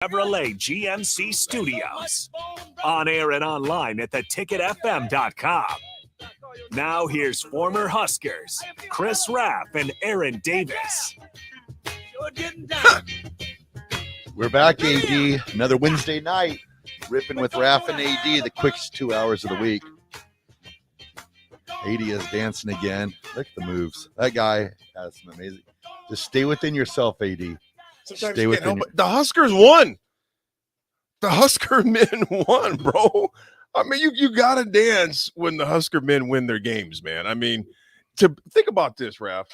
Chevrolet GMC Studios. On air and online at theticketfm.com. Now here's former Huskers, Chris Raff and Aaron Davis. We're back, AD. Another Wednesday night. Riffin with Raff and AD, the quickest 2 hours of the week. AD is dancing again. Look at the moves. That guy has some amazing. Just stay within yourself, AD. Sometimes Stay you within can't help it. The Huskers won. The Husker men won, bro. I mean, you got to dance when the Husker men win their games, man. I mean, to think about this, Raff.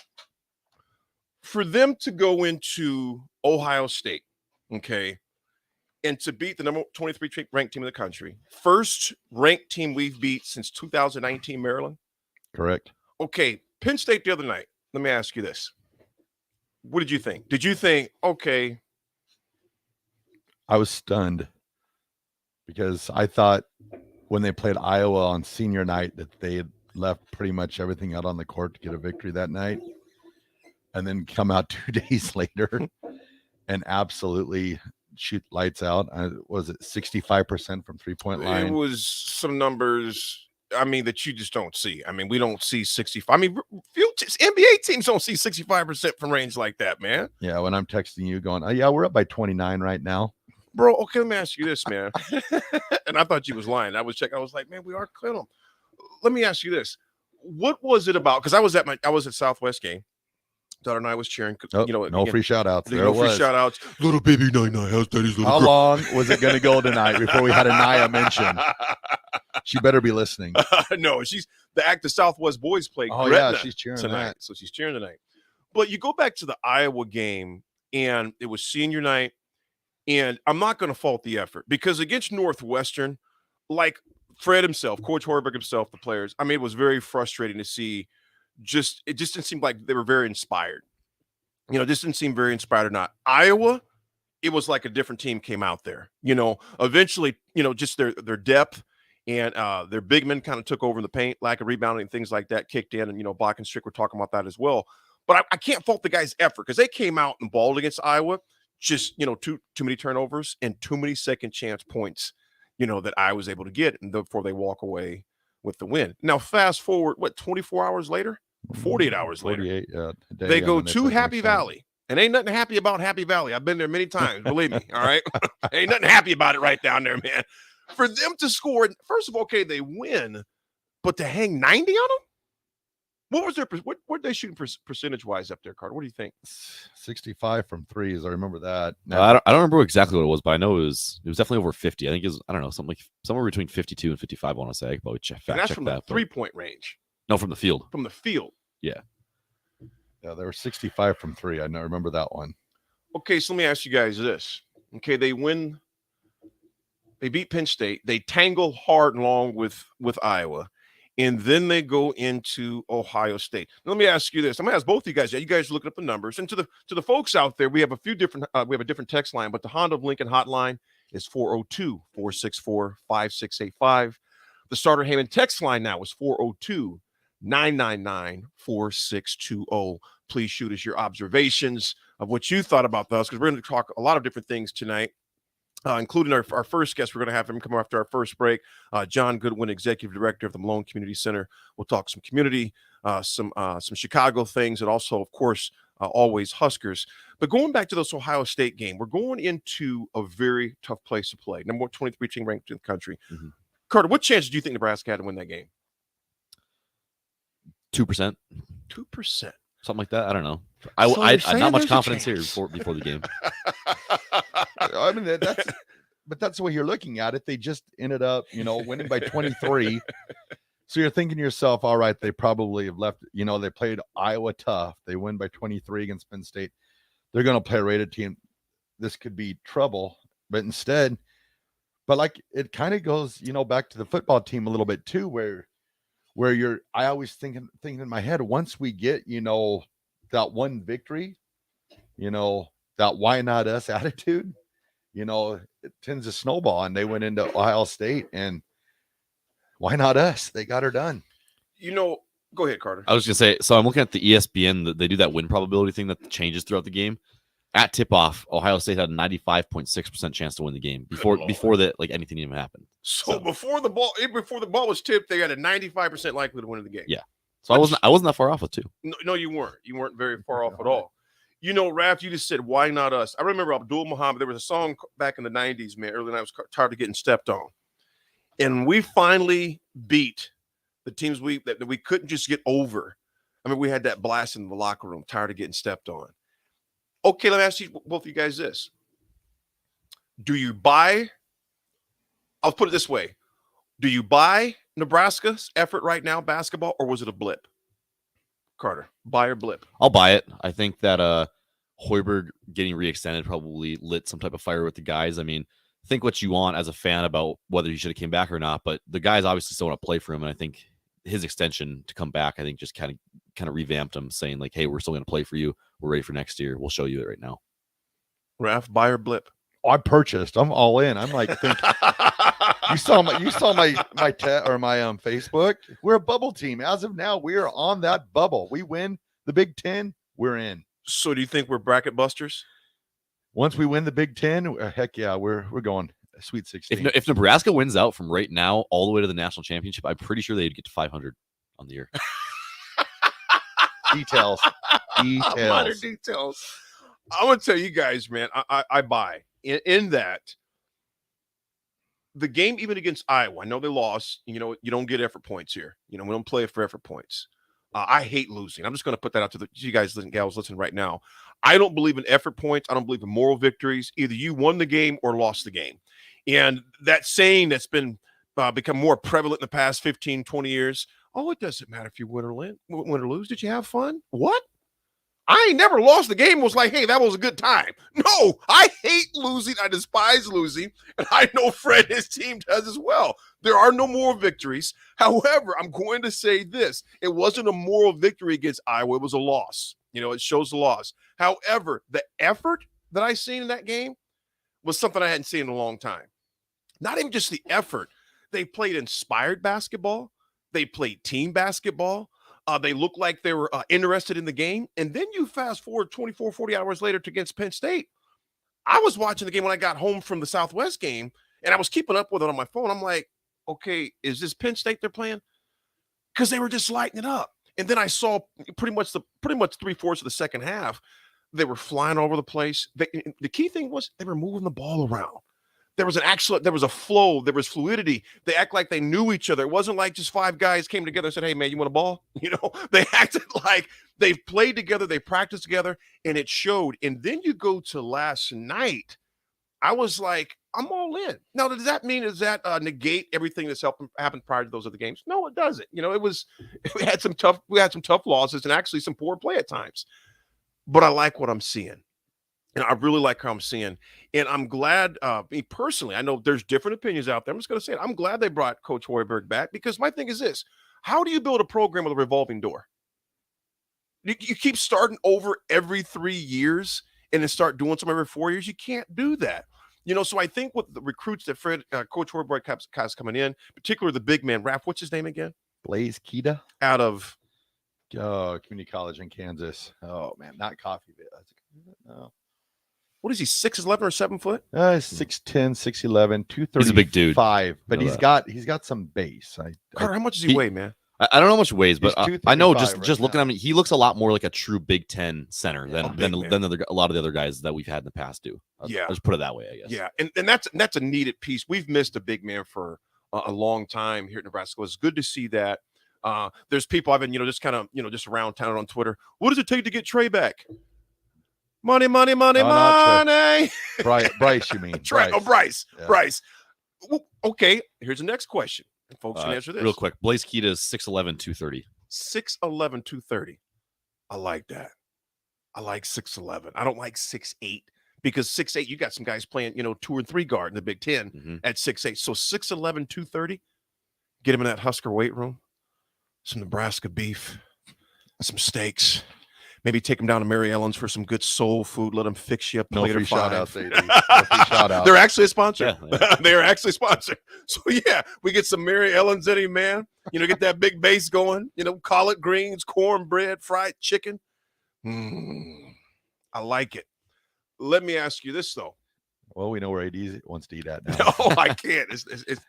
For them to go into Ohio State, okay, and to beat the number 23 ranked team in the country, first ranked team we've beat since 2019, Maryland. Correct. Okay, Penn State the other night. Let me ask you this. What did you think? Did you think, okay? I was stunned because I thought when they played Iowa on senior night that they had left pretty much everything out on the court to get a victory that night, and then come out 2 days later and absolutely shoot lights out. Was it 65% from three-point line? It was some numbers, I mean, that you just don't see. I mean, we don't see 65. I mean, NBA teams don't see 65% from range like that, man. Yeah, when I'm texting you going, oh, yeah, we're up by 29 right now. Bro, okay, let me ask you this, man. And I thought you was lying. I was checking. I was like, man, we are killing them. Let me ask you this. What was it about? Because I was at Southwest game. Daughter and I was cheering. Oh, no again, free shout outs. There free shout outs. Little baby Nina, how's daddy's little How girl? long was it going to go tonight before we had a Naya mention? She better be listening. No, she's the act the Southwest boys play. Oh, Gretna yeah, she's cheering tonight. that. So she's cheering tonight. But you go back to the Iowa game, and it was senior night, and I'm not going to fault the effort because against Northwestern, like Fred himself, Coach Horberg himself, the players, I mean, it was very frustrating to see. It just didn't seem like they were very inspired. You know, this didn't seem very inspired or not. Iowa, it was like a different team came out there. You know, eventually, you know, just their depth and their big men kind of took over in the paint, lack of rebounding and things like that kicked in. And, you know, Bach and Strick were talking about that as well. But I can't fault the guys' effort because they came out and balled against Iowa. Just, you know, too many turnovers and too many second chance points, you know, that I was able to get and before they walk away with the win. Now, fast forward, 24 hours later? 48 hours later, they go to Happy Valley, and ain't nothing happy about Happy Valley. I've been there many times, believe me. All right, ain't nothing happy about it right down there, man. For them to score, first of all, okay, they win, but to hang 90 on them. What was their what they shooting percentage wise up there, Carter? What do you think? 65 from threes. I remember that. I don't remember exactly what it was, but I know it was definitely over 50. I think it was, I don't know, somewhere between 52 and 55. I want to say I could probably check that's from that. The 3-point range. No, from the field. From the field. Yeah. Yeah, they were 65 from three. I remember that one. Okay, so let me ask you guys this. Okay, they win. They beat Penn State. They tangle hard and long with Iowa. And then they go into Ohio State. Now, let me ask you this. I'm gonna ask both of you guys. Yeah, you guys are looking up the numbers. And to the folks out there, we have a few different we have a different text line, but the Honda of Lincoln hotline is 402-464-5685. The Starter Heyman text line now is 402-999-4620. Please shoot us your observations of what you thought about those, because we're going to talk a lot of different things tonight, including our first guest. We're going to have him come after our first break. John Goodwin, Executive Director of the Malone Community Center. We'll talk some community, some Chicago things, and also, of course, always Huskers. But going back to this Ohio State game, we're going into a very tough place to play. Number 23 team ranked in the country. Mm-hmm. Carter, what chance do you think Nebraska had to win that game? 2%. 2%. Something like that. I don't know. I not much confidence here before the game. I mean, that's the way you're looking at it. They just ended up, winning by 23. So you're thinking to yourself, all right, they probably have left, they played Iowa tough. They win by 23 against Penn State. They're going to play a rated team. This could be trouble. But instead, like it kind of goes, back to the football team a little bit too, where I always thinking in my head, once we get, that one victory, that why not us attitude, it tends to snowball, and they went into Ohio State, and why not us? They got her done. Go ahead, Carter. I was going to say, so I'm looking at the ESPN, they do that win probability thing that changes throughout the game. at tip-off, Ohio State had a 95.6% chance to win the game before that anything even happened. So before the ball was tipped, they had a 95% likelihood of winning the game. Yeah. So I wasn't that far off with 2. No, you weren't. You weren't very far off at all. You know, Raff, you just said, why not us? I remember Abdul Muhammad. There was a song back in the 90s, man, early, and I was tired of getting stepped on. And we finally beat the teams that we couldn't just get over. I mean, we had that blast in the locker room, tired of getting stepped on. Okay, let me ask you, both of you guys, this. Do you buy – I'll put it this way. Do you buy Nebraska's effort right now, basketball, or was it a blip? Carter, buy or blip? I'll buy it. I think that Hoiberg getting re-extended probably lit some type of fire with the guys. I mean, think what you want as a fan about whether he should have came back or not, but the guys obviously still want to play for him, and I think his extension to come back, I think just kind of revamped him, saying like, hey, we're still going to play for you. We're ready for next year. We'll show you it right now. Raff, buy or blip? I purchased. I'm all in. I'm like, you saw my Facebook. We're a bubble team. As of now, we are on that bubble. We win the Big Ten, we're in. So do you think we're bracket busters? Once we win the Big Ten, heck yeah, we're going Sweet 16. If Nebraska wins out from right now all the way to the national championship, I'm pretty sure they'd get to 500 on the year. Details. Minor details. I'm gonna tell you guys, man. I buy in that the game, even against Iowa. I know they lost. You know, you don't get effort points here. You know, we don't play for effort points. I hate losing. I'm just gonna put that out to you guys, gals, listen right now. I don't believe in effort points. I don't believe in moral victories. Either you won the game or lost the game. And that saying that's been become more prevalent in the past 15, 20 years. Oh, it doesn't matter if you win or lose. Did you have fun? What? I ain't never lost the game. It was like, hey, that was a good time. No, I hate losing. I despise losing. And I know Fred, his team does as well. There are no moral victories. However, I'm going to say this. It wasn't a moral victory against Iowa. It was a loss. You know, it shows the loss. However, the effort that I seen in that game was something I hadn't seen in a long time. Not even just the effort. They played inspired basketball. They played team basketball. They looked like they were interested in the game. And then you fast forward 24, 40 hours later to against Penn State. I was watching the game when I got home from the Southwest game, and I was keeping up with it on my phone. I'm like, okay, is this Penn State they're playing? Because they were just lighting it up. And then I saw pretty much 3/4 of the second half. They were flying all over the place. The key thing was they were moving the ball around. There was a flow, there was fluidity. They act like they knew each other. It wasn't like just 5 guys came together and said, hey, man, you want a ball? You know, they acted like they played together, they practiced together, and it showed. And then you go to last night, I was like, I'm all in. Now, does that negate everything that's happened prior to those other games? No, it doesn't. You know, we had some tough losses and actually some poor play at times. But I like what I'm seeing. And I really like how I'm seeing. And I'm glad, me personally, I know there's different opinions out there. I'm just going to say it. I'm glad they brought Coach Hoiberg back, because my thing is this. How do you build a program with a revolving door? You keep starting over every 3 years and then start doing some every 4 years. You can't do that. You know, so I think with the recruits that Coach Hoiberg has coming in, particularly the big man, Raff, what's his name again? Blaze Keita. Out of community college in Kansas. Oh, man, not Coffeeville. No. What is he, 6'11" or 7 foot? 6'10", 6'11", 235. He's a big dude. But he's got some base. Carter, how much does he weigh, man? I don't know how much he weighs, but I know just right looking now. at him, he looks a lot more like a true Big Ten center than man. a lot of the other guys that we've had in the past do. I'll just put it that way, I guess. Yeah, and that's a needed piece. We've missed a big man for a long time here at Nebraska. It's good to see that. There's people I've been, just kind of, just around town on Twitter. What does it take to get Trey back? Money. Bryce, you mean? Bryce. Yeah. Bryce. Okay, here's the next question. And folks can answer this. Real quick. Blaze Keita is 6'11", 230. 6'11", 230. I like that. I like 6'11". I don't like 6'8", because 6'8", you got some guys playing, 2 or 3 guard in the Big Ten at 6'8". So 6'11", 230, get him in that Husker weight room, some Nebraska beef, some steaks. Maybe take them down to Mary Ellen's for some good soul food. Let them fix you a plate No free of 5. shout-outs, AD. No free shout-outs. They're actually a sponsor. Yeah. They are actually a sponsor. So, yeah, we get some Mary Ellen's in him, man. Get that big base going. Collard greens, cornbread, fried chicken. I like it. let me ask you this, though. Well, we know where AD wants to eat at now. No, I can't.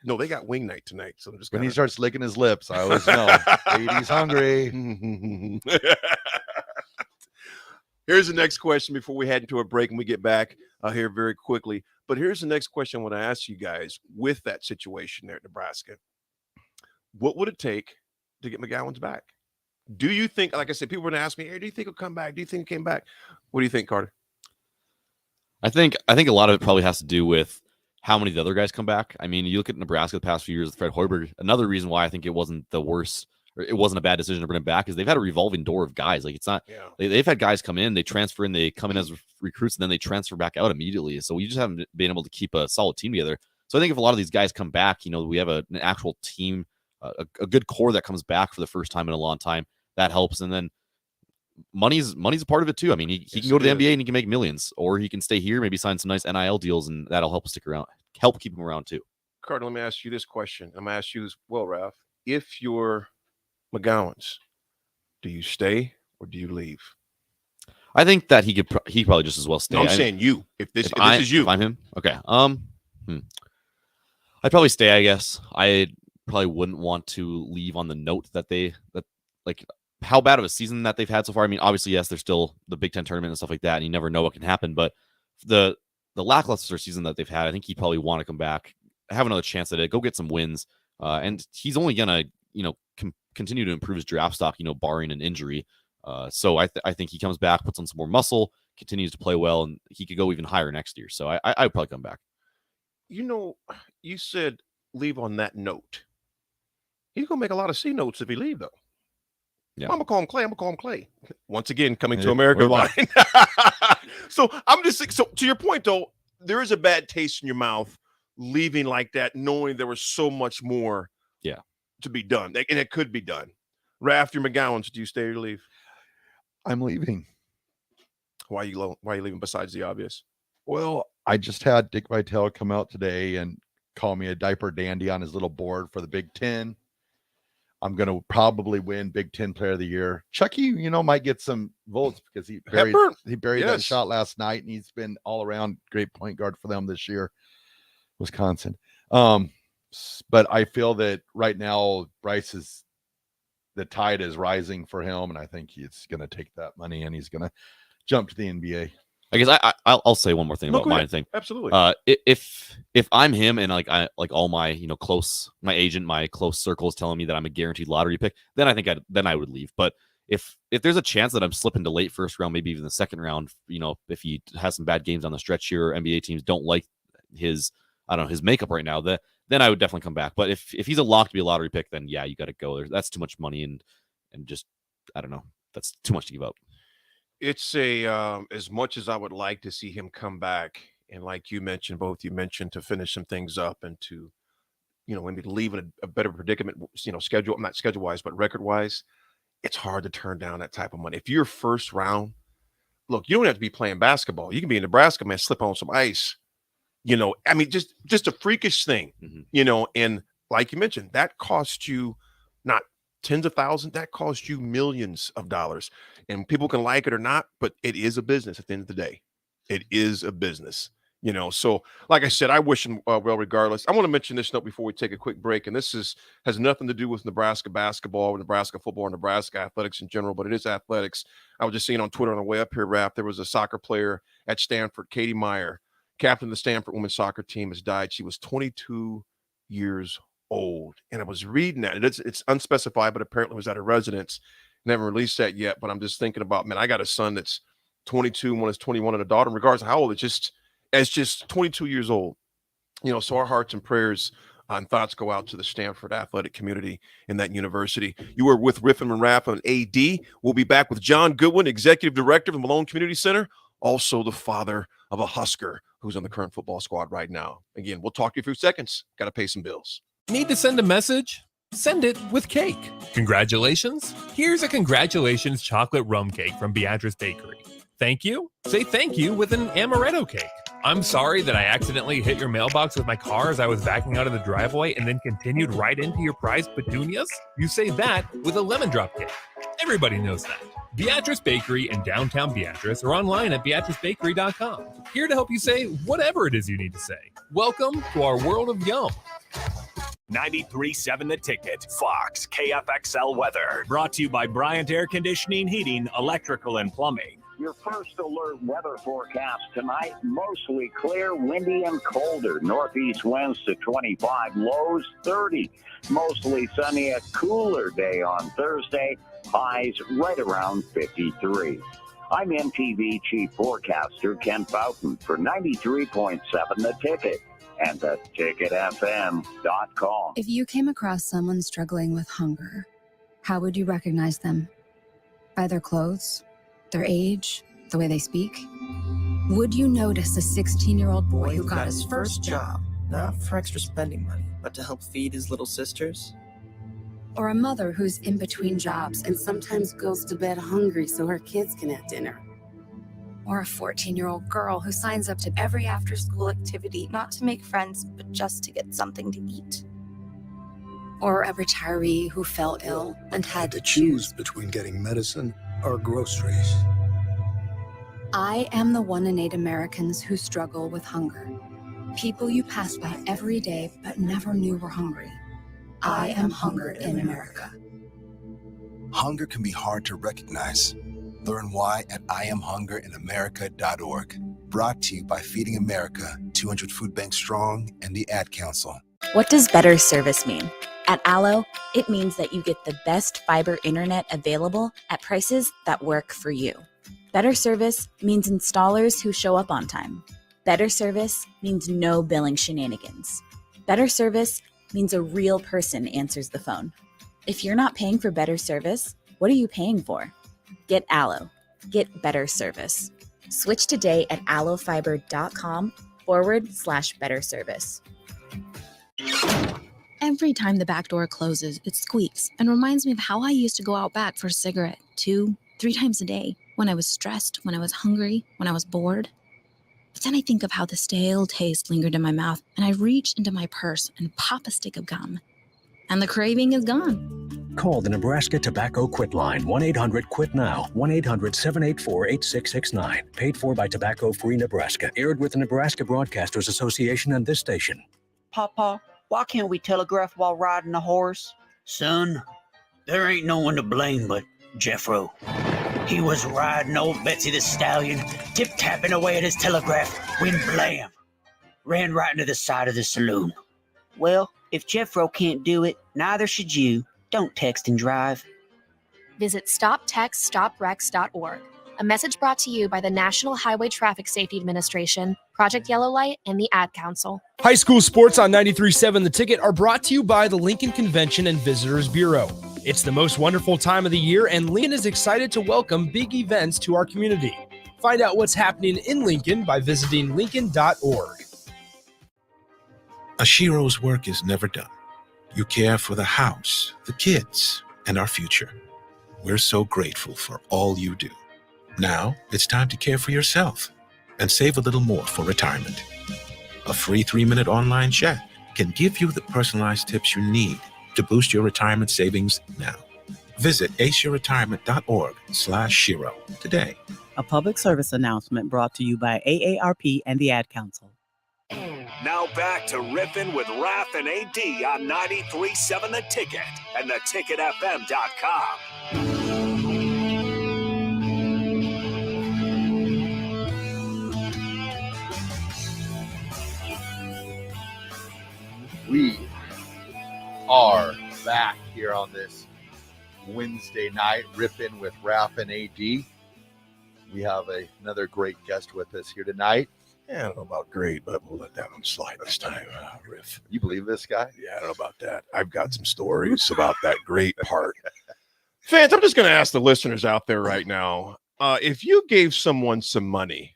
No, they got wing night tonight. So I'm just when he starts licking his lips, I always know AD's hungry. Here's the next question before we head into a break and we get back here very quickly. But here's the next question I want to ask you guys with that situation there at Nebraska. What would it take to get McGowan's back? Do you think, like I said, people were going to ask me, hey, do you think he'll come back? Do you think he came back? What do you think, Carter? I think a lot of it probably has to do with how many of the other guys come back. I mean, you look at Nebraska the past few years with Fred Hoiberg. Another reason why I think it wasn't the worst, or it wasn't a bad decision to bring him back, is they've had a revolving door of guys. Like, it's not, they've had guys come in, they transfer in, they come in as recruits, and then they transfer back out immediately. So we just haven't been able to keep a solid team together. So I think if a lot of these guys come back, we have an actual team, a good core that comes back for the first time in a long time. That helps. And then money's a part of it too. I mean, he can go to the NBA and he can make millions, or he can stay here, maybe sign some nice NIL deals, and that'll help stick around, help keep him around too. Carter, let me ask you this question. I'm going to ask you as well, Raff. If you're McGowan's, do you stay or do you leave? I think that he probably just as well stay. No, I'm saying you. If this is you. If I'm him? Okay. I'd probably stay, I guess. I probably wouldn't want to leave on the note that how bad of a season that they've had so far. I mean, obviously, yes, there's still the Big Ten tournament and stuff like that, and you never know what can happen. But the lackluster season that they've had, I think he'd probably want to come back, have another chance at it, go get some wins. And he's only gonna, continue to improve his draft stock, barring an injury. So I think he comes back, puts on some more muscle, continues to play well, and he could go even higher next year. So I would probably come back. You said leave on that note. He's gonna make a lot of C notes if he leave, though. Yeah. I'm gonna call him Clay. Once again, coming to America line. So to your point, though, there is a bad taste in your mouth leaving like that, knowing there was so much more to be done, and it could be done. Raff, you're McGowan's. Do you stay or leave? I'm leaving. Why are you leaving besides the obvious? Well, I just had Dick Vitale come out today and call me a diaper dandy on his little board for the Big Ten. I'm going to probably win Big Ten Player of the Year. Chucky, might get some votes because he buried that shot last night, and he's been all around great point guard for them this year, Wisconsin. But I feel that right now the tide is rising for him, and I think he's going to take that money and he's going to jump to the NBA. I guess I'll say one more thing about my thing. Absolutely. If I'm him and all my my agent, my close circle is telling me that I'm a guaranteed lottery pick, then I think I would leave. But if there's a chance that I'm slipping to late first round, maybe even the second round, if he has some bad games on the stretch here, NBA teams don't like his makeup right now, then I would definitely come back. But if he's a lock to be a lottery pick, then yeah, you got to go. That's too much money and just I don't know, that's too much to give up. It's as much as I would like to see him come back, and like you mentioned, to finish some things up and to, maybe leave in a better predicament, not schedule wise, but record wise, it's hard to turn down that type of money. If you're first round, look, you don't have to be playing basketball. You can be in Nebraska, man, slip on some ice. I mean, just a freakish thing, and like you mentioned, that costs you not tens of thousands, that costs you millions of dollars. And people can like it or not, but it is a business at the end of the day. It is a business, So like I said, I wish him well regardless. I want to mention this note before we take a quick break, and this has nothing to do with Nebraska basketball or Nebraska football or Nebraska athletics in general, but it is athletics. I was just seeing on Twitter on the way up here, Raff, there was a soccer player at Stanford, Katie Meyer, captain of the Stanford women's soccer team, has died. She was 22 years old. And I was reading that. It's unspecified, but apparently it was at a residence. Never released that yet. But I'm just thinking about, man, I got a son that's 22, one is 21, and a daughter. In regards to how old, it's just 22 years old. So our hearts and prayers and thoughts go out to the Stanford athletic community in that university. You were with Riffin and Raff on AD. We'll be back with John Goodwin, Executive Director of the Malone Community Center, also the father of a Husker who's on the current football squad right now. Again, we'll talk to you for a few seconds. Got to pay some bills. Need to send a message? Send it with cake. Congratulations. Here's a congratulations chocolate rum cake from Beatrice Bakery. Thank you? Say thank you with an amaretto cake. I'm sorry that I accidentally hit your mailbox with my car as I was backing out of the driveway and then continued right into your prized petunias. You say that with a lemon drop cake. Everybody knows that. Beatrice Bakery in downtown Beatrice or online at beatricebakery.com. Here to help you say whatever it is you need to say. Welcome to our world of yum. 93.7 The Ticket, Fox, KFXL weather. Brought to you by Bryant Air Conditioning, Heating, Electrical, and Plumbing. Your first alert weather forecast tonight, mostly clear, windy, and colder. Northeast winds to 25, lows 30. Mostly sunny, a cooler day on Thursday, highs right around 53. I'm MTV Chief Forecaster Ken Fountain for 93.7 The Ticket and theticketfm.com. If you came across someone struggling with hunger, how would you recognize them? By their clothes? Their age, the way they speak? Would you notice a 16-year-old boy who got his first job? Not for extra spending money, but to help feed his little sisters? Or a mother who's in between jobs and sometimes goes to bed hungry so her kids can have dinner? Or a 14-year-old girl who signs up to every after-school activity, not to make friends, but just to get something to eat? Or a retiree who fell ill and had to choose between getting medicine or groceries. I am the 1 in 8 Americans who struggle with hunger. People you pass by every day but never knew were hungry. I am hunger in America. Hunger can be hard to recognize. Learn why at IamHungerInAmerica.org. Brought to you by Feeding America, 200 Food Banks Strong, and the Ad Council. What does better service mean? At Allo, it means that you get the best fiber internet available at prices that work for you. Better service means installers who show up on time. Better service means no billing shenanigans. Better service means a real person answers the phone. If you're not paying for better service, what are you paying for? Get Allo. Get better service. Switch today at allofiber.com/better service. Every time the back door closes, it squeaks and reminds me of how I used to go out back for a cigarette 2-3 times a day when I was stressed, when I was hungry, when I was bored. But then I think of how the stale taste lingered in my mouth and I reach into my purse and pop a stick of gum. And the craving is gone. Call the Nebraska Tobacco Quit Line, 1-800-QUIT-NOW, 1-800-784-8669. Paid for by Tobacco Free Nebraska. Aired with the Nebraska Broadcasters Association and this station. Papa, why can't we telegraph while riding a horse? Son, there ain't no one to blame but Jeffro. He was riding old Betsy the Stallion, tip-tapping away at his telegraph, when blam! Ran right into the side of the saloon. Well, if Jeffro can't do it, neither should you. Don't text and drive. Visit StopTextStopWrecks.org. A message brought to you by the National Highway Traffic Safety Administration, Project Yellow Light, and the Ad Council. High school sports on 93.7 The Ticket are brought to you by the Lincoln Convention and Visitors Bureau. It's the most wonderful time of the year, and Lincoln is excited to welcome big events to our community. Find out what's happening in Lincoln by visiting lincoln.org. Ashiro's work is never done. You care for the house, the kids, and our future. We're so grateful for all you do. Now it's time to care for yourself and save a little more for retirement. A free 3-minute online chat can give you the personalized tips you need to boost your retirement savings now. Visit aceyourretirement.org/Shiro today. A public service announcement brought to you by AARP and the Ad Council. Now back to Riffin with Raff and AD on 93.7 The Ticket and theticketfm.com. We are back here on this Wednesday night, Riffin with Raff and AD. We have another great guest with us here tonight. Yeah, I don't know about great, but we'll let that one slide this time, Riff. You believe this guy? Yeah, I don't know about that. I've got some stories about that great part. Fans, I'm just going to ask the listeners out there right now, if you gave someone some money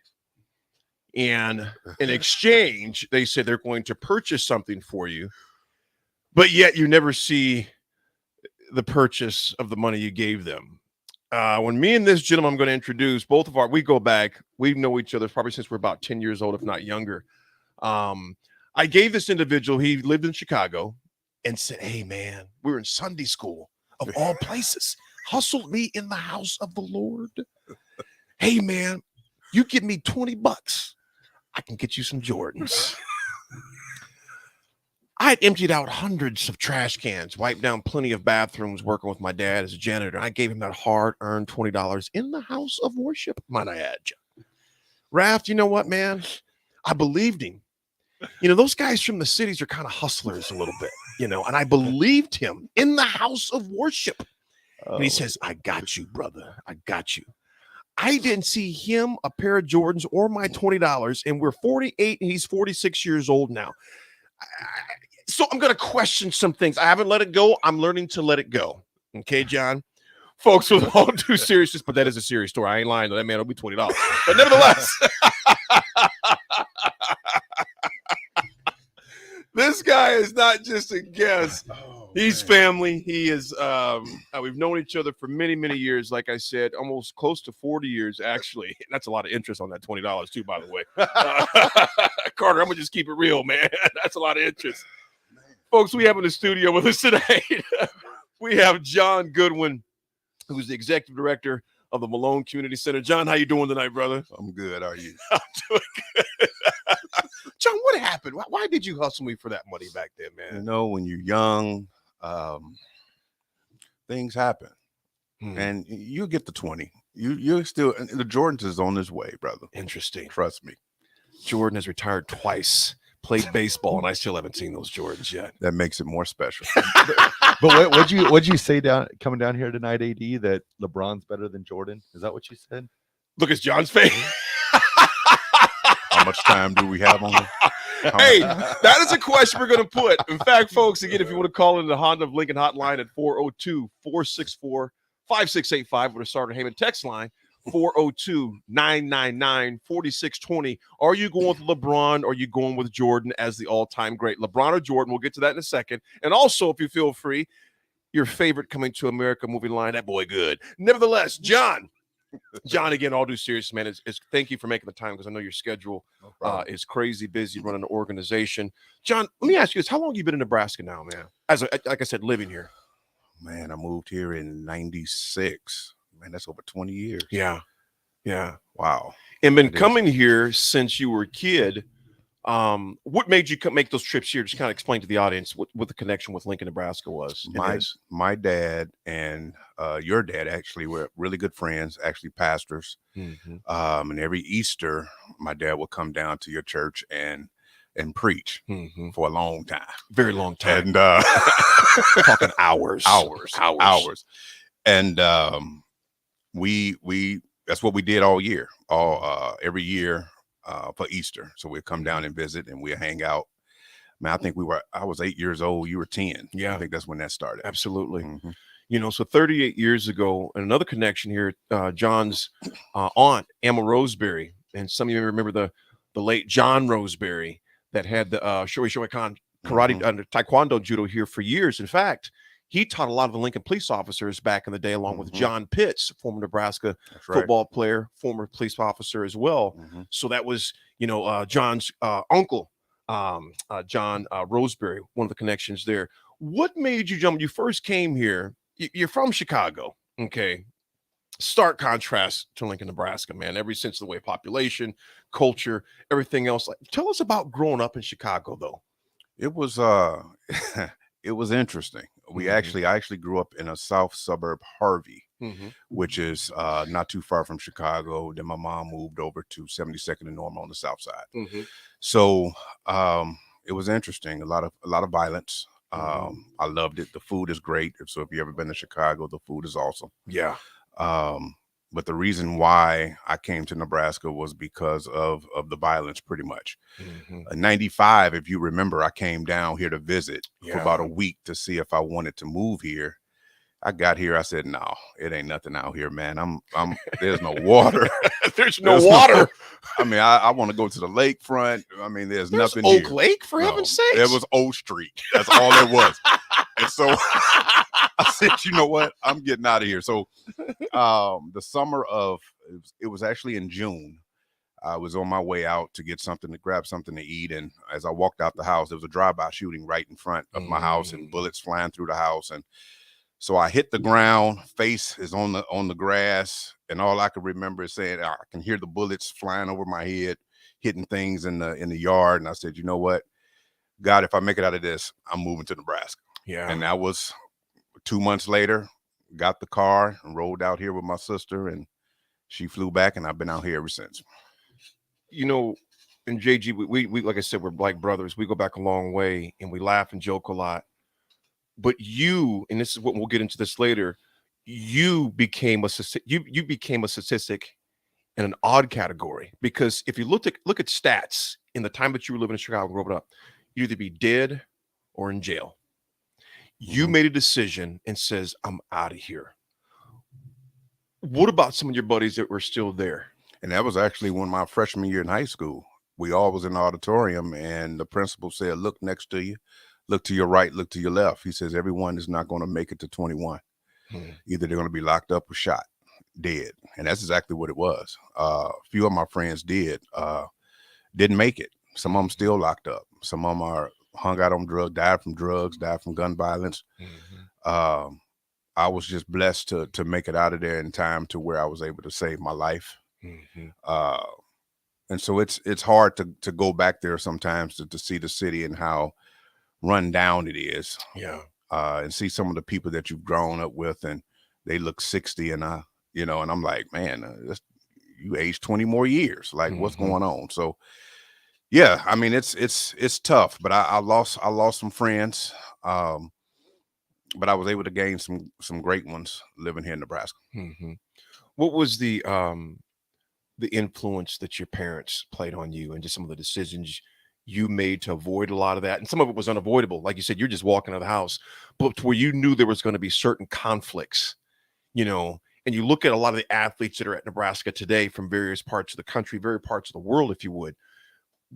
and in exchange, they said they're going to purchase something for you, but yet you never see the purchase of the money you gave them. When me and this gentleman I'm going to introduce, both of we go back, we know each other probably since we're about 10 years old, if not younger. I gave this individual, he lived in Chicago, and said, hey, man, we were in Sunday school, of all places. hustled me in the house of the Lord. Hey, man, you give me $20, I can get you some Jordans. I had emptied out hundreds of trash cans, wiped down plenty of bathrooms working with my dad as a janitor. I gave him that hard-earned $20 in the house of worship, might I add. Raff, you know what, man? I believed him. You know, those guys from the cities are kind of hustlers a little bit, you know, and I believed him in the house of worship. And he says, I got you, brother. I got you. I didn't see him, a pair of Jordans, or my $20, and we're 48 and he's 46 years old now. So I'm going to question some things. I haven't let it go. I'm learning to let it go. Okay, John? Folks, with all due seriousness, but that is a serious story. I ain't lying. That man will be $20. But nevertheless, this guy is not just a guest. He's family. He is, we've known each other for many, many years. Like I said, almost close to 40 years, actually. That's a lot of interest on that $20 too, by the way. Carter, I'm going to just keep it real, man. That's a lot of interest. Folks, we have in the studio with us today, we have John Goodwin, who's the executive director of the Malone Community Center. John, how you doing tonight, brother? I'm good. How are you? I'm doing good. John, what happened? Why did you hustle me for that money back then, man? You know, when you're young, things happen. And you'll get the 20. You're still, the Jordans is on his way, brother. Interesting. Trust me. Jordan has retired twice, played baseball, and I still haven't seen those Jordans yet. That makes it more special. But what'd you say coming down here tonight, AD, that LeBron's better than Jordan? Is that what you said? Look at John's face. How much time do we have on it? Hey, that is a question we're going to put. In fact, folks, again, if you want to call in the Honda of Lincoln hotline at 402-464-5685 or the Starter Heyman text line, 402-999-4620. Are you going with LeBron or are you going with Jordan as the all-time great? LeBron or Jordan? We'll get to that in a second. And also, if you feel free, your favorite Coming to America movie line, that boy good. Nevertheless, John, again, all due seriousness, man, is thank you for making the time because I know your schedule is crazy busy running an organization. John, let me ask you this. How long have you been in Nebraska now, man? Like I said, living here. Man, I moved here in 96. Man, that's over 20 years. Yeah. Wow. And been coming here since you were a kid. What made you make those trips here? Just kind of explain to the audience what the connection with Lincoln, Nebraska was. My dad and your dad actually were really good friends, actually pastors. And every Easter, my dad would come down to your church and preach for a long time. Very long time. And talking hours. And we that's what we did all year, every year for Easter. So we'd come down and visit and we'd hang out. Man, I think I was 8 years old. You were 10. Yeah. I think that's when that started. Absolutely. You know, so 38 years ago, and another connection here, John's aunt, Emma Roseberry, and some of you remember the late John Roseberry that had the Shoei karate under Taekwondo judo here for years. In fact, he taught a lot of the Lincoln police officers back in the day, along with John Pitts, former Nebraska football player, former police officer as well. So that was, John's uncle, John Roseberry, one of the connections there. What made you jump when you first came here? You're from Chicago, okay? Stark contrast to Lincoln, Nebraska, man. Ever since the way population, culture, everything else. Tell us about growing up in Chicago, though. It was it was interesting. I actually grew up in a south suburb, Harvey, which is not too far from Chicago. Then my mom moved over to 72nd and Normal on the south side. So it was interesting. A lot of violence. I loved it. The food is great. So if you ever been to Chicago, the food is awesome. Yeah. But the reason why I came to Nebraska was because of the violence, pretty much. In 95, if you remember, I came down here to visit for about a week to see if I wanted to move here. I got here. I said, no, it ain't nothing out here, man. There's no water. There's no water. I mean, I want to go to the lakefront. I mean, there's nothing Oak here. Lake, for heaven's sakes. It was Oak Street. That's all it was. And so I said, you know what? I'm getting out of here. So the summer it was actually in June. I was on my way out to grab something to eat. And as I walked out the house, there was a drive-by shooting right in front of my house and bullets flying through the house. And So I hit the ground, face is on the grass, and all I could remember is saying, I can hear the bullets flying over my head, hitting things in the yard. And I said, you know what, God, if I make it out of this, I'm moving to Nebraska. Yeah. And that was 2 months later. Got the car and rolled out here with my sister, and she flew back, and I've been out here ever since. You know, and JG, we like I said, we're like brothers. We go back a long way, and we laugh and joke a lot. But you, and this is what we'll get into this later, you became a statistic in an odd category, because if you look at stats in the time that you were living in Chicago growing up, you'd either be dead or in jail. You made a decision and says, I'm out of here. What about some of your buddies that were still there? And that was actually when my freshman year in high school. We all was in the auditorium, and the principal said, look next to you, look to your right, look to your left. He says, everyone is not going to make it to 21. Either they're going to be locked up or shot, dead. And that's exactly what it was. A few of my friends didn't make it. Some of them still locked up. Some of them are hung out on drugs, died from gun violence. I was just blessed to make it out of there in time to where I was able to save my life. And so it's hard to go back there sometimes to see the city and how run down it is. Yeah. And see some of the people that you've grown up with, and they look 60, and and I'm like, man, you aged 20 more years. Like, what's going on? So yeah, I mean, it's tough, but I lost some friends. But I was able to gain some great ones living here in Nebraska. What was the influence that your parents played on you, and just some of the decisions you made to avoid a lot of that? And some of it was unavoidable. Like you said, you're just walking out of the house, but where you knew there was going to be certain conflicts, and you look at a lot of the athletes that are at Nebraska today from various parts of the country, various parts of the world, if you would.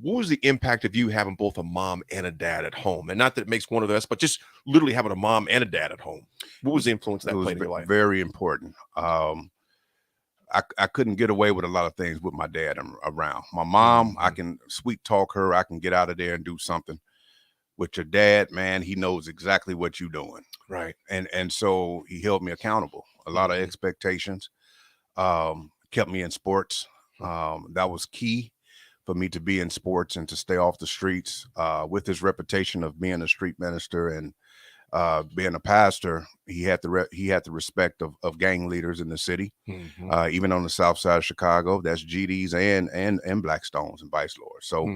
What was the impact of you having both a mom and a dad at home? And not that it makes one of us, but just literally having a mom and a dad at home. What was the influence that played in your life? Very important. I couldn't get away with a lot of things with my dad around. My mom, I can sweet talk her. I can get out of there and do something. With your dad, man, he knows exactly what you're doing. Right. And so he held me accountable. A lot of expectations, kept me in sports. That was key for me to be in sports and to stay off the streets. With his reputation of being a street minister and being a pastor, he had the respect of gang leaders in the city. Even on the south side of Chicago, that's GDs and Blackstones and Vice Lords. So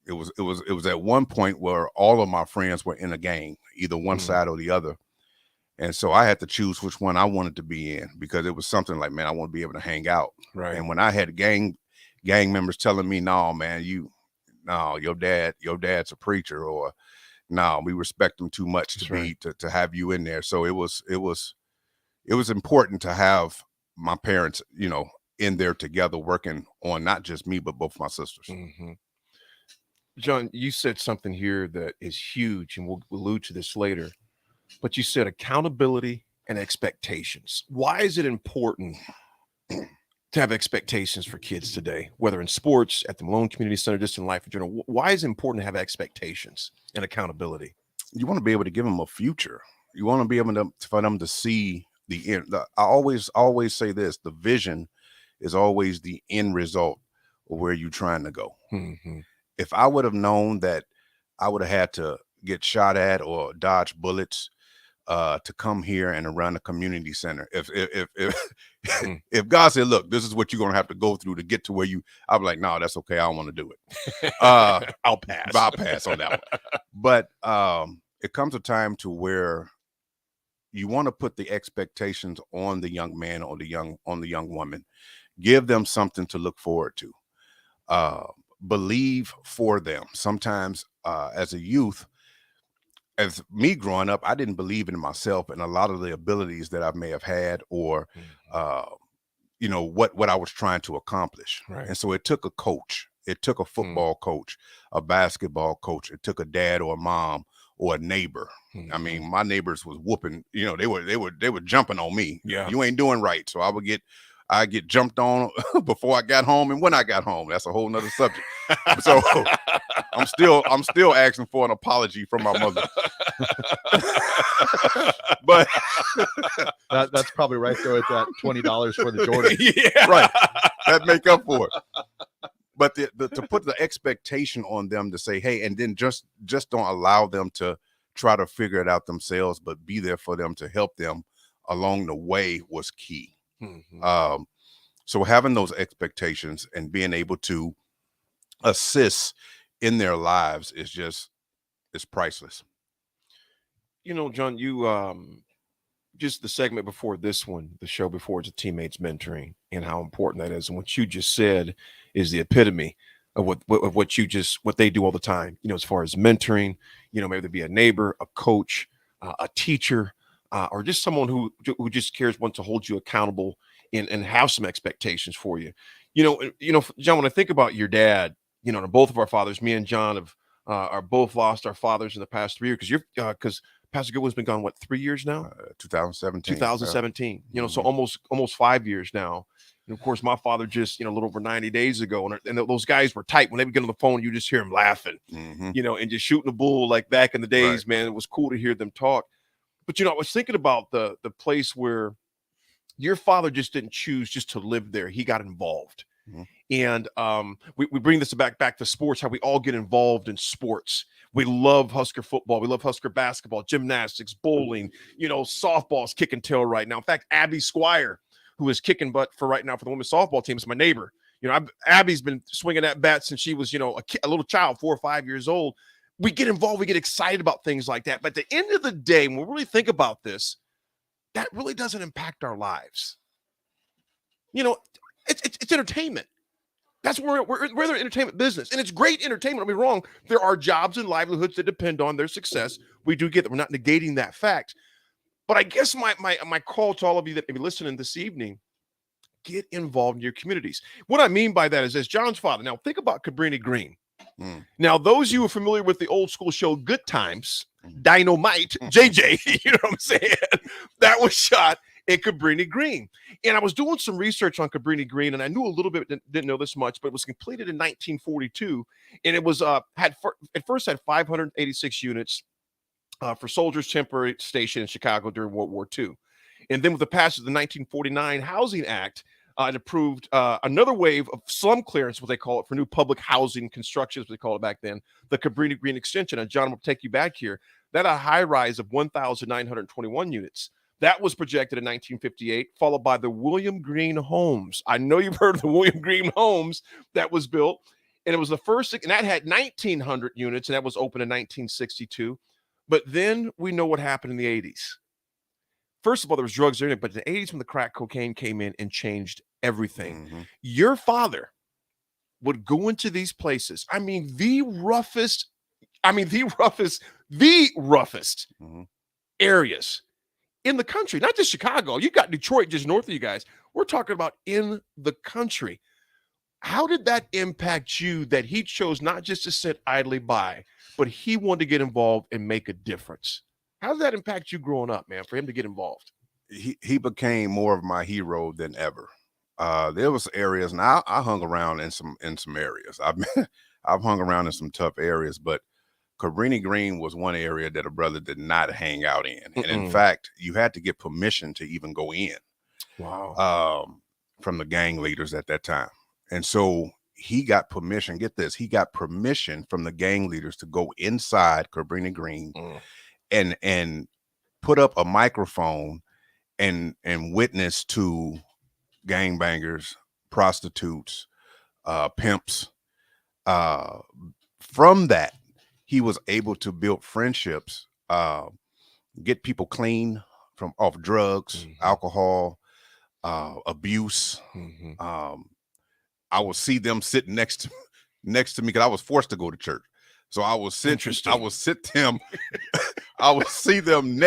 it was at one point where all of my friends were in a gang, either one side or the other. And so I had to choose which one I wanted to be in, because it was something like, man, I want to be able to hang out. Right. And when I had gang members telling me, no, man, your dad's a preacher, or no, we respect him too much to have you in there. So it was important to have my parents, in there together, working on not just me, but both my sisters. John, you said something here that is huge, and we'll allude to this later, but you said accountability and expectations. Why is it important to have expectations for kids today, whether in sports, at the Malone Community Center, just in life in general? Why is it important to have expectations and accountability? You want to be able to give them a future. You want to be able for them to see the end. I always say this: the vision is always the end result of where you're trying to go. If I would have known that I would have had to get shot at or dodge bullets to come here and run a community center, if God said, look, this is what you're going to have to go through to get to where I'll be like, no, that's okay, I don't want to do it. I'll pass on that one. But it comes a time to where you want to put the expectations on the young man or the young woman. Give them something to look forward to. Believe for them. Sometimes as a youth, as me growing up, I didn't believe in myself and a lot of the abilities that I may have had, or what I was trying to accomplish. Right. And so it took a coach. It took a football coach, a basketball coach. It took a dad or a mom or a neighbor. I mean, my neighbors was whooping, they were jumping on me. Yeah. You ain't doing right. So I I get jumped on before I got home and when I got home. That's a whole nother subject. So I'm still asking for an apology from my mother. But that's probably right there at that $20 for the Jordan. Yeah. Right. That make up for it. But to put the expectation on them to say, hey, and then just don't allow them to try to figure it out themselves, but be there for them to help them along the way was key. Mm-hmm. So having those expectations and being able to assist in their lives is priceless. You know, John, you just the segment before this one, the show before, it's a teammates mentoring and how important that is. And what you just said is the epitome of what they do all the time. You know, as far as mentoring, you know, maybe there be a neighbor, a coach, a teacher, or just someone who just cares, wants to hold you accountable and have some expectations for you. You know, John, when I think about your dad, you know, both of our fathers, me and John have are both lost our fathers in the past 3 years because Pastor Goodwin's been gone, what, 3 years now? 2017. 2017. You know, so almost 5 years now. And of course, my father just, you know, a little over 90 days ago. And those guys were tight. When they would get on the phone, you just hear them laughing, you know, and just shooting the bull like back in the days, man. It was cool to hear them talk. But, you know, I was thinking about the place where your father just didn't choose just to live there. He got involved. And we bring this back to sports, how we all get involved in sports. We love Husker football. We love Husker basketball, gymnastics, bowling, you know, softball's kicking tail right now. In fact, Abby Squire, who is kicking butt for right now for the women's softball team, is my neighbor. You know, Abby's been swinging that bat since she was, you know, a little child, 4 or 5 years old. We get involved. We get excited about things like that. But at the end of the day, when we really think about this, that really doesn't impact our lives. You know, it's entertainment. That's where we're the entertainment business. And it's great entertainment. Don't be wrong. There are jobs and livelihoods that depend on their success. We do get that. We're not negating that fact. But I guess my call to all of you that may be listening this evening, get involved in your communities. What I mean by that is, as John's father, now think about Cabrini Green. Now, those of you who are familiar with the old school show Good Times, Dynamite, JJ, you know what I'm saying? That was shot at Cabrini Green. And I was doing some research on Cabrini Green, and I knew a little bit, didn't know this much, but it was completed in 1942. And it was at first had 586 units for soldiers' temporary station in Chicago during World War II. And then with the passage of the 1949 Housing Act, it approved another wave of slum clearance, what they call it, for new public housing construction, as they called it back then, the Cabrini Green extension. And John, will take you back here. That a high rise of 1,921 units. That was projected in 1958, followed by the William Green Homes. I know you've heard of the William Green Homes that was built. And it was the first, and that had 1,900 units, and that was open in 1962. But then we know what happened in the 80s. First of all, there was drugs in it, but in the 80s when the crack cocaine came in and changed everything. Your father would go into these places. I mean, the roughest areas in the country, not just Chicago. You got Detroit just north of you guys. We're talking about in the country. How did that impact you that he chose not just to sit idly by, but he wanted to get involved and make a difference? How did that impact you growing up, man, for him to get involved? He became more of my hero than ever. There was areas, and I hung around in some areas. I've hung around in some tough areas, but Cabrini Green was one area that a brother did not hang out in. And in fact, you had to get permission to even go in. Wow. From the gang leaders at that time. And so he got permission, get this, he got permission from the gang leaders to go inside Cabrini Green and put up a microphone and witness to gangbangers, prostitutes, pimps. From that, he was able to build friendships, get people clean from off drugs, alcohol, abuse. I would see them sitting next to me because I was forced to go to church. So I would sit them, I would see them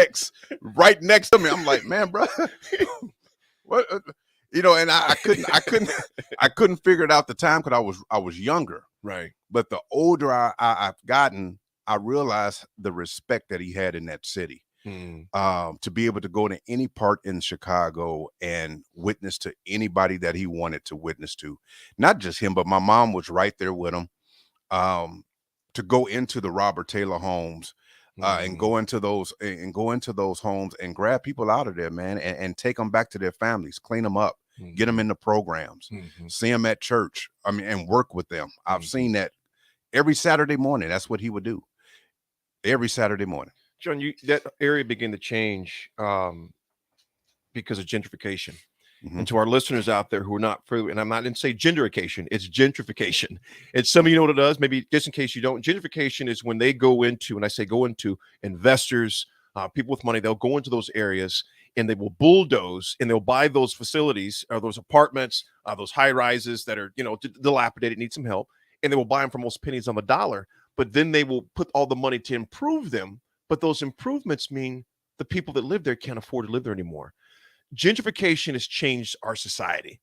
right next to me. I'm like, man, bro, what, you know, and I couldn't figure it out at the time because I was younger. Right. But the older I've gotten, I realized the respect that he had in that city. to be able to go to any part in Chicago and witness to anybody that he wanted to witness to. Not just him, but my mom was right there with him. To go into the Robert Taylor homes and go into those homes and grab people out of there, man, and take them back to their families, clean them up, get them into programs, see them at church. I mean, and work with them. I've seen that every Saturday morning. That's what he would do every Saturday morning. John, that area began to change because of gentrification. And to our listeners out there who are not familiar, and I'm not going to say gentrification, it's gentrification. And some of you know what it does, maybe just in case you don't. Gentrification is when they go into, and I say go into, investors, people with money, they'll go into those areas and they will bulldoze and they'll buy those facilities or those apartments, those high rises that are, dilapidated, need some help, and they will buy them for most pennies on the dollar. But then they will put all the money to improve them. But those improvements mean the people that live there can't afford to live there anymore. Gentrification has changed our society.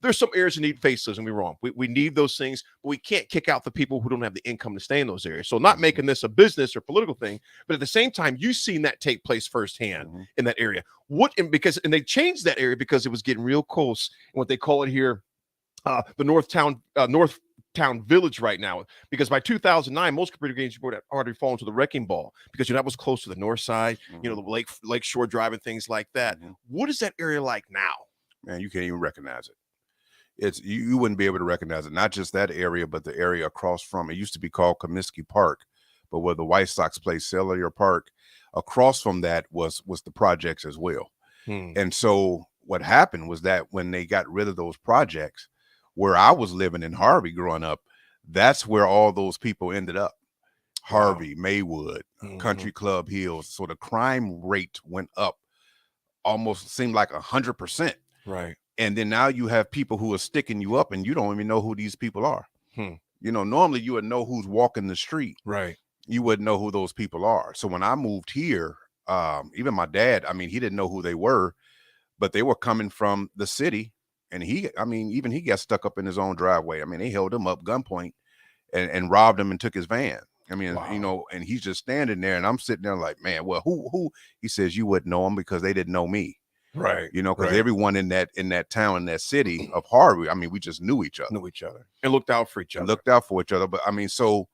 There's some areas that need facelifts, and we're wrong. We need those things, but we can't kick out the people who don't have the income to stay in those areas. So not making this a business or political thing, but at the same time, you've seen that take place firsthand in that area. And they changed that area because it was getting real close in what they call it here, the Northtown Village right now, because by 2009, most computer games had already fallen to the wrecking ball because that was close to the north side, the Lake Shore Drive and things like that. What is that area like now? Man, you can't even recognize it. It's you wouldn't be able to recognize it. Not just that area, but the area across from it used to be called Comiskey Park, but where the White Sox play Cellular Park, across from that was the projects as well. And so what happened was that when they got rid of those projects, where I was living in Harvey growing up, that's where all those people ended up. Harvey, Maywood, Country Club Hills. So the crime rate went up, almost seemed like 100%. Right. And then now you have people who are sticking you up and you don't even know who these people are. Normally you would know who's walking the street. Right. You wouldn't know who those people are. So when I moved here, even my dad, he didn't know who they were, but they were coming from the city. And even he got stuck up in his own driveway. They held him up gunpoint and robbed him and took his van. Wow. And he's just standing there and I'm sitting there like, man, well, who? He says, you wouldn't know him because they didn't know me. Right. Because everyone in that town, in that city of Harvey, we just knew each other. And looked out for each other. But so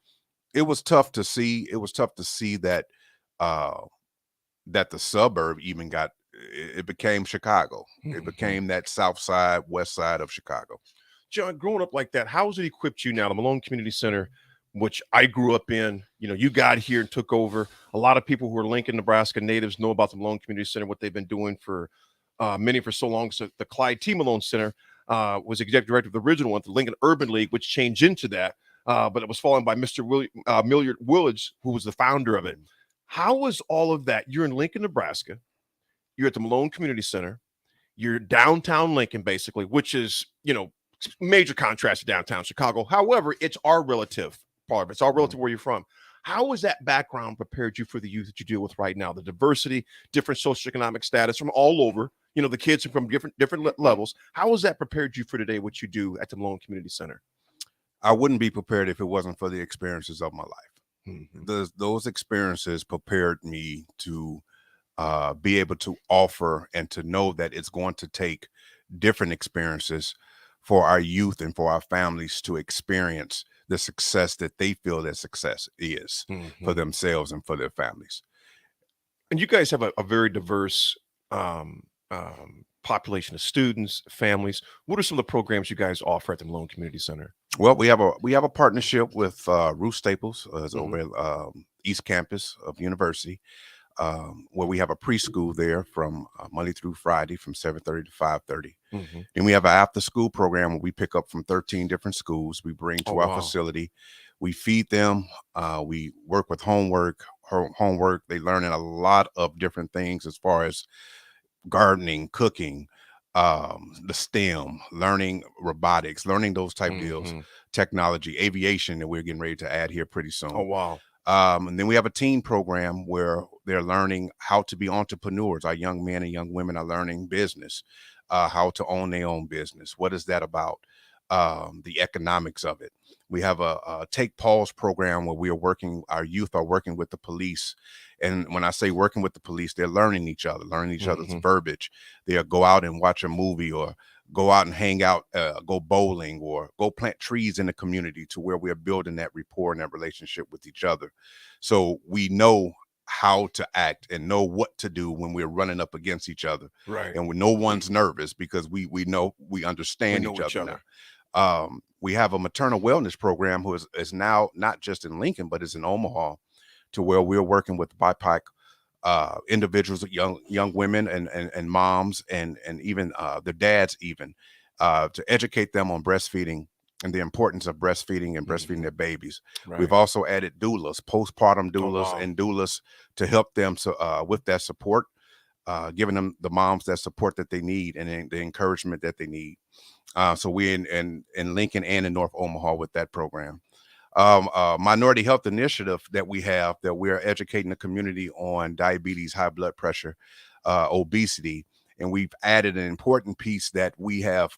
it was tough to see. It was tough to see that that the suburb even it became Chicago. It became that south side, west side of Chicago. John, growing up like that, how has it equipped you now? The Malone Community Center, which I grew up in, you got here and took over. A lot of people who are Lincoln, Nebraska natives know about the Malone Community Center, what they've been doing for many for so long. So the Clyde T. Malone Center was executive director of the original one, the Lincoln Urban League, which changed into that. But it was followed by Mr. Millard Willage, who was the founder of it. How was all of that? You're in Lincoln, Nebraska. You're at the Malone Community Center. You're downtown Lincoln, basically, which is, major contrast to downtown Chicago. However, it's our relative part of it. It's all relative where you're from. How has that background prepared you for the youth that you deal with right now? The diversity, different socioeconomic status from all over, the kids are from different levels. How has that prepared you for today, what you do at the Malone Community Center? I wouldn't be prepared if it wasn't for the experiences of my life. Those experiences prepared me to be able to offer and to know that it's going to take different experiences for our youth and for our families to experience the success that they feel that success is for themselves and for their families. And you guys have a very diverse population of students, families. What are some of the programs you guys offer at the Malone Community Center? Well, we have a partnership with Ruth Staples over at East Campus of University, where we have a preschool there from Monday through Friday from 7:30 to 5:30. And we have an after school program where we pick up from 13 different schools. We bring to our facility. We feed them. We work with homework. They learn a lot of different things as far as gardening, cooking, the STEM, learning robotics, learning those type deals, technology, aviation that we're getting ready to add here pretty soon. Oh, wow. And then we have a teen program where they're learning how to be entrepreneurs. Our young men and young women are learning business, how to own their own business. What is that about? The economics of it. We have a Take Pause program where our youth are working with the police. And when I say working with the police, they're learning each other's verbiage. They'll go out and watch a movie, or go out and hang out, go bowling, or go plant trees in the community, to where we're building that rapport and that relationship with each other. So we know how to act and know what to do when we're running up against each other. Right. And no one's nervous, because we know, we understand each other now. We have a maternal wellness program who is now not just in Lincoln, but is in Omaha, to where we're working with BIPOC individuals, young women and moms and even their dads, even to educate them on breastfeeding and the importance of breastfeeding and breastfeeding their babies. Right. We've also added doulas, postpartum doulas, and doulas to help them with that support, giving them, the moms, that support that they need and the encouragement that they need. So we're in Lincoln and in North Omaha with that program. Minority health initiative that we have, that we're educating the community on diabetes, high blood pressure, obesity. And we've added an important piece that we have,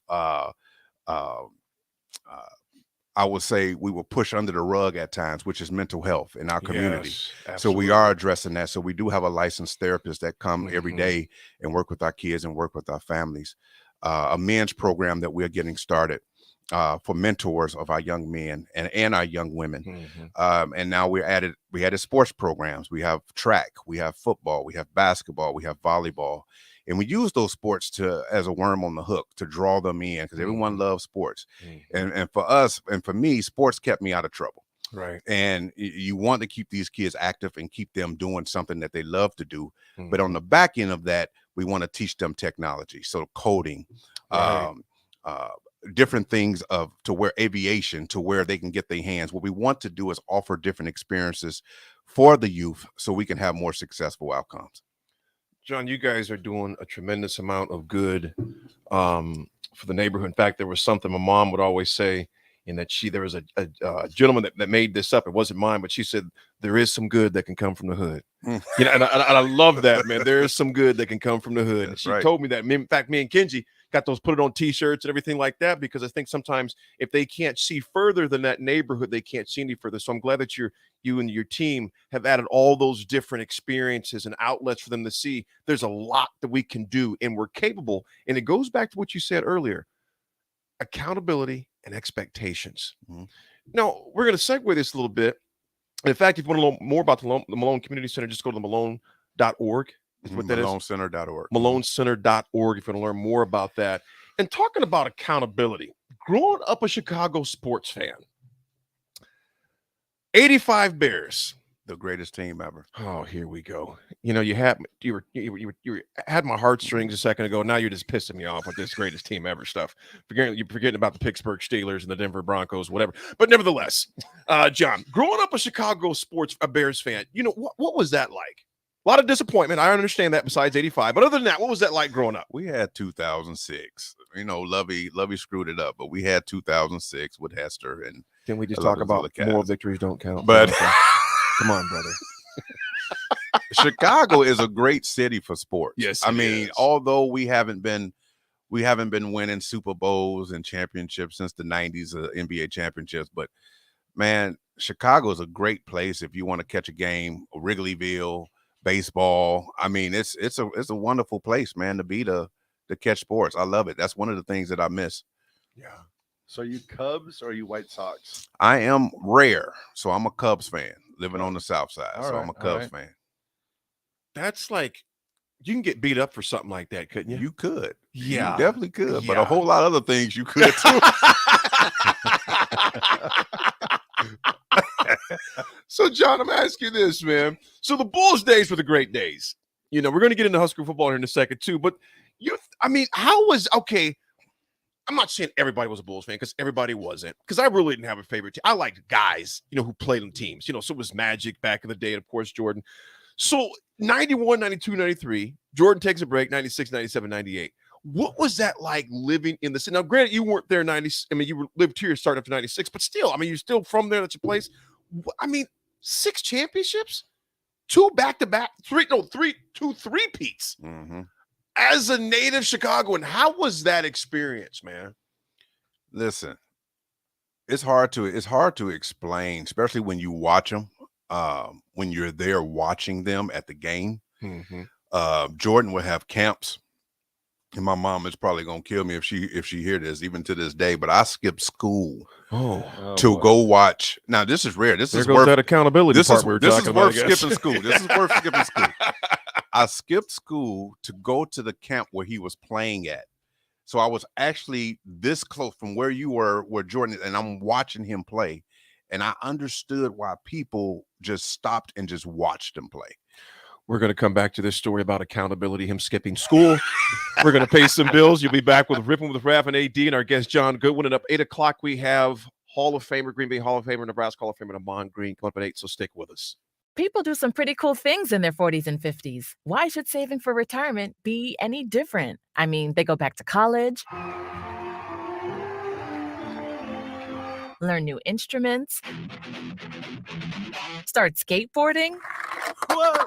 I would say we will push under the rug at times, which is mental health in our community. Yes, so we are addressing that. So we do have a licensed therapist that come every day and work with our kids and work with our families. A men's program that we're getting started for mentors of our young men and our young women. And now we added sports programs. We have track, we have football, we have basketball, we have volleyball. And we use those sports as a worm on the hook to draw them in, because everyone loves sports. And for us, and for me, sports kept me out of trouble. Right. And you want to keep these kids active and keep them doing something that they love to do. But on the back end of that, we want to teach them technology. So coding, different things to where aviation, to where they can get their hands. What we want to do is offer different experiences for the youth so we can have more successful outcomes. John, you guys are doing a tremendous amount of good for the neighborhood. In fact, there was something my mom would always say, in that there was a gentleman that made this up. It wasn't mine, but she said, there is some good that can come from the hood. You know, and I love that, man. There is some good that can come from the hood. And she told me that. In fact, me and Kenji got those, put it on t-shirts and everything like that, because I think sometimes if they can't see further than that neighborhood, they can't see any further. So I'm glad that you and your team have added all those different experiences and outlets for them to see there's a lot that we can do and we're capable. And it goes back to what you said earlier, accountability and expectations. Now, we're going to segue this a little bit. In fact, if you want to learn more about the Malone Community Center, just go to malone.org. What that MaloneCenter.org. MaloneCenter.org if you want to learn more about that. And talking about accountability, growing up a Chicago sports fan, 85 Bears, the greatest team ever. Oh, here we go. You know, you had my heartstrings a second ago. Now you're just pissing me off with this greatest team ever stuff. You're forgetting about the Pittsburgh Steelers and the Denver Broncos, whatever. But nevertheless, John, growing up a Chicago Bears fan, you know, what was that like? A lot of disappointment. I understand that, besides 85. But other than that, what was that like growing up? We had 2006. You know, Lovey screwed it up, but we had 2006 with Hester. And can we just talk about more victories don't count? But come on, brother. Chicago is a great city for sports. Yes, I mean, although we haven't been winning Super Bowls and championships since the 90s, NBA championships, but man, Chicago is a great place if you want to catch a game, Wrigleyville, baseball. I mean, it's a wonderful place, man, to be to catch sports. I love it. That's one of the things that I miss. Yeah. So are you Cubs or are you White Sox? I am rare, so I'm a Cubs fan living on the South Side. I'm a Cubs fan. That's like, you can get beat up for something like that, couldn't you? You could. Yeah. You definitely could. But a whole lot of other things you could too. So, John, I'm asking you this, man. So the Bulls days were the great days. You know, we're going to get into Husker football here in a second too. But I'm not saying everybody was a Bulls fan, because everybody wasn't. Because I really didn't have a favorite team. I liked guys, you know, who played on teams. You know, so it was Magic back in the day, and of course Jordan. So 91, 92, 93, Jordan takes a break, 96, 97, 98. What was that like living in the city? Now, granted, you weren't there you lived here, started after 96, but still, I mean, you're still from there, that's your place. I mean, 6 championships, 2 back-to-back, 2 three-peats. As a native Chicagoan, how was that experience, man? Listen, It's hard to explain, especially when you watch them. When you're there watching them at the game. Jordan would have camps, and my mom is probably gonna kill me if she hear this, even to this day. But I skipped school to go watch. Now this is rare. This is worth that accountability this part is, we were this talking is worth about, I guess. skipping school. This is worth skipping school. I skipped school to go to the camp where he was playing at. So I was actually this close from where you were, where Jordan is, and I'm watching him play. And I understood why people just stopped and just watched him play. We're going to come back to this story about accountability, him skipping school. We're going to pay some bills. You'll be back with Riffin with Raff and AD and our guest, John Goodwin. And up 8 o'clock, we have Hall of Famer, Green Bay Hall of Famer, Nebraska Hall of Famer, Amon Green. Come up at 8, so stick with us. People do some pretty cool things in their 40s and 50s. Why should saving for retirement be any different? I mean, they go back to college, learn new instruments, start skateboarding. Whoa!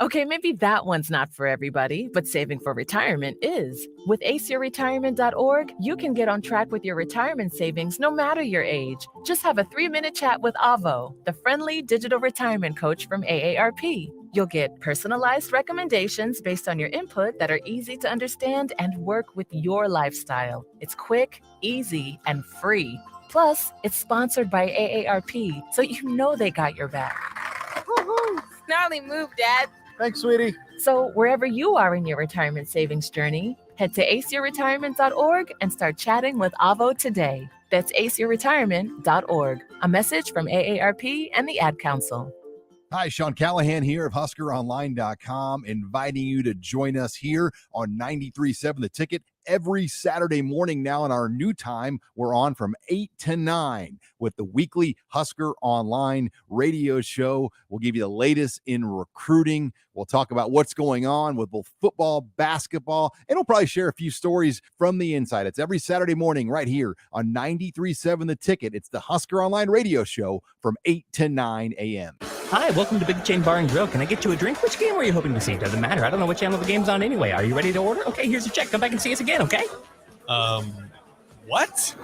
Okay, maybe that one's not for everybody, but saving for retirement is. With aceyourretirement.org, you can get on track with your retirement savings no matter your age. Just have a 3-minute chat with Avo, the friendly digital retirement coach from AARP. You'll get personalized recommendations based on your input that are easy to understand and work with your lifestyle. It's quick, easy, and free. Plus, it's sponsored by AARP, so you know they got your back. Woohoo! Gnarly move, Dad. Thanks, sweetie. So wherever you are in your retirement savings journey, head to aceyourretirement.org and start chatting with Avo today. That's aceyourretirement.org. A message from AARP and the Ad Council. Hi, Sean Callahan here of HuskerOnline.com, inviting you to join us here on 93.7 The Ticket every Saturday morning now in our new time. We're on from 8 to 9 with the weekly Husker Online radio show. We'll give you the latest in recruiting. We'll talk about what's going on with both football, basketball, and we'll probably share a few stories from the inside. It's every Saturday morning right here on 93.7 The Ticket. It's the Husker Online radio show from 8 to 9 a.m. Hi, welcome to Big Chain Bar and Grill. Can I get you a drink? Which game were you hoping to see? Doesn't matter. I don't know what channel the game's on anyway. Are you ready to order? Okay, here's your check. Come back and see us again, okay? What?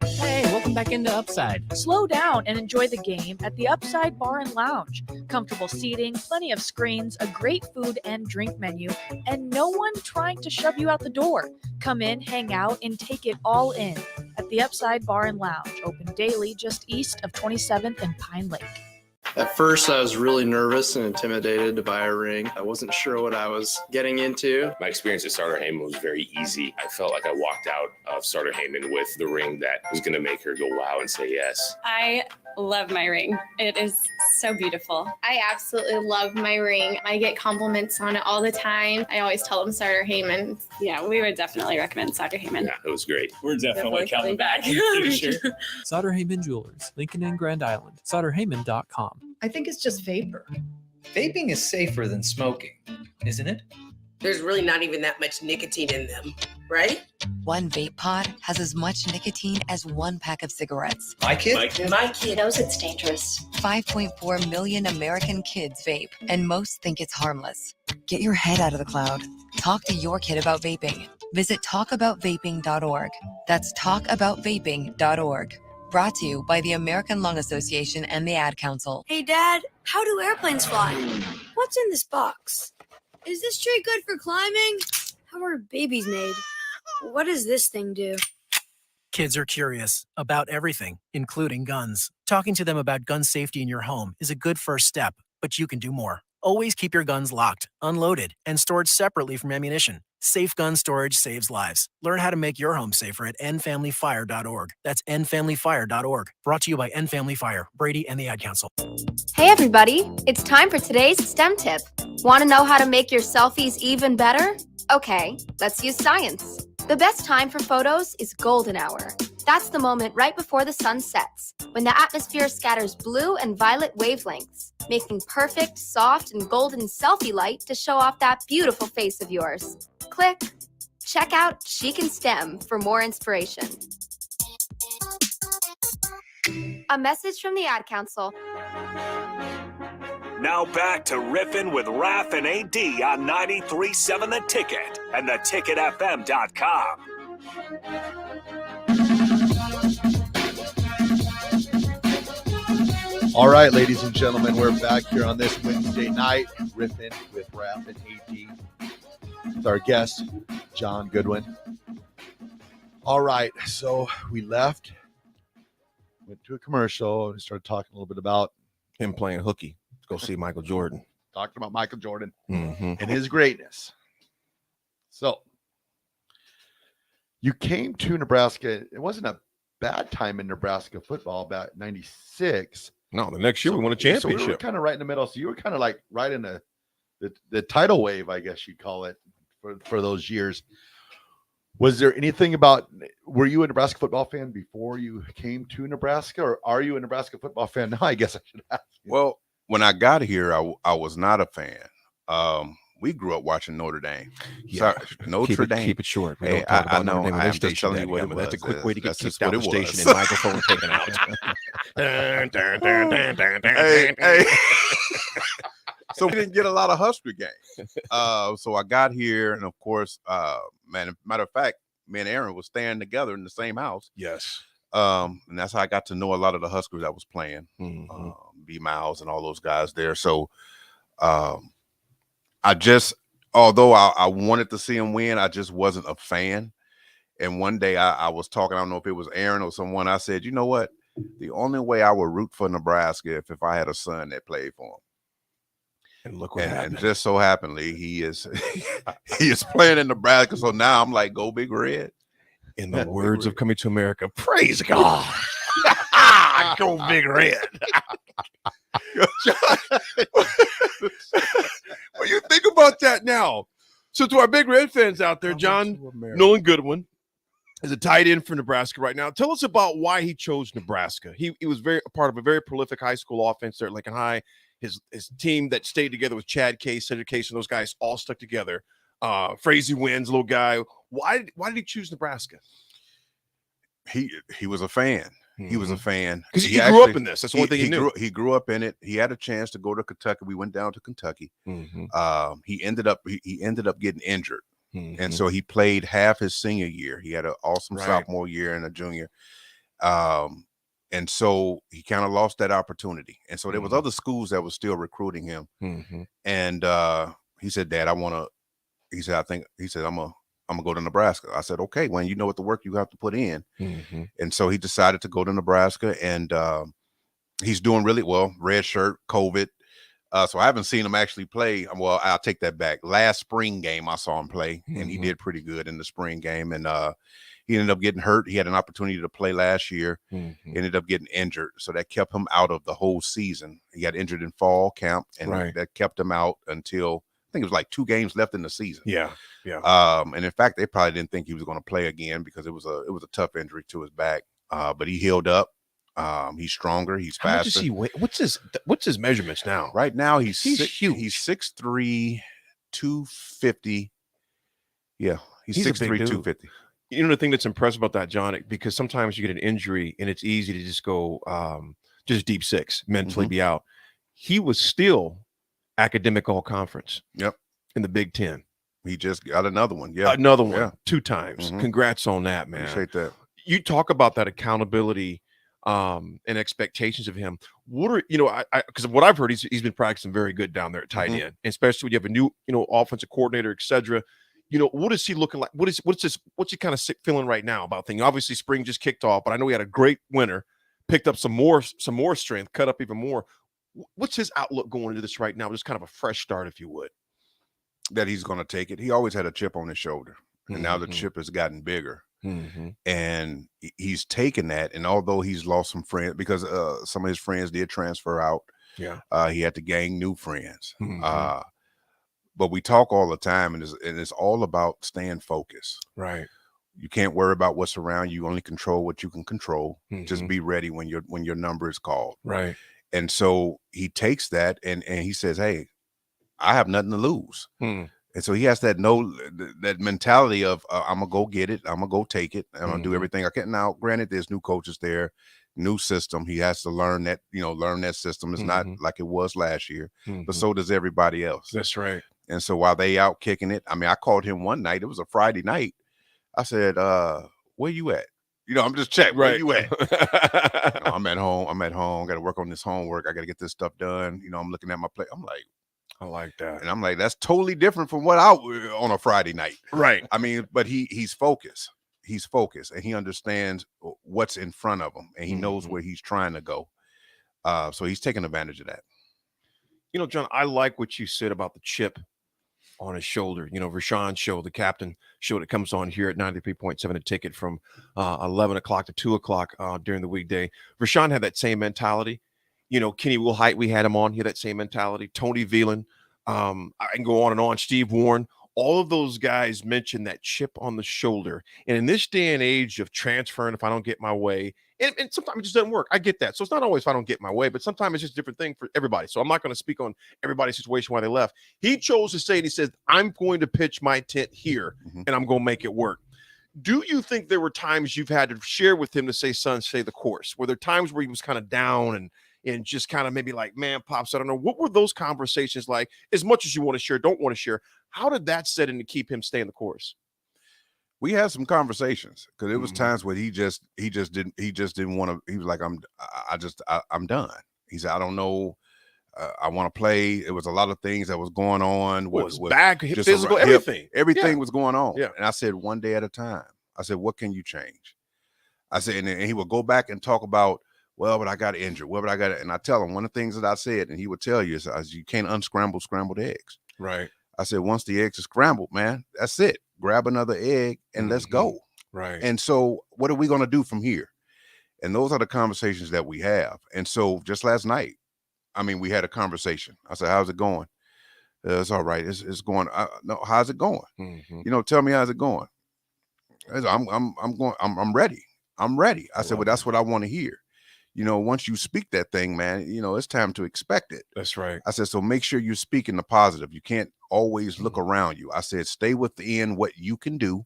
Hey, welcome back into Upside. Slow down and enjoy the game at the Upside Bar and Lounge. Comfortable seating, plenty of screens, a great food and drink menu, and no one trying to shove you out the door. Come in, hang out, and take it all in at the Upside Bar and Lounge, open daily just east of 27th and Pine Lake. At first, I was really nervous and intimidated to buy a ring. I wasn't sure what I was getting into. My experience at Starter Heyman was very easy. I felt like I walked out of Starter Heyman with the ring that was going to make her go wow and say yes. I love my ring. It is so beautiful. I absolutely love my ring. I get compliments on it all the time. I always tell them Starter Heyman. Yeah, we would definitely recommend Starter Heyman. Yeah, it was great. We're definitely coming back. For sure. Sauter Heyman Jewelers, Lincoln and Grand Island. SauterHeyman.com. I think it's just vapor. Vaping is safer than smoking, isn't it? There's really not even that much nicotine in them, right? One vape pod has as much nicotine as one pack of cigarettes. My kid? My kid knows it's dangerous. 5.4 million American kids vape, and most think it's harmless. Get your head out of the cloud. Talk to your kid about vaping. Visit talkaboutvaping.org. That's talkaboutvaping.org. Brought to you by the American Lung Association and the Ad Council. Hey, Dad, how do airplanes fly? What's in this box? Is this tree good for climbing? How are babies made? What does this thing do? Kids are curious about everything, including guns. Talking to them about gun safety in your home is a good first step, but you can do more. Always keep your guns locked, unloaded, and stored separately from ammunition. Safe gun storage saves lives. Learn how to make your home safer at endfamilyfire.org. That's endfamilyfire.org. Brought to you by End Family Fire, Brady, and the Ad Council. Hey everybody, it's time for today's STEM tip. Want to know how to make your selfies even better? Okay, let's use science. The best time for photos is golden hour. That's the moment right before the sun sets, when the atmosphere scatters blue and violet wavelengths, making perfect, soft, and golden selfie light to show off that beautiful face of yours. Click. Check out Chic and STEM for more inspiration. A message from the Ad Council. Now back to Riffin with Raff and AD on 93.7 The Ticket and theticketfm.com. All right, ladies and gentlemen, we're back here on this Wednesday night, Riffin with Raff and AD. With our guest, John Goodwin. All right, so we left, went to a commercial, and started talking a little bit about him playing hooky. Go see Michael Jordan. Talking about Michael Jordan and his greatness. So you came to Nebraska. It wasn't a bad time in Nebraska football, about 96. No, the next year we won a championship. So we were kind of right in the middle. So you were kind of like right in the tidal wave, I guess you'd call it, for those years. Was there anything were you a Nebraska football fan before you came to Nebraska, or are you a Nebraska football fan now? I guess I should ask you. Well, when I got here, I was not a fan. We grew up watching Notre Dame. Yeah. Notre Dame. Keep it short. We Hey, don't talk about I know. Notre Dame I am station just telling you what it was. That's a quick way to get That's kicked just out what of the it station was. and microphone taken out. Hey. So we didn't get a lot of Husker games. So I got here, and of course, matter of fact, me and Aaron was staying together in the same house. Yes. And that's how I got to know a lot of the Huskers that was playing, B Miles and all those guys there. So although I wanted to see him win, I just wasn't a fan. And one day I was talking, I don't know if it was Aaron or someone, I said, you know what? The only way I would root for Nebraska if I had a son that played for him. And look what happened. And just so happenly, he is playing in Nebraska. So now I'm like, go Big Red. In the words of Coming to America, praise God. Go Big Red. Well, you think about that now. So to our Big Red fans out there, John Nolan Goodwin is a tight end for Nebraska right now. Tell us about why he chose Nebraska. He was a part of a very prolific high school offense there at Lincoln High. His team that stayed together with Chad Case, Cedric Case, and those guys all stuck together. Frazee Wins, little guy. Why did he choose Nebraska? He was a fan. He was a fan because he grew up in this. That's one thing he knew. He grew up in it. He had a chance to go to Kentucky. We went down to Kentucky. He ended up getting injured, and so he played half his senior year. He had an awesome sophomore year and a junior, and so he kind of lost that opportunity. And so there was other schools that were still recruiting him. And he said, "Dad, I'm gonna go to Nebraska." I said, "Okay, well, you know what the work you have to put in." And so he decided to go to Nebraska, and he's doing really well. Red shirt, COVID. So I haven't seen him actually play. Well, I'll take that back. Last spring game, I saw him play, and he did pretty good in the spring game. And he ended up getting hurt. He had an opportunity to play last year. Ended up getting injured, so that kept him out of the whole season. He got injured in fall camp, and that kept him out until I think it was like 2 games left in the season. Yeah. And in fact, they probably didn't think he was going to play again because it was a tough injury to his back. But he healed up. He's stronger. He's faster. How much does he weigh? What's his measurements now? Right now, he's huge. He's 6'3", 250. Yeah, he's 6'3", 250. You know the thing that's impressive about that, John, because sometimes you get an injury and it's easy to just go just deep six, mentally be out. He was still academic all conference. Yep. In the Big Ten. He just got another one. Yeah. Another one. 2 times. Congrats on that, man. Appreciate that. You talk about that accountability and expectations of him. What are, because what I've heard, he's been practicing very good down there at tight end, especially when you have a new, offensive coordinator, etc. What is he looking like? What's he kind of feeling right now about things? Obviously, spring just kicked off, but I know he had a great winter, picked up some more strength, cut up even more. What's his outlook going into this right now? Just kind of a fresh start, if you would. That he's going to take it. He always had a chip on his shoulder, and now the chip has gotten bigger. And he's taken that. And although he's lost some friends, because some of his friends did transfer out, he had to gain new friends. But we talk all the time, and it's all about staying focused. Right. You can't worry about what's around you. You only control what you can control. Just be ready when your number is called. Right. And so he takes that and he says, "Hey, I have nothing to lose." And so he has that mentality of I'm gonna go get it. I'm gonna go take it. I'm gonna do everything I can. Now, granted, there's new coaches there, new system. He has to learn that system. It's not like it was last year, but so does everybody else. That's right. And so while they out kicking it, I mean, I called him one night. It was a Friday night. I said, "Where you at?" I'm just checking. Right. Where you at? I'm at home. Got to work on this homework. I got to get this stuff done. I'm looking at my plate. I'm like, I like that. And I'm like, that's totally different from what I on a Friday night. Right. I mean, but he's focused. He's focused, and he understands what's in front of him, and he knows where he's trying to go. So he's taking advantage of that. John, I like what you said about the chip on his shoulder. Rashawn's show, the captain show that comes on here at 93.7 a ticket from 11 o'clock to 2 o'clock during the weekday. Rashawn had that same mentality. Kenny Wilhite, we had him on. He had that same mentality. Tony Veland, I can go on and on. Steve Warren. All of those guys mentioned that chip on the shoulder. And in this day and age of transferring, if I don't get my way, and sometimes it just doesn't work. I get that. So it's not always if I don't get my way, but sometimes it's just a different thing for everybody. So I'm not going to speak on everybody's situation why they left. He chose to say, and he says, I'm going to pitch my tent here, and I'm going to make it work. Do you think there were times you've had to share with him to say, son, stay the course? Were there times where he was kind of down and just kind of maybe like, man, Pops, I don't know. What were those conversations like? As much as you want to share, don't want to share. How did that set in to keep him staying the course? We had some conversations because it was times where he just didn't want to. He was like, I'm done. He said, I don't know. I want to play. It was a lot of things that was going on. With back, physical, everything. Everything was going on. Yeah. And I said, one day at a time. I said, what can you change? I said, and he would go back and talk about, well, but I got injured. Well, but I got it. And I tell him one of the things that I said, and he would tell you is you can't unscramble scrambled eggs. Right. I said, once the eggs are scrambled, man, that's it. Grab another egg and let's go. Right. And so what are we going to do from here? And those are the conversations that we have. And so just last night, we had a conversation. I said, how's it going? It's all right. It's going. No, how's it going? Tell me how's it going. I said, I'm ready. I'm ready. I said, well, that's what I want to hear. Once you speak that thing, man, it's time to expect it. That's right. I said, so make sure you speak in the positive. You can't always look around you. I said, stay within what you can do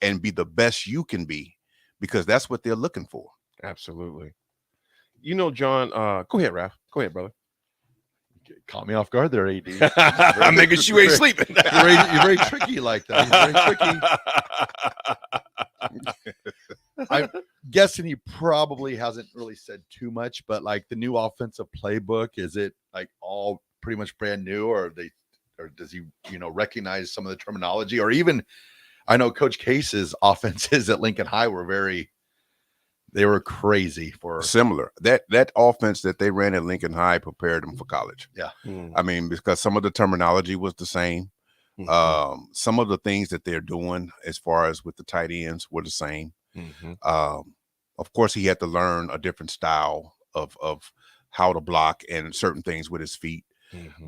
and be the best you can be, because that's what they're looking for. Absolutely. John, go ahead, Raff. Go ahead, brother. Caught me off guard there, AD. I'm making sure you ain't sleeping. You're very tricky like that. You're very tricky. I'm guessing he probably hasn't really said too much, but like the new offensive playbook, is it like all pretty much brand new, or does he recognize some of the terminology? Or even, I know Coach Case's offenses at Lincoln High they were crazy for similar. That offense that they ran at Lincoln High prepared them for college. Yeah. Because some of the terminology was the same. Some of the things that they're doing as far as with the tight ends were the same. Of course, he had to learn a different style of how to block and certain things with his feet,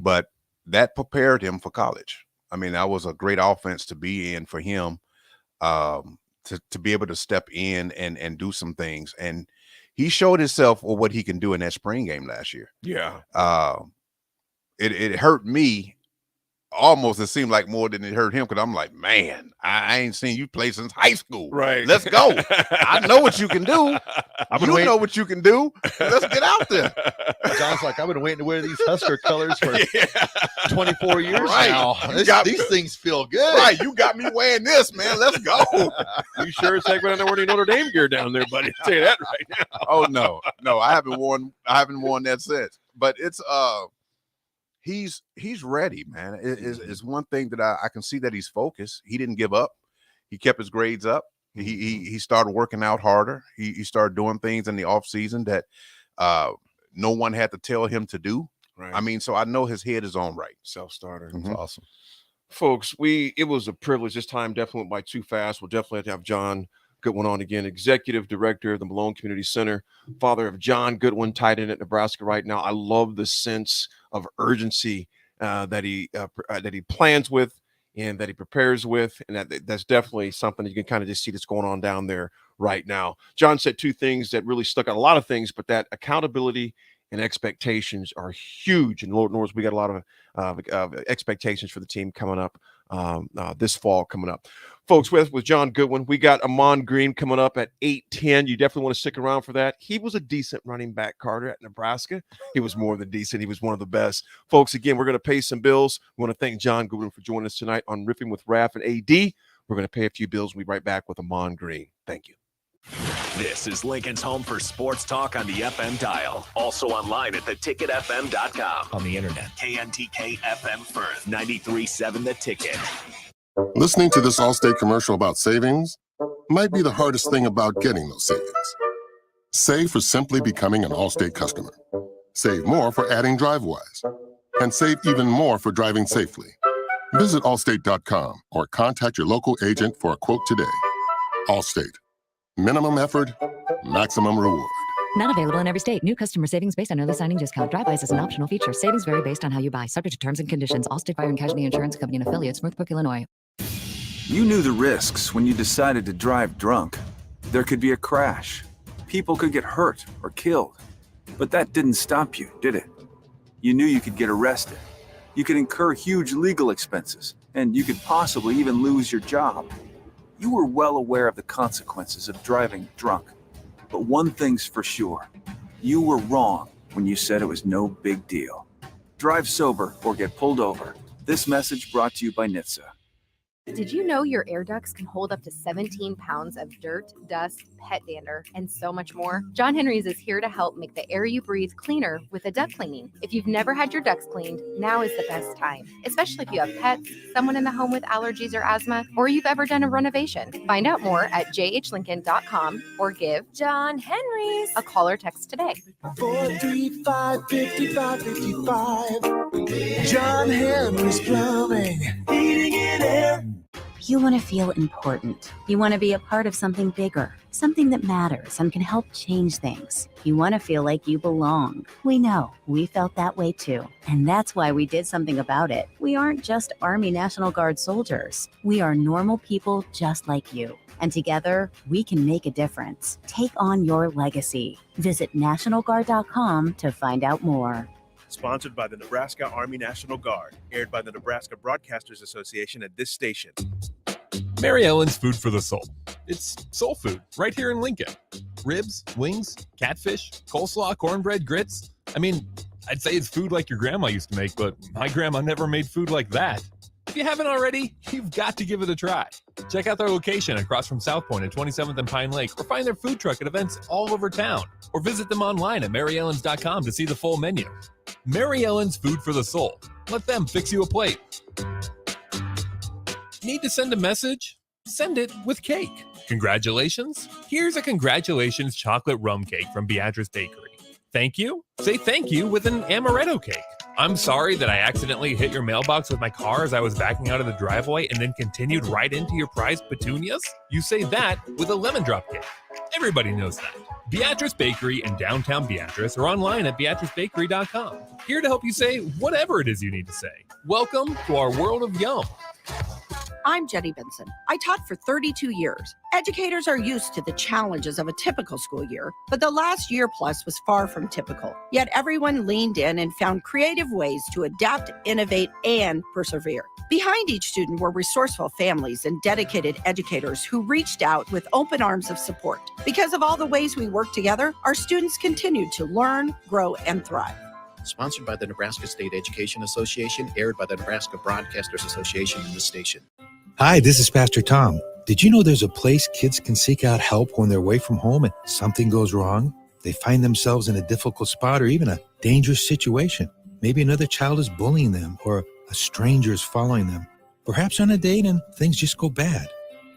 but that prepared him for college. That was a great offense to be in for him, to be able to step in and do some things. And he showed himself what he can do in that spring game last year. Yeah. It hurt me. Almost, it seemed like more than it hurt him, because I'm like, man, I ain't seen you play since high school. Right. Let's go. I know what you can do. You know what you can do. Let's get out there. John's like, I've been waiting to wear these Husker colors for 24 years right. now. These things feel good. Right. You got me wearing this, man. Let's go. You sure as heck wearing the Notre Dame gear down there, buddy. I'll tell you that right now. Oh, no. I haven't worn that since. But it's he's ready, man. It's one thing that I can see that he's focused. He didn't give up. He kept his grades up. He started working out harder. He started doing things in the off season that no one had to tell him to do. Right. So I know his head is on right. Self-starter. That's awesome. Folks, it was a privilege. This time definitely went by too fast. We'll definitely have to have John Goodwin on again, Executive Director of the Malone Community Center, father of John Goodwin, tight end at Nebraska right now. I love the sense of urgency that he plans with and that he prepares with, and that's definitely something you can kind of just see that's going on down there right now. John said two things that really stuck out, a lot of things, but that accountability and expectations are huge. And Lord knows we got a lot of expectations for the team coming up this fall coming up. Folks, with John Goodwin, we got Amon Green coming up at 8:10. You definitely want to stick around for that. He was a decent running back, Carter, at Nebraska. He was more than decent. He was one of the best. Folks, again, we're going to pay some bills. We want to thank John Goodwin for joining us tonight on Riffin with Raff and AD. We're going to pay a few bills. We'll be right back with Amon Green. Thank you. This is Lincoln's home for sports talk on the FM dial. Also online at theticketfm.com. On the internet, KNTK FM Firth, 93.7 The Ticket. Listening to this Allstate commercial about savings might be the hardest thing about getting those savings. Save for simply becoming an Allstate customer. Save more for adding DriveWise. And save even more for driving safely. Visit allstate.com or contact your local agent for a quote today. Allstate. Minimum effort, maximum reward. Not available in every state. New customer savings based on early signing discount. DriveWise is an optional feature. Savings vary based on how you buy. Subject to terms and conditions. Allstate Fire and Casualty Insurance Company and affiliates. Smoothbrook, Illinois. You knew the risks when you decided to drive drunk. There could be a crash. People could get hurt or killed. But that didn't stop you, did it? You knew you could get arrested. You could incur huge legal expenses. And you could possibly even lose your job. You were well aware of the consequences of driving drunk. But one thing's for sure. You were wrong when you said it was no big deal. Drive sober or get pulled over. This message brought to you by NHTSA. Did you know your air ducts can hold up to 17 pounds of dirt, dust, pet dander, and so much more? John Henry's is here to help make the air you breathe cleaner with a duct cleaning. If you've never had your ducts cleaned, now is the best time, especially if you have pets, someone in the home with allergies or asthma, or you've ever done a renovation. Find out more at jhlincoln.com or give John Henry's a call or text today. 435-5555. John Henry's Plumbing. Heating and air. You want to feel important. You want to be a part of something bigger, something that matters and can help change things. You want to feel like you belong. We know. We felt that way too. And that's why we did something about it. We aren't just Army National Guard soldiers. We are normal people just like you. And together, we can make a difference. Take on your legacy. Visit NationalGuard.com to find out more. Sponsored by the Nebraska Army National Guard. Aired by the Nebraska Broadcasters Association at this station. Mary Ellen's Food for the Soul. It's soul food right here in Lincoln. Ribs, wings, catfish, coleslaw, cornbread, grits. I mean, I'd say it's food like your grandma used to make, but my grandma never made food like that. If you haven't already, you've got to give it a try. Check out their location across from South Point at 27th and Pine Lake, or find their food truck at events all over town, or visit them online at maryellens.com to see the full menu. Mary Ellen's Food for the Soul. Let them fix you a plate. Need to send a message? Send it with cake. Congratulations? Here's a congratulations chocolate rum cake from Beatrice Bakery. Thank you? Say thank you with an amaretto cake. I'm sorry that I accidentally hit your mailbox with my car as I was backing out of the driveway and then continued right into your prized petunias. You say that with a lemon drop cake. Everybody knows that. Beatrice Bakery in downtown Beatrice or online at beatricebakery.com. Here to help you say whatever it is you need to say. Welcome to our world of yum. I'm Jenny Benson. I taught for 32 years. Educators are used to the challenges of a typical school year, but the last year plus was far from typical. Yet everyone leaned in and found creative ways to adapt, innovate, and persevere. Behind each student were resourceful families and dedicated educators who reached out with open arms of support. Because of all the ways we work together, our students continued to learn, grow, and thrive. Sponsored by the Nebraska State Education Association, aired by the Nebraska Broadcasters Association in this station. Hi, this is Pastor Tom. Did you know there's a place kids can seek out help when they're away from home and something goes wrong? They find themselves in a difficult spot or even a dangerous situation. Maybe another child is bullying them or a stranger is following them. Perhaps on a date and things just go bad.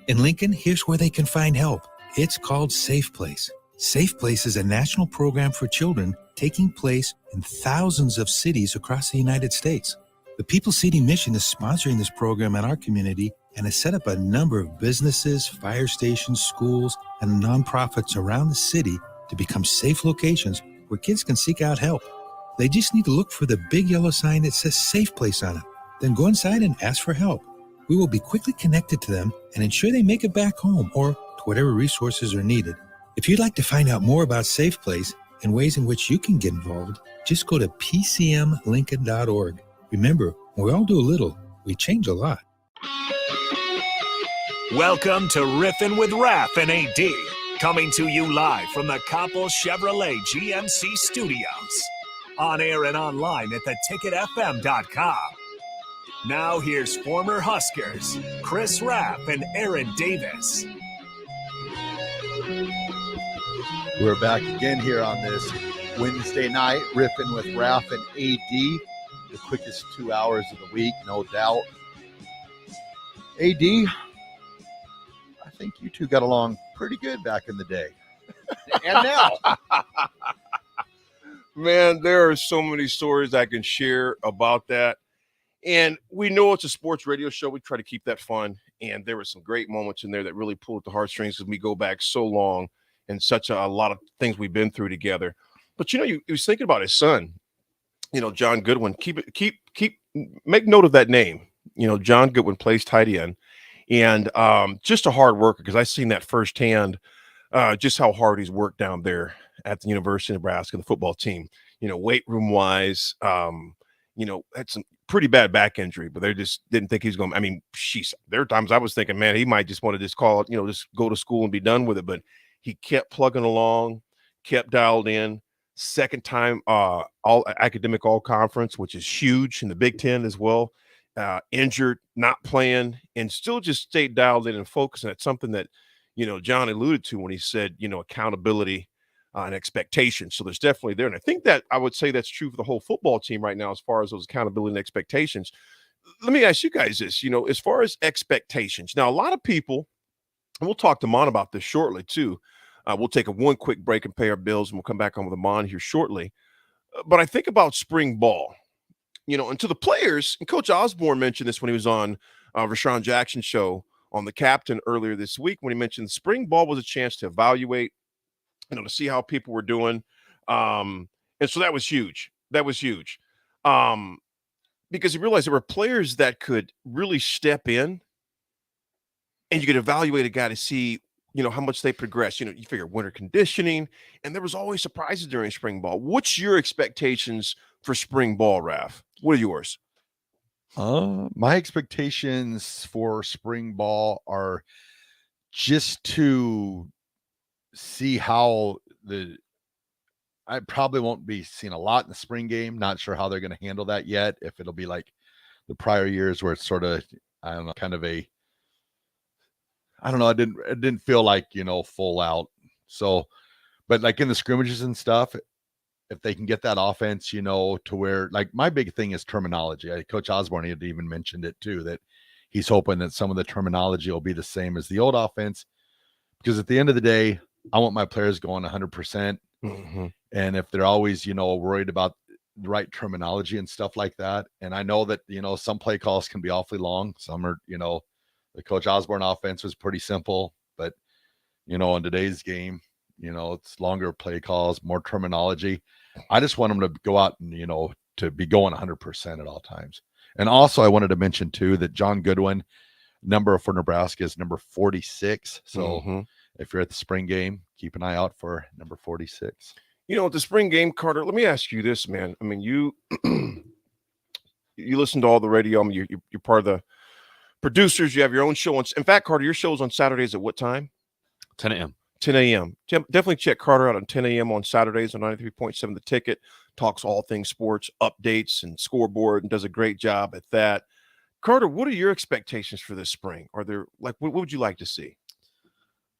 In Lincoln, here's where they can find help. It's called Safe Place. Safe Place is a national program for children taking place in thousands of cities across the United States. The People City Mission is sponsoring this program in our community and has set up a number of businesses, fire stations, schools, and nonprofits around the city to become safe locations where kids can seek out help. They just need to look for the big yellow sign that says Safe Place on it. Then go inside and ask for help. We will be quickly connected to them and ensure they make it back home or to whatever resources are needed. If you'd like to find out more about Safe Place and ways in which you can get involved, just go to pcmlincoln.org. Remember, when we all do a little, we change a lot. Welcome to Riffin with Raff and AD, coming to you live from the Koppel Chevrolet GMC studios. On air and online at theticketfm.com. Now here's former Huskers, Chris Raff and Aaron Davis. We're back again here on this Wednesday night, riffing with Raff and AD. The quickest 2 hours of the week, no doubt. AD, I think you two got along pretty good back in the day. And now. Man, there are so many stories I can share about that. And we know it's a sports radio show. We try to keep that fun. And there were some great moments in there that really pulled at the heartstrings as we go back so long and such a lot of things we've been through together. But, he was thinking about his son, John Goodwin. Make note of that name. John Goodwin plays tight end. And just a hard worker, because I've seen that firsthand, just how hard he's worked down there at the University of Nebraska, the football team. Weight room wise, had some pretty bad back injury, but they just didn't think he was going. I mean, there are times I was thinking, man, he might just want to just call it, just go to school and be done with it. But he kept plugging along, kept dialed in. Second time all academic all conference, which is huge in the Big Ten as well. Injured, not playing, and still just stayed dialed in and focused. And that's something that, John alluded to when he said, accountability and expectations. So there's definitely there. And I think that I would say that's true for the whole football team right now, as far as those accountability and expectations. Let me ask you guys this, as far as expectations. Now, a lot of people, and we'll talk to Mon about this shortly too. We'll take one quick break and pay our bills, and we'll come back on with Amon here shortly. But I think about spring ball, and to the players, and Coach Osborne mentioned this when he was on Rashawn Jackson's show on The Captain earlier this week, when he mentioned spring ball was a chance to evaluate, to see how people were doing. And so that was huge. That was huge. Because he realized there were players that could really step in, and you could evaluate a guy to see how much they progress. You figure winter conditioning, and there was always surprises during spring ball. What's your expectations for spring ball, Raff? What are yours? My expectations for spring ball are just to see how I probably won't be seeing a lot in the spring game. Not sure how they're going to handle that yet. If it'll be like the prior years where it's sort of, I don't know, kind of it didn't feel like, full out. So, but like in the scrimmages and stuff, if they can get that offense, to where, like, my big thing is terminology. Coach Osborne had even mentioned it too, that he's hoping that some of the terminology will be the same as the old offense, because at the end of the day, I want my players going 100%. Mm-hmm. And if they're always, worried about the right terminology and stuff like that. And I know that, some play calls can be awfully long. Some are, the Coach Osborne offense was pretty simple, but, in today's game, it's longer play calls, more terminology. I just want them to go out and, to be going 100% at all times. And also I wanted to mention too, that John Goodwin number for Nebraska is number 46. So if you're at the spring game, keep an eye out for number 46. At the spring game, Carter, let me ask you this, man. I mean, you listen to all the radio. I mean, you're part of the producers. You have your own show. In fact, Carter, your show's on Saturdays at what time? 10 a.m. 10 a.m. Definitely check Carter out on 10 a.m. on Saturdays on 93.7 The Ticket. Talks all things sports, updates, and scoreboard, and does a great job at that. Carter, what are your expectations for this spring? Are there, what would you like to see?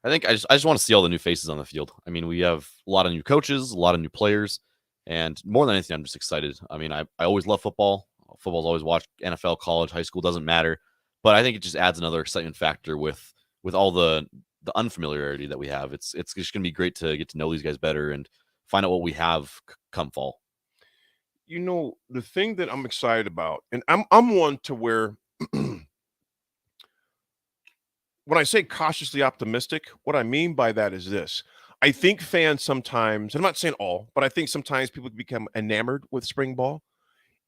I think I just want to see all the new faces on the field. I mean, we have a lot of new coaches, a lot of new players, and more than anything, I'm just excited. I mean, I always love football. Football's always watched. NFL, college, high school, doesn't matter. But I think it just adds another excitement factor with all the unfamiliarity that we have. It's just going to be great to get to know these guys better and find out what we have come fall. The thing that I'm excited about, and I'm one to where when I say cautiously optimistic, what I mean by that is this. I think fans sometimes, I'm not saying all, but I think sometimes people become enamored with spring ball.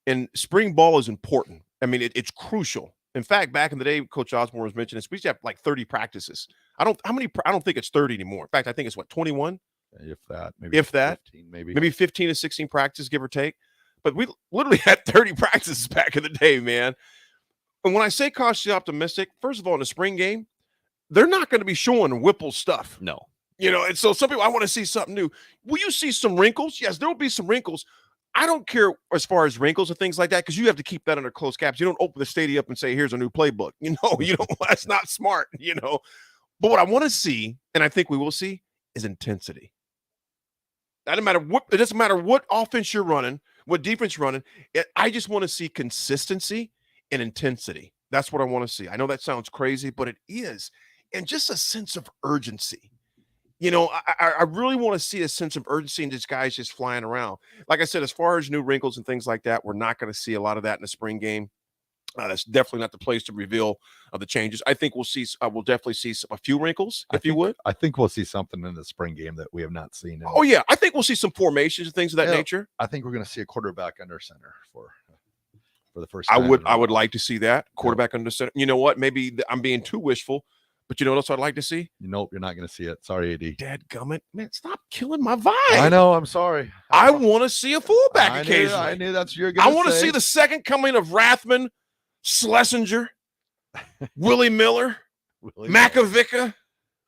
And spring ball is important. I mean, it's crucial. In fact, back in the day, Coach Osborne was mentioning this, we used to have like 30 practices. I don't think it's 30 anymore. In fact, I think it's 21? If that. Maybe 15, maybe 15 to 16 practices, give or take. But we literally had 30 practices back in the day, man. And when I say cautiously optimistic, first of all, in the spring game, they're not going to be showing Whipple stuff. No. And so some people, I want to see something new. Will you see some wrinkles? Yes, there will be some wrinkles. I don't care as far as wrinkles and things like that, because you have to keep that under closed caps. You don't open the stadium up and say, here's a new playbook. You don't. That's not smart, But what I want to see, and I think we will see, is intensity. It doesn't matter what offense you're running, what defense you're running. I just want to see consistency and intensity. That's what I want to see. I know that sounds crazy, but it is. And just a sense of urgency. I really want to see a sense of urgency in these guys just flying around. Like I said, as far as new wrinkles and things like that, we're not going to see a lot of that in the spring game. That's definitely not the place to reveal the changes. I think we'll definitely see a few wrinkles, if you would. I think we'll see something in the spring game that we have not seen. Oh yeah, I think we'll see some formations and things of that nature. I think we're going to see a quarterback under center for the first time. I would like to see that quarterback under center. You know what? Maybe I'm being too wishful, but you know what else I'd like to see? Nope, you're not going to see it. Sorry, AD. Dadgummit, man, stop killing my vibe. I know. I'm sorry. I want to see a fullback occasionally. I knew that's what you're going to say. I want to see the second coming of Rathman, Schlesinger, Willie Miller, Makovica,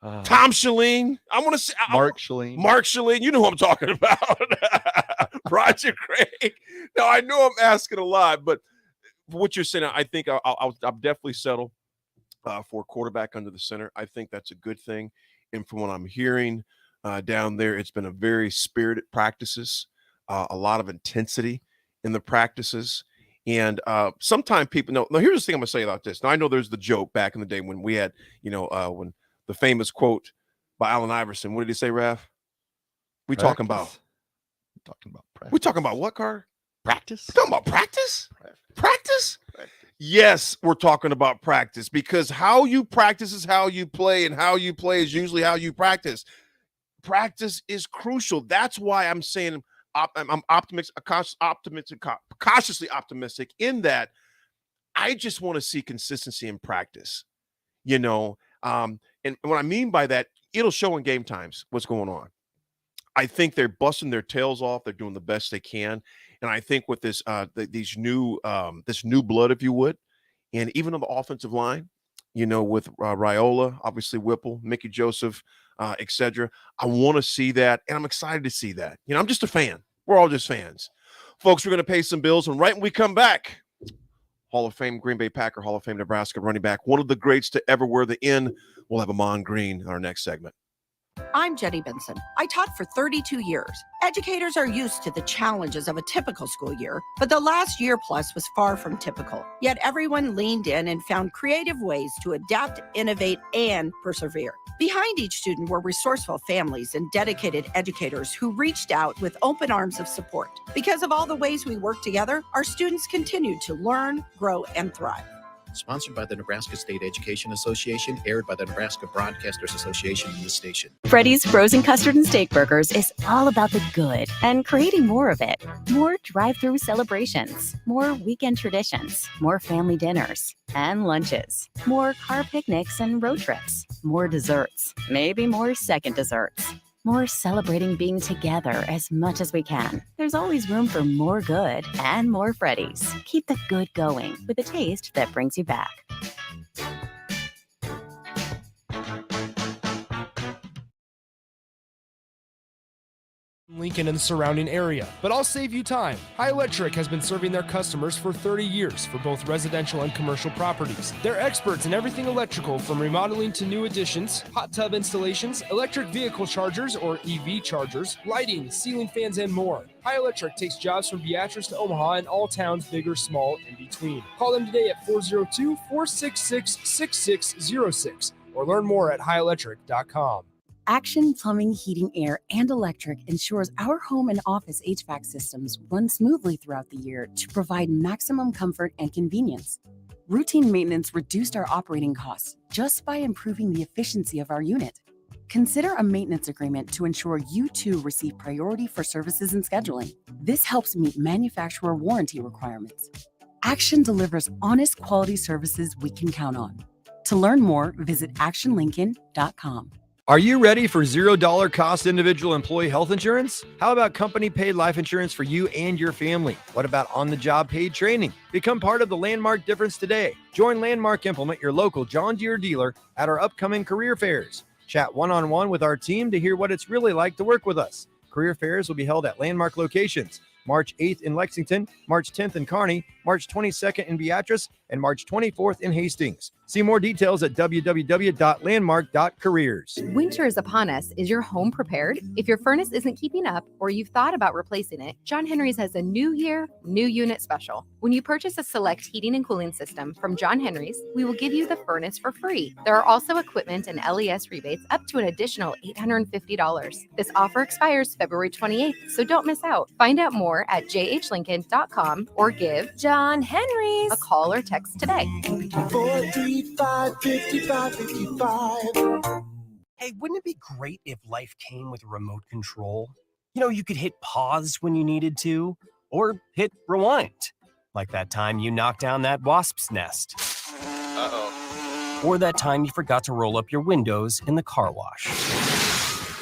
Tom Shalene. I want to see Mark Shalene. Mark Shalene. You know who I'm talking about. Roger Craig. No, I know I'm asking a lot, but what you're saying, I think I'll definitely settle for a quarterback under the center. I think that's a good thing. And from what I'm hearing down there, it's been a very spirited practices, a lot of intensity in the practices. And sometimes people know. Now, here's the thing I'm going to say about this. Now, I know there's the joke back in the day when we had, when the famous quote by Allen Iverson. What did he say, Raff? We talking about practice. We talking about what, Carter? Practice? We're talking about practice? Practice? Yes, we're talking about practice, because how you practice is how you play, and how you play is usually how you practice. Practice is crucial. That's why I'm saying I'm cautiously optimistic in that I just want to see consistency in practice, and what I mean by that, it'll show in game times what's going on. I think they're busting their tails off. They're doing the best they can. And I think with this, this new blood, if you would, and even on the offensive line, with Raiola, obviously Whipple, Mickey Joseph, etc. I want to see that, and I'm excited to see that. I'm just a fan. We're all just fans. Folks, we're going to pay some bills, and right when we come back, Hall of Fame Green Bay Packer, Hall of Fame Nebraska running back, one of the greats to ever wear the N. We'll have Amon Green in our next segment. I'm Jenny Benson. I taught for 32 years. Educators are used to the challenges of a typical school year, but the last year plus was far from typical. Yet everyone leaned in and found creative ways to adapt, innovate, and persevere. Behind each student were resourceful families and dedicated educators who reached out with open arms of support. Because of all the ways we work together, our students continued to learn, grow, and thrive. Sponsored by the Nebraska State Education Association, aired by the Nebraska Broadcasters Association in this station. Freddy's Frozen Custard and Steak Burgers is all about the good and creating more of it. More drive-through celebrations, more weekend traditions, more family dinners and lunches, more car picnics and road trips, more desserts, maybe more second desserts. More celebrating being together as much as we can. There's always room for more good and more Freddy's. Keep the good going with a taste that brings you back. Lincoln and the surrounding area, but I'll save you time. High Electric has been serving their customers for 30 years for both residential and commercial properties. They're experts in everything electrical, from remodeling to new additions, hot tub installations, electric vehicle chargers or EV chargers, lighting, ceiling fans, and more. High Electric takes jobs from Beatrice to Omaha and all towns, big or small, in between. Call them today at 402-466-6606 or learn more at highelectric.com. Action Plumbing, Heating, Air, and Electric ensures our home and office HVAC systems run smoothly throughout the year to provide maximum comfort and convenience. Routine maintenance reduced our operating costs just by improving the efficiency of our unit. Consider a maintenance agreement to ensure you too receive priority for services and scheduling. This helps meet manufacturer warranty requirements. Action delivers honest quality services we can count on. To learn more, visit actionlincoln.com. Are you ready for $0 cost individual employee health insurance? How about company paid life insurance for you and your family? What about on-the-job paid training? Become part of the Landmark difference today. Join Landmark Implement, your local John Deere dealer, at our upcoming career fairs. Chat one-on-one with our team to hear what it's really like to work with us. Career fairs will be held at Landmark locations: March 8th in Lexington, March 10th in Kearney, March 22nd in Beatrice, and March 24th in Hastings. See more details at www.landmark.careers. Winter is upon us. Is your home prepared? If your furnace isn't keeping up or you've thought about replacing it, John Henry's has a new year, new unit special. When you purchase a select heating and cooling system from John Henry's, we will give you the furnace for free. There are also equipment and LES rebates up to an additional $850. This offer expires February 28th, so don't miss out. Find out more at jhlincoln.com or give John Henry's a call or text today. 435-5555. Hey, wouldn't it be great if life came with a remote control? You know, you could hit pause when you needed to, or hit rewind. Like that time you knocked down that wasp's nest. Uh-oh. Or that time you forgot to roll up your windows in the car wash.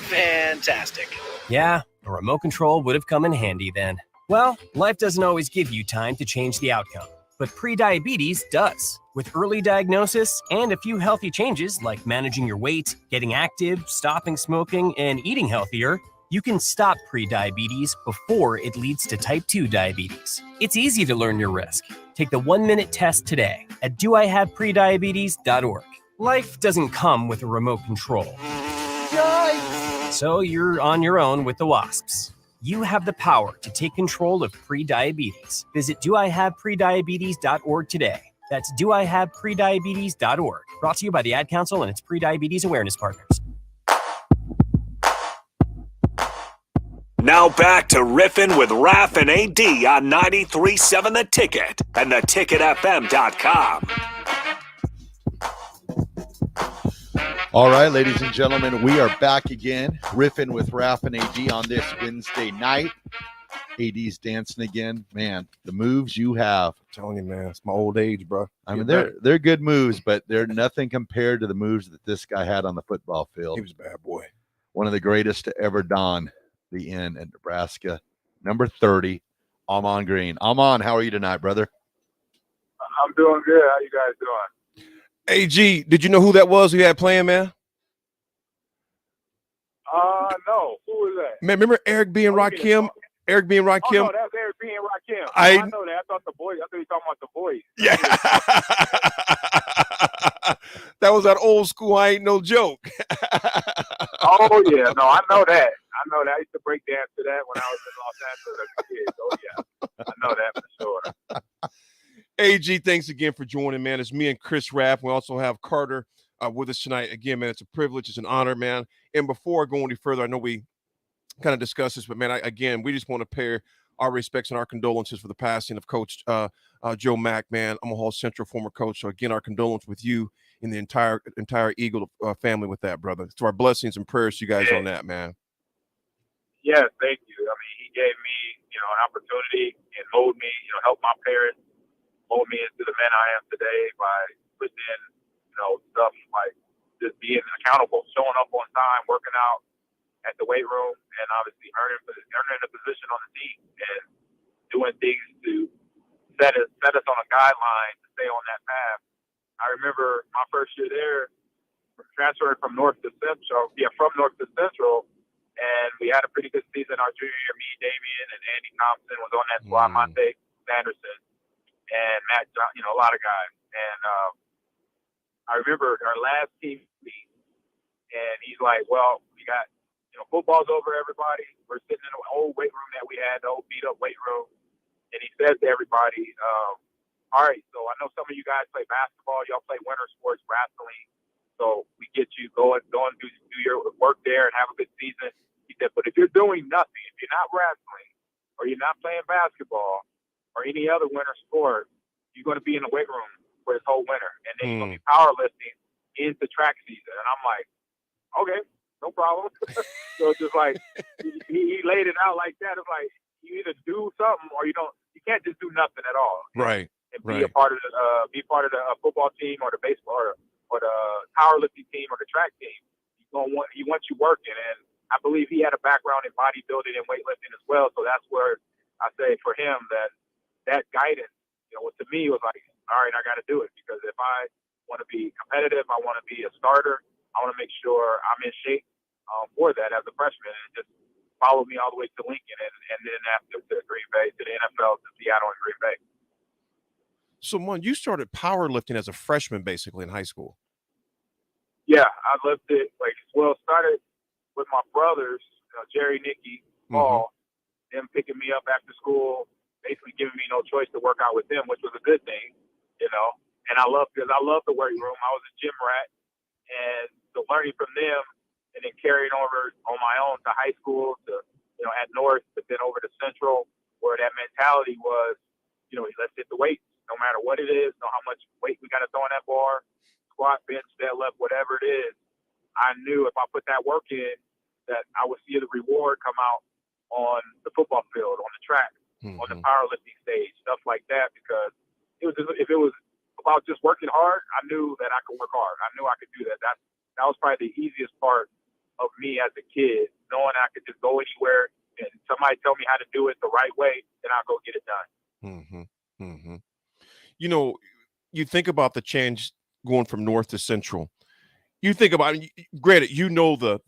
Fantastic. Yeah, a remote control would have come in handy then. Well, life doesn't always give you time to change the outcome, but prediabetes does. With early diagnosis and a few healthy changes like managing your weight, getting active, stopping smoking, and eating healthier, you can stop prediabetes before it leads to type 2 diabetes. It's easy to learn your risk. Take the 1-minute test today at doihaveprediabetes.org. Life doesn't come with a remote control. Yikes! So you're on your own with the wasps. You have the power to take control of prediabetes. Visit doihaveprediabetes.org today. That's doihaveprediabetes.org. Brought to you by the Ad Council and its prediabetes awareness partners. Now back to Riffin with Raff and AD on 93.7 The Ticket and theticketfm.com. All right, ladies and gentlemen, we are back again, riffing with Raff and AD on this Wednesday night. AD's dancing again. Man, the moves you have. I'm telling you, man, it's my old age, bro. I mean, they're good moves, but they're nothing compared to the moves that this guy had on the football field. He was a bad boy. One of the greatest to ever don the N at Nebraska. Number 30, Amon Green. Amon, how are you tonight, brother? I'm doing good. How you guys doing? AG, did you know who that was who had playing, man? No. Who was that? Man, remember Eric B. and Rakim? Eric B. and Rakim? Oh, no, that's Eric B. and Rakim. I know that. I thought the voice. I thought you were talking about the voice. Yeah. That was that old school I ain't no joke. Oh, yeah. No, I know that. I used to break dance to that when I was in Los Angeles as a kid. Oh, yeah. I know that for sure. AG, thanks again for joining, man. It's me and Chris Raff. We also have Carter with us tonight. Again, man, it's a privilege. It's an honor, man. And before I go any further, I know we kind of discussed this, but, man, we just want to pay our respects and our condolences for the passing of Coach Joe Mack, man. Omaha Central former coach. So, again, our condolences with you and the entire Eagle family with that, brother. So our blessings and prayers to you guys on that, man. Yes, thank you. I mean, he gave me, an opportunity and molded me, helped my parents mold me into the man I am today by putting in, stuff like just being accountable, showing up on time, working out at the weight room, and obviously earning a position on the team and doing things to set us on a guideline to stay on that path. I remember my first year there, transferring from North to Central, and we had a pretty good season our junior year. Me, Damian, and Andy Thompson was on that squad, Monte Sanderson, and Matt John, a lot of guys. And I remember our last team meet, and he's like, well, we got, football's over, everybody. We're sitting in an old weight room that we had, the old beat-up weight room. And he says to everybody, all right, so I know some of you guys play basketball. Y'all play winter sports, wrestling. So we get you go and do your work there and have a good season. He said, but if you're doing nothing, if you're not wrestling or you're not playing basketball or any other winter sport, you're going to be in the weight room for this whole winter. And then you're going to be powerlifting into track season. And I'm like, okay, no problem. So it's just like he laid it out like that. It's like you either do something or you don't. You can't just do nothing at all. Right. And be a part of the football team or the baseball or the powerlifting team or the track team. He wants you working, and I believe he had a background in bodybuilding and weightlifting as well. So that's where I say for him that guidance, to me was like, all right, I got to do it, because if I want to be competitive, I want to be a starter, I want to make sure I'm in shape for that as a freshman, and just followed me all the way to Lincoln and then after to Green Bay, to the NFL, to Seattle and Green Bay. So, Mon, you started powerlifting as a freshman, basically, in high school. Yeah, I lifted started with my brothers, Jerry, Nicky, Paul, them picking me up after school, basically giving me no choice to work out with them, which was a good thing, And I love the weight room. I was a gym rat, and the learning from them, and then carrying over on my own to high school, to at North, but then over to Central, where that mentality was, let's hit the weights, no matter what it is, know how much weight we got to throw in that bar, squat, bench, deadlift, whatever it is. I knew if I put that work in, that I would see the reward come out on the football field, on the track, on the powerlifting stage, stuff like that. Because if it was about just working hard, I knew that I could work hard. I knew I could do that. That was probably the easiest part of me as a kid, knowing I could just go anywhere and somebody tell me how to do it the right way, then I'll go get it done. You think about the change going from North to Central. You think about it, granted, the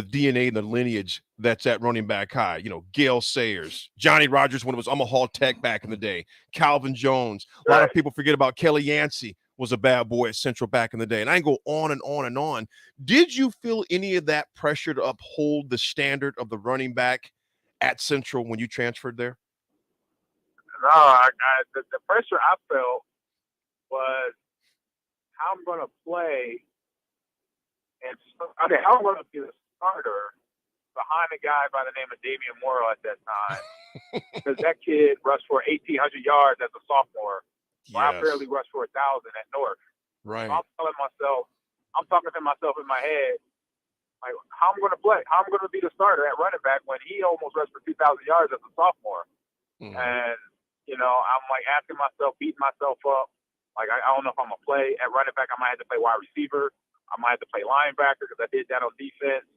DNA and the lineage that's at running back high. Gale Sayers, Johnny Rogers when it was Omaha Tech back in the day, Calvin Jones. A lot of people forget about Kelly Yancey was a bad boy at Central back in the day. And I can go on and on and on. Did you feel any of that pressure to uphold the standard of the running back at Central when you transferred there? No, the pressure I felt was how I'm going to play. How I'm going to be the starter behind a guy by the name of Damian Morrow at that time, because that kid rushed for 1,800 yards as a sophomore. Yes. I barely rushed for 1,000 at North. Right. So I'm talking to myself in my head, like how I'm going to play, how I'm going to be the starter at running back when he almost rushed for 2,000 yards as a sophomore. And I'm like asking myself, beating myself up. Like I don't know if I'm gonna play at running back. I might have to play wide receiver. I might have to play linebacker because I did that on defense.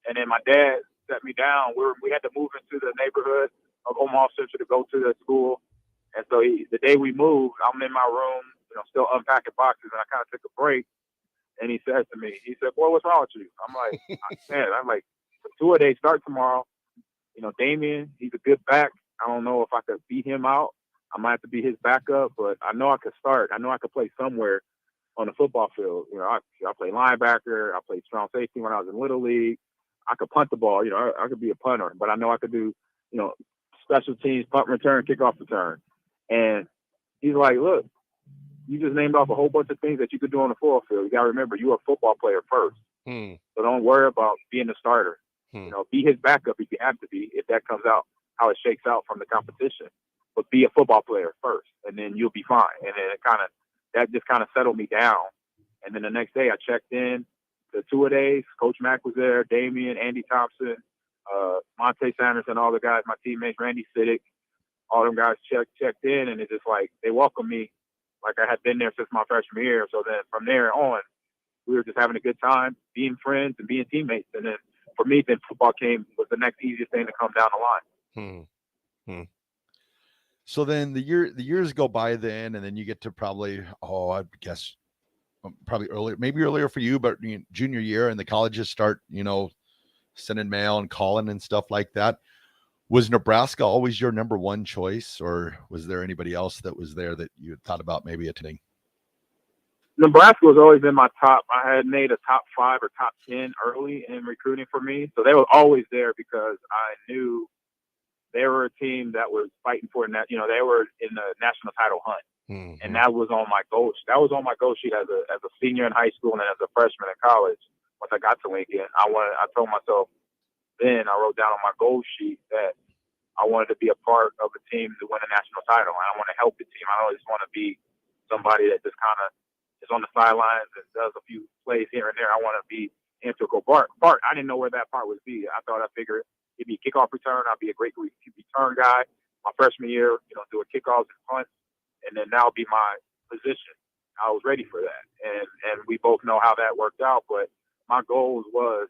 And then my dad set me down. We had to move into the neighborhood of Omaha Central to go to the school. And so the day we moved, I'm in my room, still unpacking boxes, and I kind of took a break. And he said to me, "Boy, what's wrong with you?" I'm like, two-a-day start tomorrow. Damian, he's a good back. I don't know if I could beat him out. I might have to be his backup, but I know I could start. I know I could play somewhere on the football field. I played linebacker. I played strong safety when I was in Little League. I could punt the ball. I could be a punter, but I know I could do, special teams, punt return, kickoff return. And he's like, "Look, you just named off a whole bunch of things that you could do on the football field. You got to remember, you're a football player first. So don't worry about being the starter. Be his backup if you have to be, if that comes out, how it shakes out from the competition. But be a football player first, and then you'll be fine." And then that just kind of settled me down. And then the next day I checked in the two-a-days. Coach Mack was there, Damian, Andy Thompson, Monte Sanderson, all the guys, my teammates, Randy Siddick, all them guys checked in, and it's just like they welcomed me like I had been there since my freshman year. So then from there on, we were just having a good time, being friends and being teammates. And then for me, then football was the next easiest thing to come down the line. So then the years go by then, and then you get to probably, I guess probably earlier, maybe earlier for you, but junior year, and the colleges start, sending mail and calling and stuff like that. Was Nebraska always your number one choice, or was there anybody else that was there that you thought about maybe attending? Nebraska was always in my top. I had made a top 5 or top 10 early in recruiting for me. So they were always there because I knew they were a team that was fighting for that. They were in the national title hunt. And that was on my goal. That was on my goal sheet as a senior in high school and as a freshman in college. Once I got to Lincoln, I told myself then, I wrote down on my goal sheet that I wanted to be a part of a team to win a national title. And I want to help the team. I don't just want to be somebody that just kind of is on the sidelines and does a few plays here and there. I want to be integral part. I didn't know where that part would be. I figured it'd be a kickoff return. I'd be a great return guy. My freshman year, do a kickoffs and punts, and then that'll be my position. I was ready for that, and we both know how that worked out. But my goal was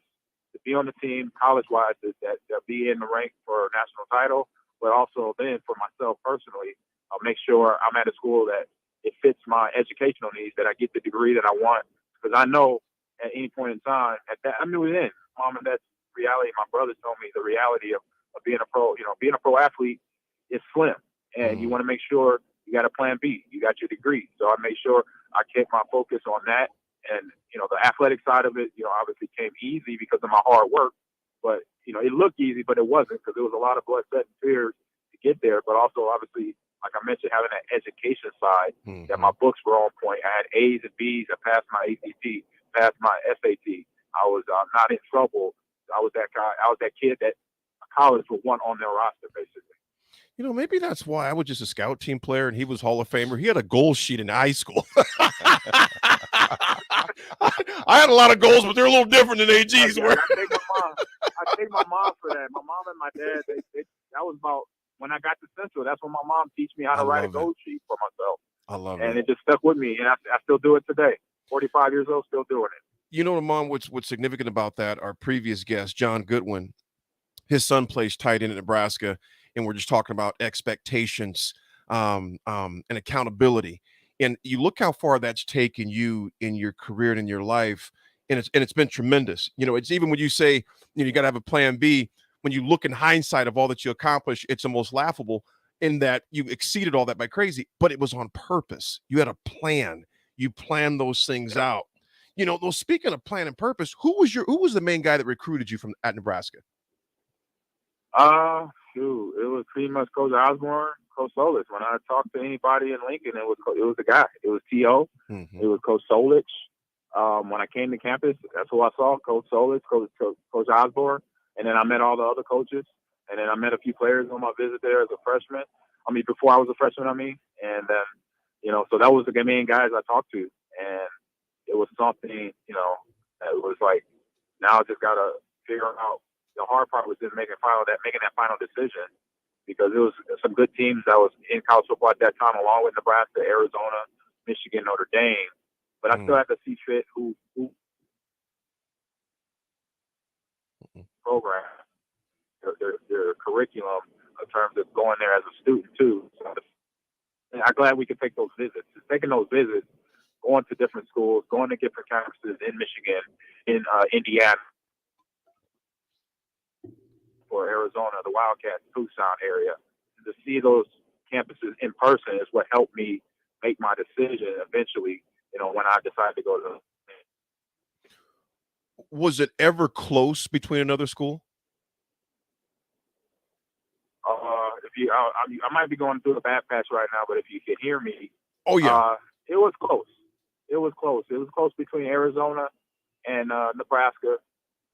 to be on the team, college-wise, that be in the rank for a national title, but also then for myself personally, I'll make sure I'm at a school that it fits my educational needs, that I get the degree that I want, because I know at any point in time, I knew then, Mom and Dad's reality. My brothers told me the reality of being a pro. Being a pro athlete is slim, and you want to make sure you got a plan B. You got your degree. So I made sure I kept my focus on that. And, the athletic side of it, obviously came easy because of my hard work. But, it looked easy, but it wasn't, because there was a lot of blood, sweat, and tears to get there. But also, obviously, like I mentioned, having that education side, that my books were on point. I had A's and B's. I passed my ACT, passed my SAT. I was not in trouble. I was that guy. I was that kid that college would want on their roster, basically. Maybe that's why I was just a scout team player and he was Hall of Famer. He had a goal sheet in high school. I had a lot of goals, but they're a little different than AG's were. I take my mom for that. My mom and my dad, that was about when I got to Central. That's when my mom teach me how to write a goal sheet for myself. I love and it. it just stuck with me, and I still do it today. 45 years old, still doing it. Mom, what's significant about that, our previous guest, John Goodwin, his son plays tight end at Nebraska, and we're just talking about expectations and accountability. And you look how far that's taken you in your career and in your life, and it's been tremendous. It's even when you say, you got to have a plan B, when you look in hindsight of all that you accomplished, it's almost laughable in that you exceeded all that by crazy, but it was on purpose. You had a plan. You planned those things out. Speaking of plan and purpose, who was the main guy that recruited you at Nebraska? Shoot, it was pretty much Coach Osborne, Coach Solich. When I talked to anybody in Lincoln, it was the guy. It was T.O. Mm-hmm. It was Coach Solich. When I came to campus, that's who I saw, Coach Solich, Coach Osborne. And then I met all the other coaches. And then I met a few players on my visit there as a freshman. Before I was a freshman, And then, so that was the main guys I talked to. And it was something, that was like, now I just got to figure out. The hard part was just making that final decision, because it was some good teams that was in college football at that time, along with Nebraska, Arizona, Michigan, Notre Dame. But I still had to see fit who program, their curriculum in terms of going there as a student too. So I'm glad we could take those visits. Just taking those visits, going to different schools, going to different campuses in Michigan, in Indiana, or Arizona, the Wildcats, Tucson area. To see those campuses in person is what helped me make my decision eventually, when I decided to go to. Was it ever close between another school? I might be going through a bad patch right now, but if you can hear me. Oh, yeah. It was close. It was close between Arizona and Nebraska.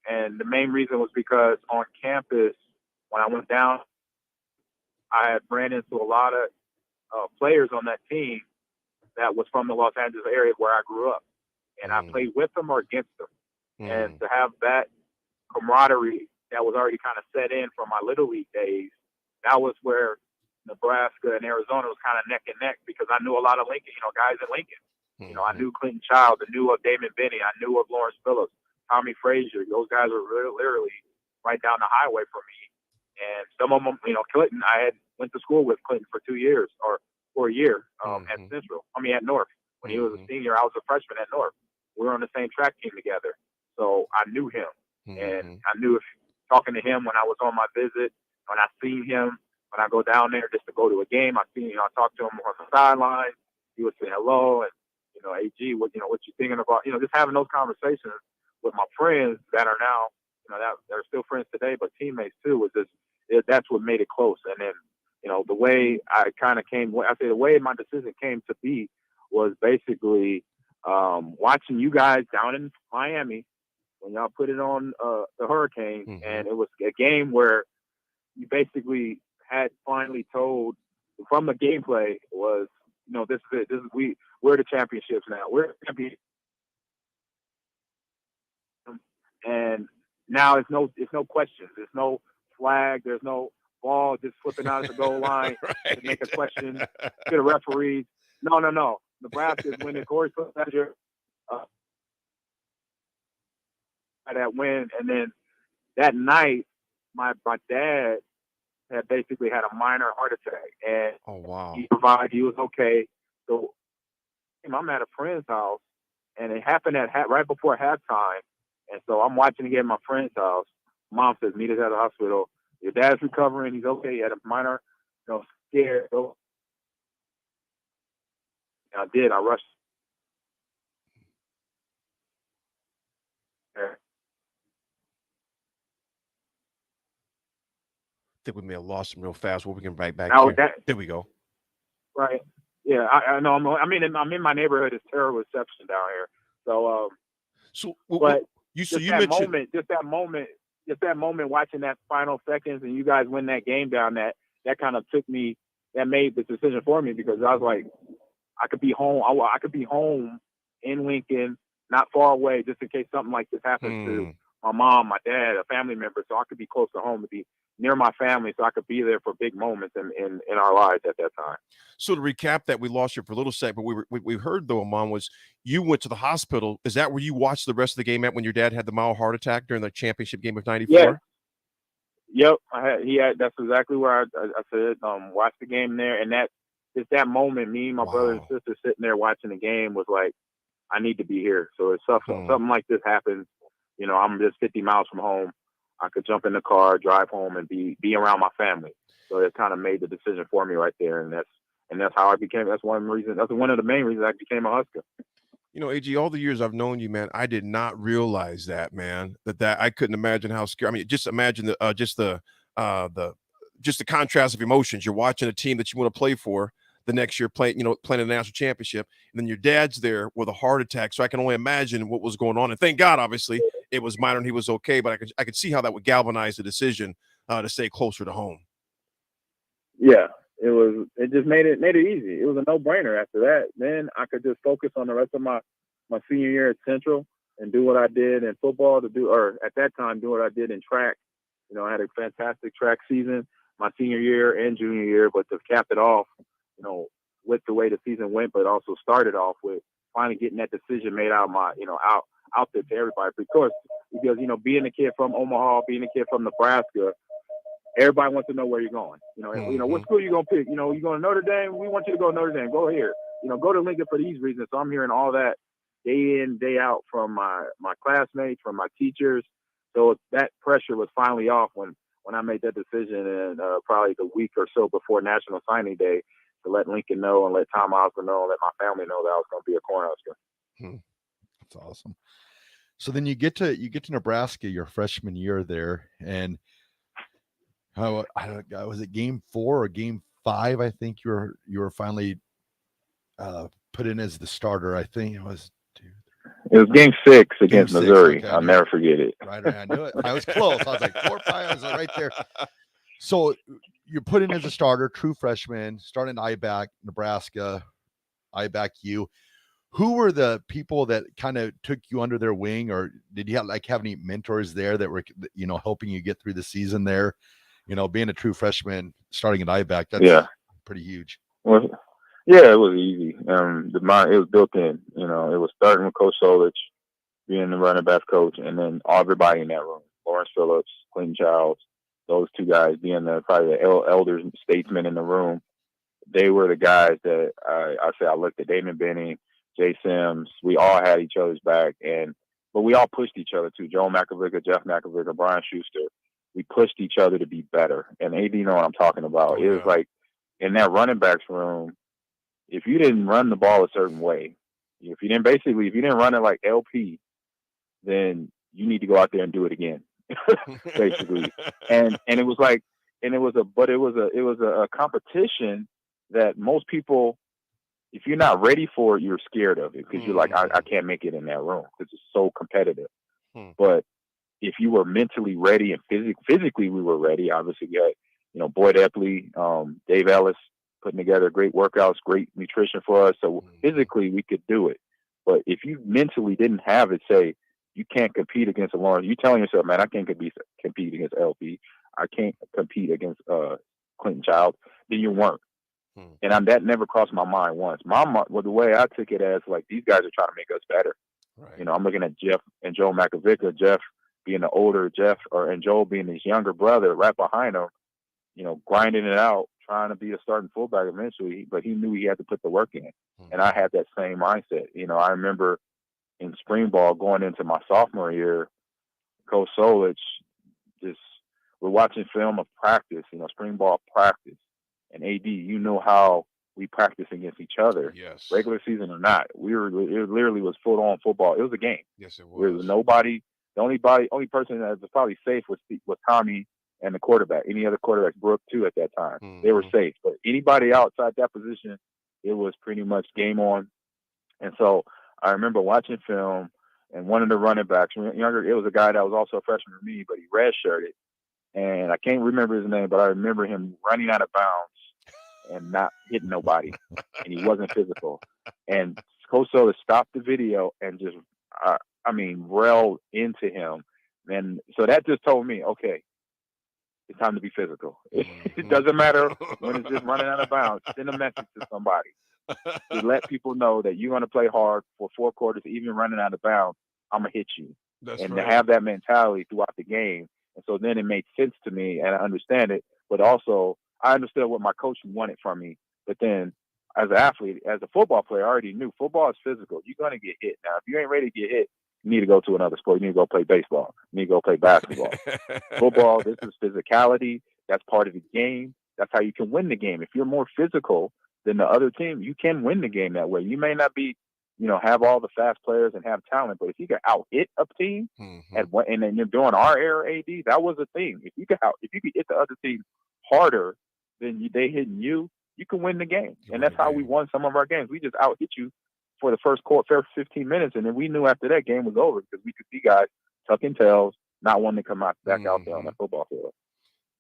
And the main reason was because on campus, when I went down, I had ran into a lot of players on that team that was from the Los Angeles area where I grew up. And I played with them or against them. And to have that camaraderie that was already kind of set in from my Little League days, that was where Nebraska and Arizona was kind of neck and neck, because I knew a lot of Lincoln, guys in Lincoln. I knew Clinton Childs, I knew of Damon Benny, I knew of Lawrence Phillips, Tommy Frazier. Those guys were literally right down the highway from me. And some of them, Clinton, I had went to school with Clinton for 2 years or for a year at Central. At North. When he was a senior, I was a freshman at North. We were on the same track team together. So I knew him. And I knew talking to him when I was on my visit, when I seen him, when I go down there just to go to a game, I talked to him on the sideline. He would say hello and, AG, what you thinking about? Just having those conversations with my friends that are now, that they're still friends today, but teammates too, was just, that's what made it close. And then, the way I kind of the way my decision came to be was basically watching you guys down in Miami when y'all put it on the Hurricanes. And it was a game where you basically had finally told from the gameplay was, this is it. We're the championships now. We're the champions. And now it's no questions. There's no flag. There's no ball just flipping out at the goal line to make a question to the referees. No. Nebraska is winning. Corey Pleasure that win. And then that night, my dad had basically had a minor heart attack. And he was okay. So I'm at a friend's house, and it happened right before halftime. And so I'm watching the game at my friend's house. Mom says, meet us at the hospital. Your dad's recovering. He's okay. He had a minor, scare. So And I did. I rushed. I think we may have lost him real fast. We'll bring him right back Now, here. There we go. Right. Yeah, I know. I'm in my neighborhood. It's terrible reception down here. So, but you just mentioned that moment, watching that final seconds, and you guys win that game down. That kind of that made the decision for me, because I was like, I could be home. I could be home in Lincoln, not far away, just in case something like this happens to my mom, my dad, a family member. So I could be close to home, to be near my family, so I could be there for big moments in our lives at that time. So to recap that, we lost you for a little sec, but we heard, though, Amon, was you went to the hospital. Is that where you watched the rest of the game at, when your dad had the mild heart attack during the championship game of '94? Yeah. Yep. That's exactly where I said, watch the game there. And it's that moment, me, my brother and sister sitting there watching the game, was like, I need to be here. So if something like this happens, I'm just 50 miles from home. I could jump in the car, drive home, and be around my family. So it kind of made the decision for me right there. And that's how I became. That's one of the main reasons I became a Husker. AG, all the years I've known you, man, I did not realize that, man. That I couldn't imagine how scary. I mean, just imagine the contrast of emotions. You're watching a team that you want to play for the next year, playing in the national championship, and then your dad's there with a heart attack. So I can only imagine what was going on. And thank God, obviously, it was minor and he was okay. But I could see how that would galvanize the decision to stay closer to home. Yeah. It just made it easy. It was a no-brainer after that. Then I could just focus on the rest of my senior year at Central and do what I did in football, or at that time, do what I did in track. I had a fantastic track season my senior year and junior year, but to cap it off, with the way the season went, but also started off with finally getting that decision made out out there to everybody. Because being a kid from Omaha, being a kid from Nebraska, everybody wants to know where you're going. What school you gonna pick? You going to Notre Dame? We want you to go to Notre Dame. Go here. Go to Lincoln for these reasons. So I'm hearing all that day in, day out from my classmates, from my teachers. So that pressure was finally off when I made that decision, and probably the week or so before National Signing Day, to let Lincoln know and let Tom Osborne know and let my family know that I was going to be a Cornhusker. That's awesome. So then you get to Nebraska your freshman year there, and was it game 4 or game 5? I think you were finally put in as the starter. I think it was game 6 against Missouri. Okay, I'll never forget it. Right, I knew it. I was close. I was like 4 or 5. I was right there. So you're put in as a starter, true freshman, starting IBAC, Nebraska, IBAC U. Who were the people that kind of took you under their wing, or did you have any mentors there that were helping you get through the season there? Being a true freshman, starting at IBAC, that's pretty huge. Well, yeah, it was easy. It was built in. It was starting with Coach Solich, being the running back coach, and then everybody in that room, Lawrence Phillips, Clinton Childs, those two guys being probably the elders and statesmen in the room. They were the guys that I looked at. Damon Benning, Jay Sims, we all had each other's back, but we all pushed each other too. Joe McAvicker, Jeff McAvicker, Brian Schuster. We pushed each other to be better. And AD know what I'm talking about. It was like in that running backs room, if you didn't run the ball a certain way, if you didn't run it like LP, then you need to go out there and do it again, basically. And it was a competition that most people, if you're not ready for it, you're scared of it, because you're like, I can't make it in that room because it's so competitive. But if you were mentally ready and physically we were ready, obviously we had, Boyd Epley, Dave Ellis putting together great workouts, great nutrition for us. So physically we could do it. But if you mentally didn't have it, say, you can't compete against a Lawrence, you telling yourself, man, I can't compete against LP, I can't compete against Clinton Childs, then you weren't. And that never crossed my mind once. The way I took it as, like, these guys are trying to make us better. Right. I'm looking at Jeff and Joe McAvicker, Jeff being the older Jeff, and Joe being his younger brother right behind him, grinding it out, trying to be a starting fullback eventually, but he knew he had to put the work in. And I had that same mindset. I remember in spring ball going into my sophomore year, Coach Solich, we're watching film of practice, spring ball practice. And AD, how we practiced against each other. Yes. Regular season or not, it literally was full on football. It was a game. Yes, it There was. was nobody. The only person that was probably safe was Tommy and the quarterback. Any other quarterbacks, Brooke too, at that time, they were safe. But anybody outside that position, it was pretty much game on. And so I remember watching film, and one of the running backs, younger, it was a guy that was also a freshman with me, but he redshirted. And I can't remember his name, but I remember him running out of bounds and not hitting nobody, and he wasn't physical. And Coach Soda stopped the video and just, railed into him. And so that just told me, okay, it's time to be physical. It doesn't matter when it's just running out of bounds. Send a message to somebody to let people know that you're going to play hard for 4 quarters, even running out of bounds. I'm going to hit you. To have that mentality throughout the game. And so then it made sense to me, and I understand it. But also, I understood what my coach wanted from me. But then, as an athlete, as a football player, I already knew football is physical. You're going to get hit. Now, if you ain't ready to get hit, you need to go to another sport. You need to go play baseball. You need to go play basketball. Football, this is physicality. That's part of the game. That's how you can win the game. If you're more physical than the other team, you can win the game that way. You may not be, have all the fast players and have talent, but if you can out-hit a team, and then you're doing our era AD, that was a thing. If you could hit the other team harder than they hitting you, you can win the game. And that's how we won some of our games. We just out-hit you for the first 15 minutes, and then we knew after that game was over because we could see guys tucking tails, not wanting to come back out there on that football field.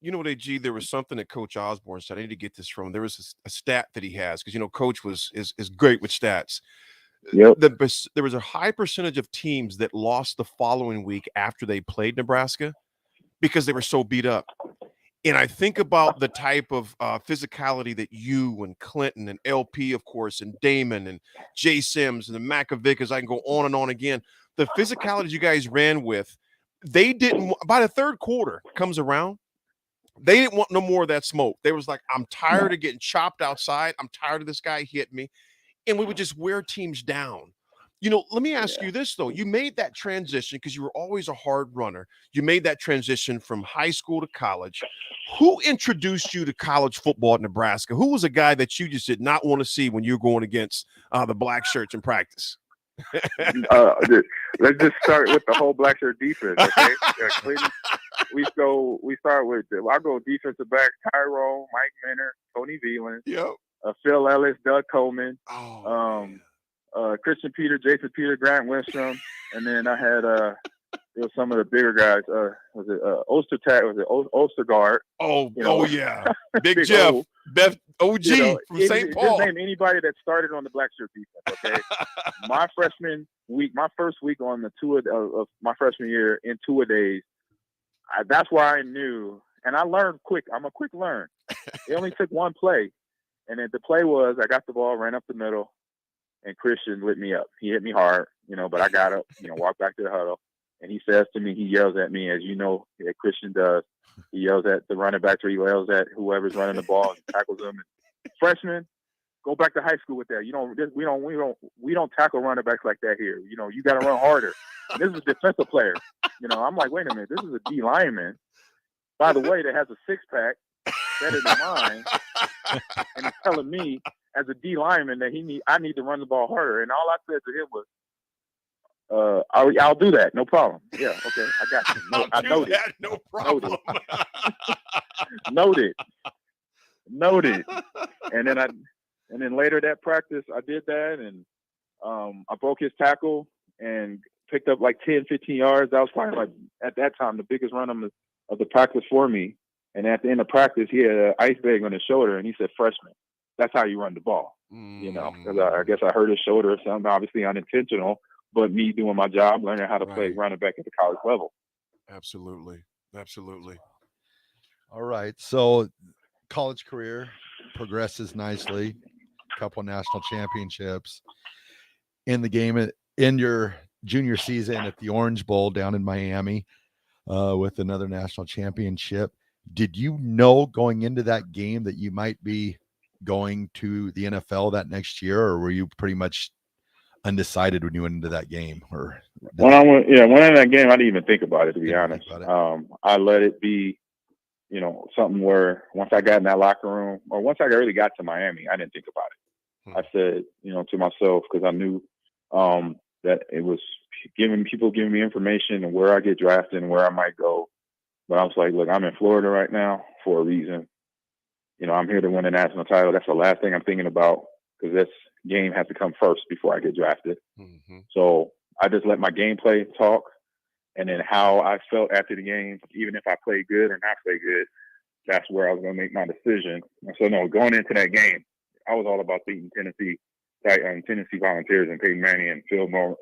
You know what, AG, there was something that Coach Osborne said. I need to get this from. There was a stat that he has because, Coach is great with stats. Yep. There was a high percentage of teams that lost the following week after they played Nebraska because they were so beat up. And I think about the type of physicality that you and Clinton and LP, of course, and Damon and Jay Sims and the Makovic, I can go on and on again. The physicality you guys ran with, they didn't, by the third quarter comes around, they didn't want no more of that smoke. They was like, I'm tired of getting chopped outside. I'm tired of this guy hitting me. And we would just wear teams down. Let me ask you this, though. You made that transition because you were always a hard runner. You made that transition from high school to college. Who introduced you to college football at Nebraska? Who was a guy that you just did not want to see when you were going against the black shirts in practice? Let's just start with the whole black shirt defense, okay? We start with, I'll go defensive back, Tyrone, Mike Minner, Tony Veland, Phil Ellis, Doug Coleman, Christian Peter, Jason Peter, Grant Winstrom, and then I had it was some of the bigger guys. Was it Ostergaard? Yeah, Big Jeff, OG from St. Paul. Just name anybody that started on the black shirt defense. Okay, my first week on the two of my freshman year in 2-a-days, that's why I knew, and I learned quick. I'm a quick learn. It only took one play, and then the play was I got the ball, ran up the middle, and Christian lit me up. He hit me hard, but I got up, walked back to the huddle, and he says to me, he yells at me, as you know, that Christian does. He yells at the running backs, or he yells at whoever's running the ball and tackles them. And, freshman, go back to high school with that. We don't tackle running backs like that here. You got to run harder. And this is a defensive player. I'm like, wait a minute, this is a D lineman, by the way, that has a 6-pack better than mine, and he's telling me as a D lineman that I need to run the ball harder. And all I said to him was, I'll do that. No problem. Yeah. Okay. I got you. I noted. No problem. Noted. And then later that practice, I did that, and I broke his tackle and picked up like 10, 15 yards. That was probably like at that time the biggest run of the practice for me. And at the end of practice, he had an ice bag on his shoulder, and he said, "Freshman, that's how you run the ball." Because I guess I hurt his shoulder or something, obviously unintentional, but me doing my job, learning how to play running back at the college level. Absolutely. All right. So college career progresses nicely. Couple national championships in the game in your junior season at the Orange Bowl down in Miami with another national championship. Did you know going into that game that you might be going to the NFL that next year, or were you pretty much undecided when you went into that game? Or when I went into that game, I didn't even think about it, to be honest. I let it be, something where once I got in that locker room, or once I really got to Miami, I didn't think about it. I said, to myself, because I knew that it was giving me information and where I get drafted and where I might go. But I was like, look, I'm in Florida right now for a reason. I'm here to win a national title. That's the last thing I'm thinking about, because this game has to come first before I get drafted. Mm-hmm. So I just let my gameplay talk, and then how I felt after the game, even if I played good or not play good, that's where I was going to make my decision. And so, no, going into that game, I was all about beating Tennessee Volunteers and Peyton Manning and Phil Moore,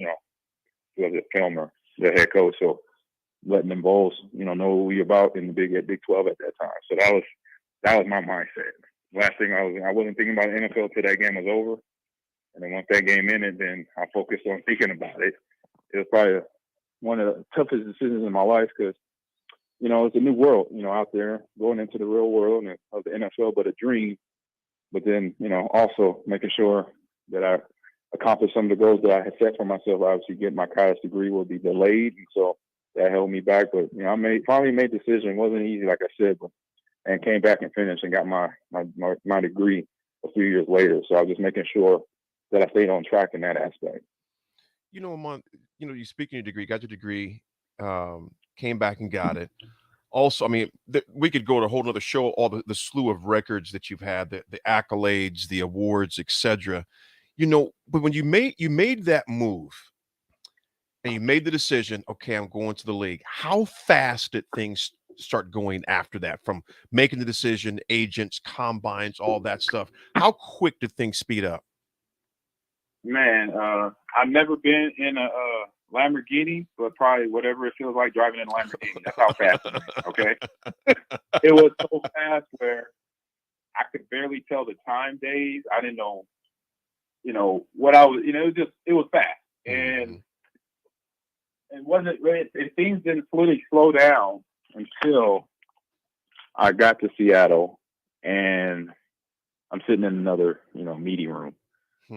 Filmer, the head coach. So letting them Bulls, know what we about in the Big 12 at that time. So that was my mindset. Last thing I wasn't thinking about the NFL till that game was over. And then once that game ended, then I focused on thinking about it. It was probably one of the toughest decisions in my life, because, it's a new world, out there, going into the real world of the NFL, but a dream. But then, also making sure that I accomplished some of the goals that I had set for myself. Obviously, getting my college degree will be delayed, and so that held me back. But, I finally made the decision. It wasn't easy, like I said, and came back and finished and got my degree a few years later. So I was just making sure that I stayed on track in that aspect. You speaking of your degree, got your degree, came back and got it. Also, we could go to a whole nother show, all the slew of records that you've had, the accolades, the awards, etc. But when you made that move and you made the decision, okay, I'm going to the league, how fast did things start going after that, from making the decision, agents, combines, all that stuff? How quick did things speed up? Man, I've never been in a Lamborghini, but probably whatever it feels like driving in a Lamborghini. That's how fast it went, okay? It was so fast where I could barely tell the time days. I didn't know, what I was, it was fast. And it wasn't really, things didn't fully slow down until I got to Seattle, and I'm sitting in another, meeting room.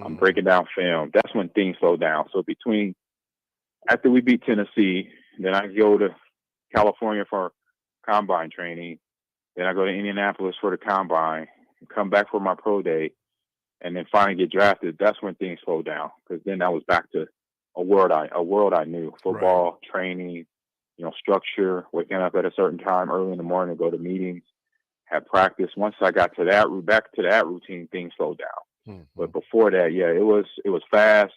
I'm breaking down film. That's when things slow down. So after we beat Tennessee, then I go to California for combine training. Then I go to Indianapolis for the combine, come back for my pro day, and then finally get drafted. That's when things slow down, because then I was back to a world I knew: football, training, structure, waking up at a certain time early in the morning to go to meetings, have practice. Once I got to back to that routine, things slowed down. But before that, it was fast.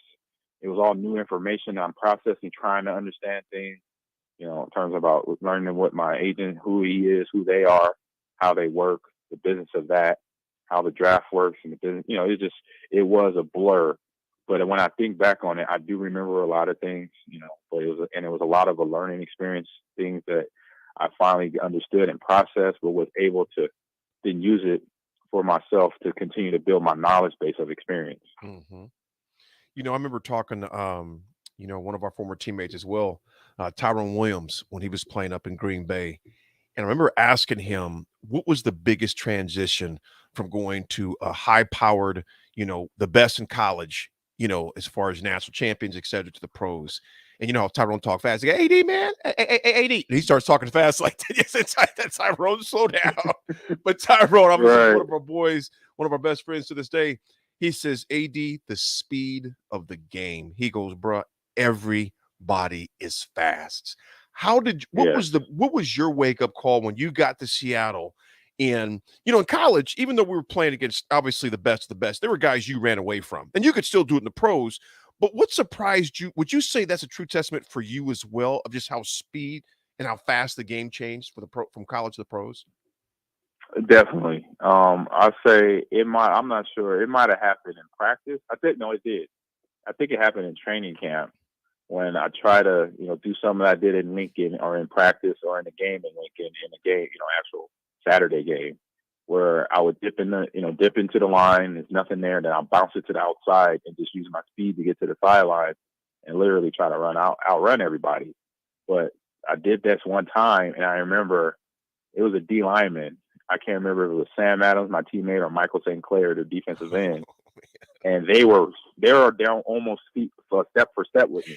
It was all new information I'm processing, trying to understand things, in terms about learning what my agent, who he is, who they are, how they work, the business of that, how the draft works, and the business. It was a blur. But when I think back on it, I do remember a lot of things, but it was a lot of a learning experience, things that I finally understood and processed, but was able to then use it for myself to continue to build my knowledge base of experience. Mm-hmm. I remember talking to, one of our former teammates as well, Tyrone Williams, when he was playing up in Green Bay. And I remember asking him, what was the biggest transition from going to a high-powered, the best in college, as far as national champions, et cetera, to the pros? And how Tyrone talk fast. He goes, AD, man, AD. And he starts talking fast like that. Tyrone, slow down. But Tyrone, obviously one of our boys, one of our best friends to this day, he says, AD, the speed of the game. He goes, bruh, everybody is fast. What was your wake-up call when you got to Seattle? And, in college, even though we were playing against, obviously, the best of the best, there were guys you ran away from. And you could still do it in the pros. But what surprised you? Would you say that's a true testament for you as well, of just how speed and how fast the game changed from college to the pros? Definitely. I'd say I'm not sure. It might have happened in practice. It did. I think it happened in training camp when I try to, do something that I did in Lincoln or in practice or in the game in Lincoln, in the game, actual Saturday game, where I would dip into the line. There's nothing there. Then I'll bounce it to the outside and just use my speed to get to the sideline and literally try to outrun everybody. But I did this one time, and I remember it was a D lineman. I can't remember if it was Sam Adams, my teammate, or Michael St. Clair, the defensive end. And they were almost step for step with me.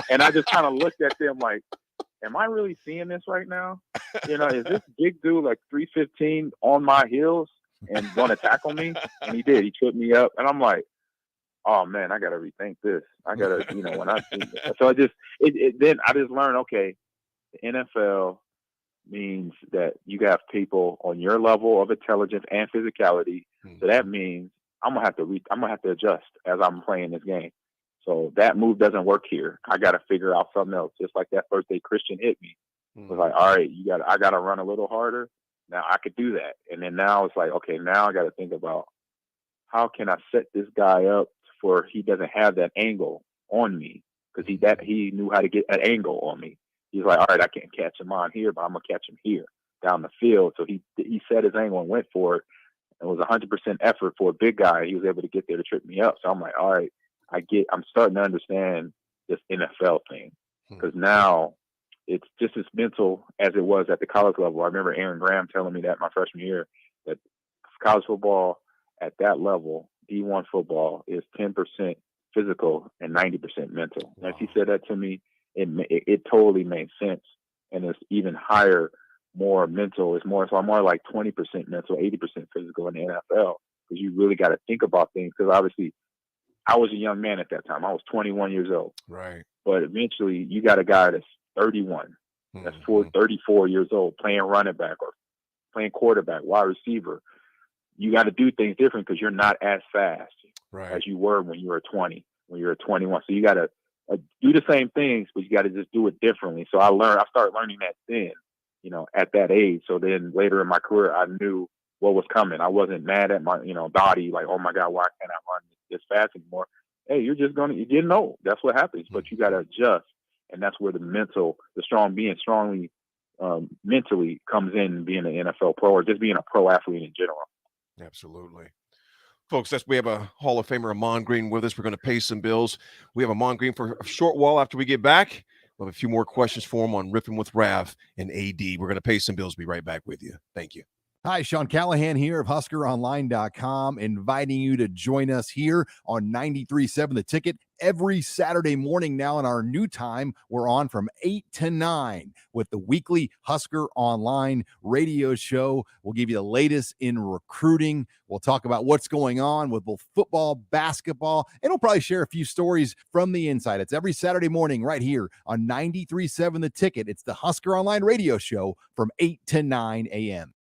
And I just kind of looked at them like, am I really seeing this right now? is this big dude like 315 on my heels and going to tackle me? And he did. He tripped me up. And I'm like, oh, man, I got to rethink this. I got to, when I think so then I just learned, okay, the NFL means that you have people on your level of intelligence and physicality. So that means I'm gonna have to adjust as I'm playing this game. So that move doesn't work here. I got to figure out something else. Just like that first day Christian hit me, it was like, all right, I got to run a little harder. Now I could do that. And then now it's like, okay, now I got to think about how can I set this guy up for he doesn't have that angle on me, because he knew how to get an angle on me. He's like, all right, I can't catch him on here, but I'm gonna catch him here down the field. So he set his angle and went for it. It was 100% effort for a big guy. He was able to get there to trip me up. So I'm like, all right, I'm starting to understand this NFL thing, because now it's just as mental as it was at the college level. I remember Aaron Graham telling me that my freshman year, that college football at that level, D1 football, is 10% physical and 90% mental. Wow. As he said that to me, it totally made sense. And it's even higher, more mental. So I'm more like 20% mental, 80% physical in the NFL, because you really got to think about things. Because obviously I was a young man at that time. I was 21 years old. Right. But eventually you got a guy that's 31, that's 34 years old, playing running back or playing quarterback, wide receiver. You got to do things different because you're not as fast as you were when you were 20, when you were 21. So you got to do the same things, but you got to just do it differently. So I started learning that then, at that age. So then later in my career, I knew what was coming. I wasn't mad at my, body, like, oh my God, why can't I run this fast anymore? Hey, you're getting old. That's what happens, but you got to adjust. And that's where being strongly mentally comes in, being an NFL pro or just being a pro athlete in general. Absolutely. Folks, we have a Hall of Famer, Amon Green, with us. We're going to pay some bills. We have Amon Green for a short while after we get back. We'll have a few more questions for him on Riffin with Raff and AD. We're going to pay some bills. Be right back with you. Thank you. Hi, Sean Callahan here of HuskerOnline.com, inviting you to join us here on 93.7 The Ticket every Saturday morning now. In our new time, we're on from 8 to 9 with the weekly Husker Online radio show. We'll give you the latest in recruiting. We'll talk about what's going on with both football, basketball, and we'll probably share a few stories from the inside. It's every Saturday morning right here on 93.7 The Ticket. It's the Husker Online radio show from 8 to 9 a.m.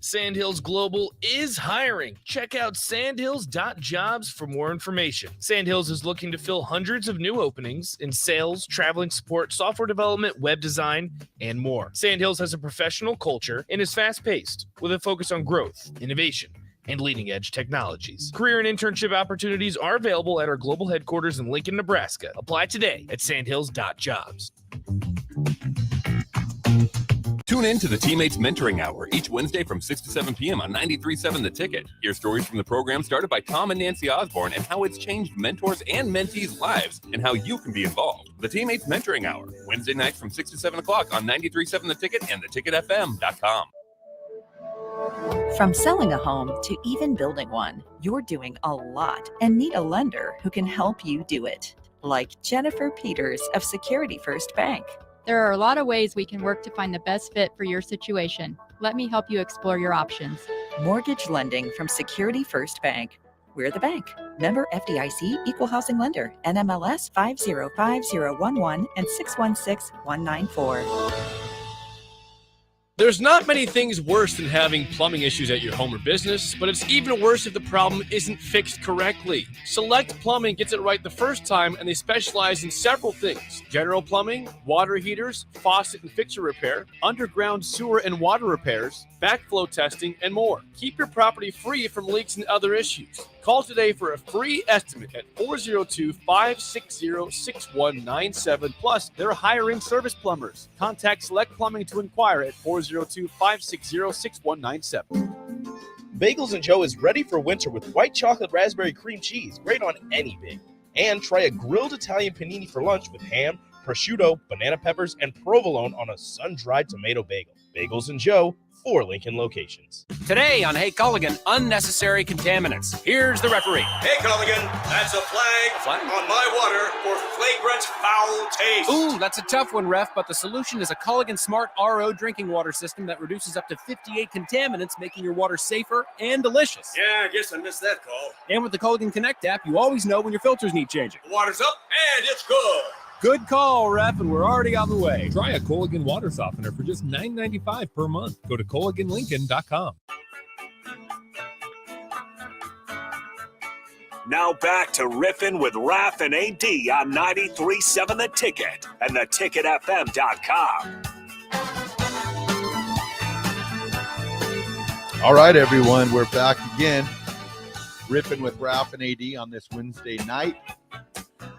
Sandhills Global is hiring. Check out sandhills.jobs for more information. Sandhills is looking to fill hundreds of new openings in sales, traveling support, software development, web design, and more. Sandhills has a professional culture and is fast-paced with a focus on growth, innovation, and leading-edge technologies. Career and internship opportunities are available at our global headquarters in Lincoln, Nebraska. Apply today at sandhills.jobs. Tune in to the Teammates Mentoring Hour each Wednesday from 6 to 7 p.m. on 93.7 The Ticket. Hear stories from the program started by Tom and Nancy Osborne and how it's changed mentors and mentees' lives and how you can be involved. The Teammates Mentoring Hour, Wednesday nights from 6 to 7 o'clock on 93.7 The Ticket and theticketfm.com. From selling a home to even building one, you're doing a lot and need a lender who can help you do it. Like Jennifer Peters of Security First Bank. There are a lot of ways we can work to find the best fit for your situation. Let me help you explore your options. Mortgage lending from Security First Bank. We're the bank. Member FDIC, Equal Housing Lender, NMLS 505011 and 616194. There's not many things worse than having plumbing issues at your home or business, but it's even worse if the problem isn't fixed correctly. Select Plumbing gets it right the first time, and they specialize in several things: general plumbing, water heaters, faucet and fixture repair, underground sewer and water repairs, backflow testing, and more. Keep your property free from leaks and other issues. Call today for a free estimate at 402-560-6197. Plus, they're hiring service plumbers. Contact Select Plumbing to inquire at 402-560-6197. Bagels and Joe is ready for winter with white chocolate raspberry cream cheese, great on any bagel. And try a grilled Italian panini for lunch with ham, prosciutto, banana peppers, and provolone on a sun-dried tomato bagel. Bagels and Joe, 4 Lincoln locations. Today on Hey Culligan, unnecessary contaminants. Here's the referee. Hey, Culligan, that's a flag on my water for flagrant foul taste. Ooh, that's a tough one, Ref, but the solution is a Culligan Smart RO drinking water system that reduces up to 58 contaminants, making your water safer and delicious. Yeah, I guess I missed that call. And with the Culligan Connect app, you always know when your filters need changing. The water's up, and it's good. Good call, Ref, and we're already on the way. Try a Culligan water softener for just $9.95 per month. Go to CulliganLincoln.com. Now back to Riffin with Raff and AD on 93.7 The Ticket and theticketfm.com. All right, everyone, we're back again. Riffin with Raff and AD on this Wednesday night.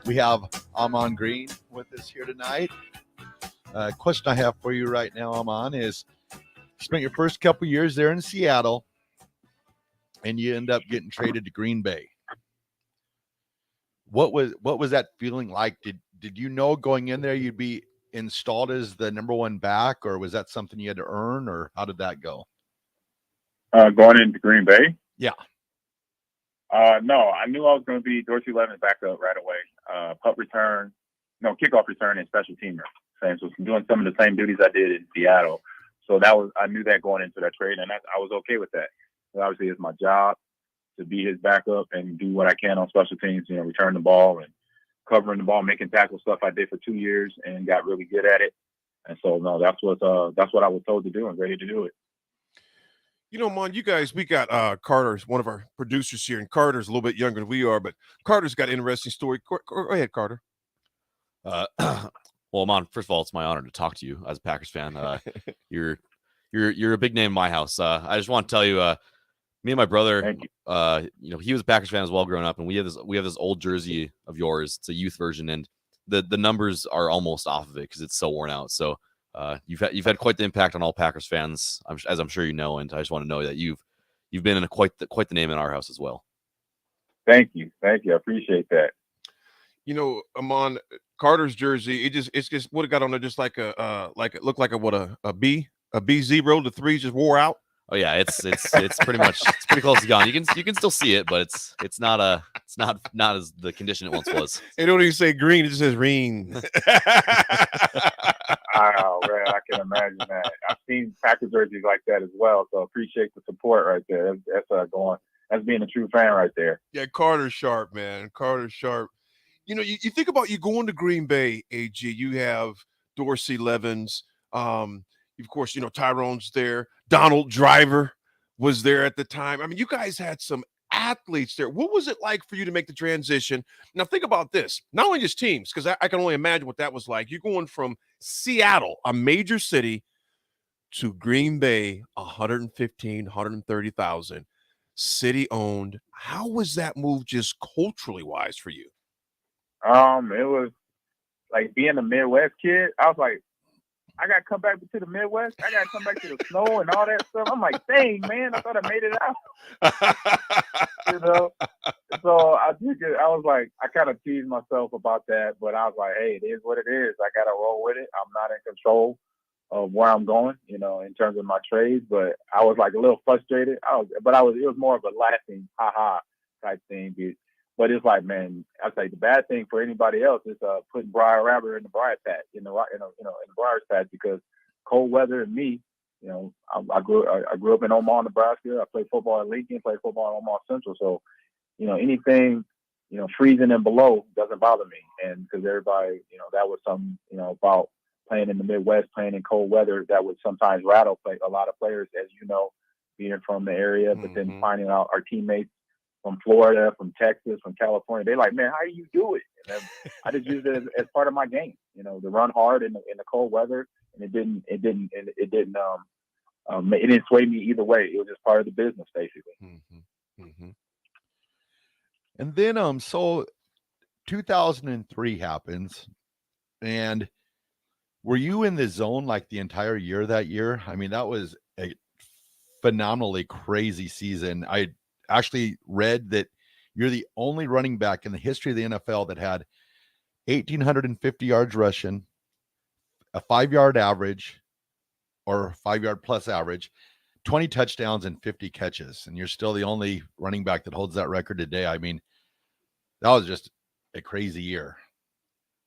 We have Amon Green with us here tonight. Question I have for you right now, Amon, is you spent your first couple years there in Seattle, and you end up getting traded to Green Bay. What was that feeling like? Did you know going in there you'd be installed as the number one back, or was that something you had to earn, or how did that go? Going into Green Bay? Yeah. No, I knew I was going to be Dorsey Levin's backup right away. Kickoff return and special teamer. So doing some of the same duties I did in Seattle. So I knew that going into that trade, and I was okay with that. So obviously, it's my job to be his backup and do what I can on special teams. Return the ball and covering the ball, making tackle, stuff I did for 2 years and got really good at it. And so, no, that's what I was told to do and ready to do it. Mon, you guys, we got Carter's one of our producers here, and Carter's a little bit younger than we are, but Carter's got an interesting story. Go ahead, Carter. Well, Mon, first of all, it's my honor to talk to you as a Packers fan. You're a big name in my house. I just want to tell you, me and my brother, he was a Packers fan as well growing up, and we have this old jersey of yours. It's a youth version, and the numbers are almost off of it because it's so worn out. So you've had quite the impact on all Packers fans, as I'm sure you know, and I just want to know that you've been in quite the name in our house as well. Thank you. I appreciate that. Amon, Carter's jersey, it's just what it got on there, just like it looked like a B zero. The threes just wore out. Oh yeah, it's pretty much it's pretty close to gone. You can still see it, but it's not as the condition it once was. It don't even say green; it just says reen. Oh man, I can imagine that. I've seen Packers jerseys like that as well, so appreciate the support right there. That's being a true fan right there. Yeah, Carter's sharp, man. Carter's sharp. You think about you going to Green Bay, AG. You have Dorsey Levens. Of course, Tyrone's there. Donald Driver was there at the time. I mean, you guys had some athletes there. What was it like for you to make the transition? Now, think about this. Not only just teams, because I can only imagine what that was like. You're going from Seattle, a major city, to Green Bay, 115, 130,000, city-owned. How was that move just culturally-wise for you? It was like being a Midwest kid. I was like, I got to come back to the Midwest. I got to come back to the snow and all that stuff. I'm like, dang, man, I thought I made it out. So I was like, I kind of teased myself about that, but I was like, hey, it is what it is. I got to roll with it. I'm not in control of where I'm going, in terms of my trades, but I was like a little frustrated. It was more of a laughing, ha type thing. But it's like, man, I say the bad thing for anybody else is putting Briar Rabbit in the Briar patch, in the Briar's patch, because cold weather and me, I grew up in Omaha, Nebraska. I played football at Lincoln, played football at Omaha Central. So, anything, freezing and below doesn't bother me. And because everybody, that was something, about playing in the Midwest, playing in cold weather, that would sometimes rattle a lot of players, as being from the area, but then finding out our teammates from Florida, from Texas, from California, they're like, man, how do you do it? And I just used it as part of my game, to run hard in the cold weather, and it didn't sway me either way. It was just part of the business, basically. And then, so 2003 happens, and were you in the zone like the entire year that year? I mean, that was a phenomenally crazy season. I actually read that you're the only running back in the history of the NFL that had 1,850 yards rushing, a 5-yard average or 5-yard plus average, 20 touchdowns and 50 catches. And you're still the only running back that holds that record today. I mean, that was just a crazy year.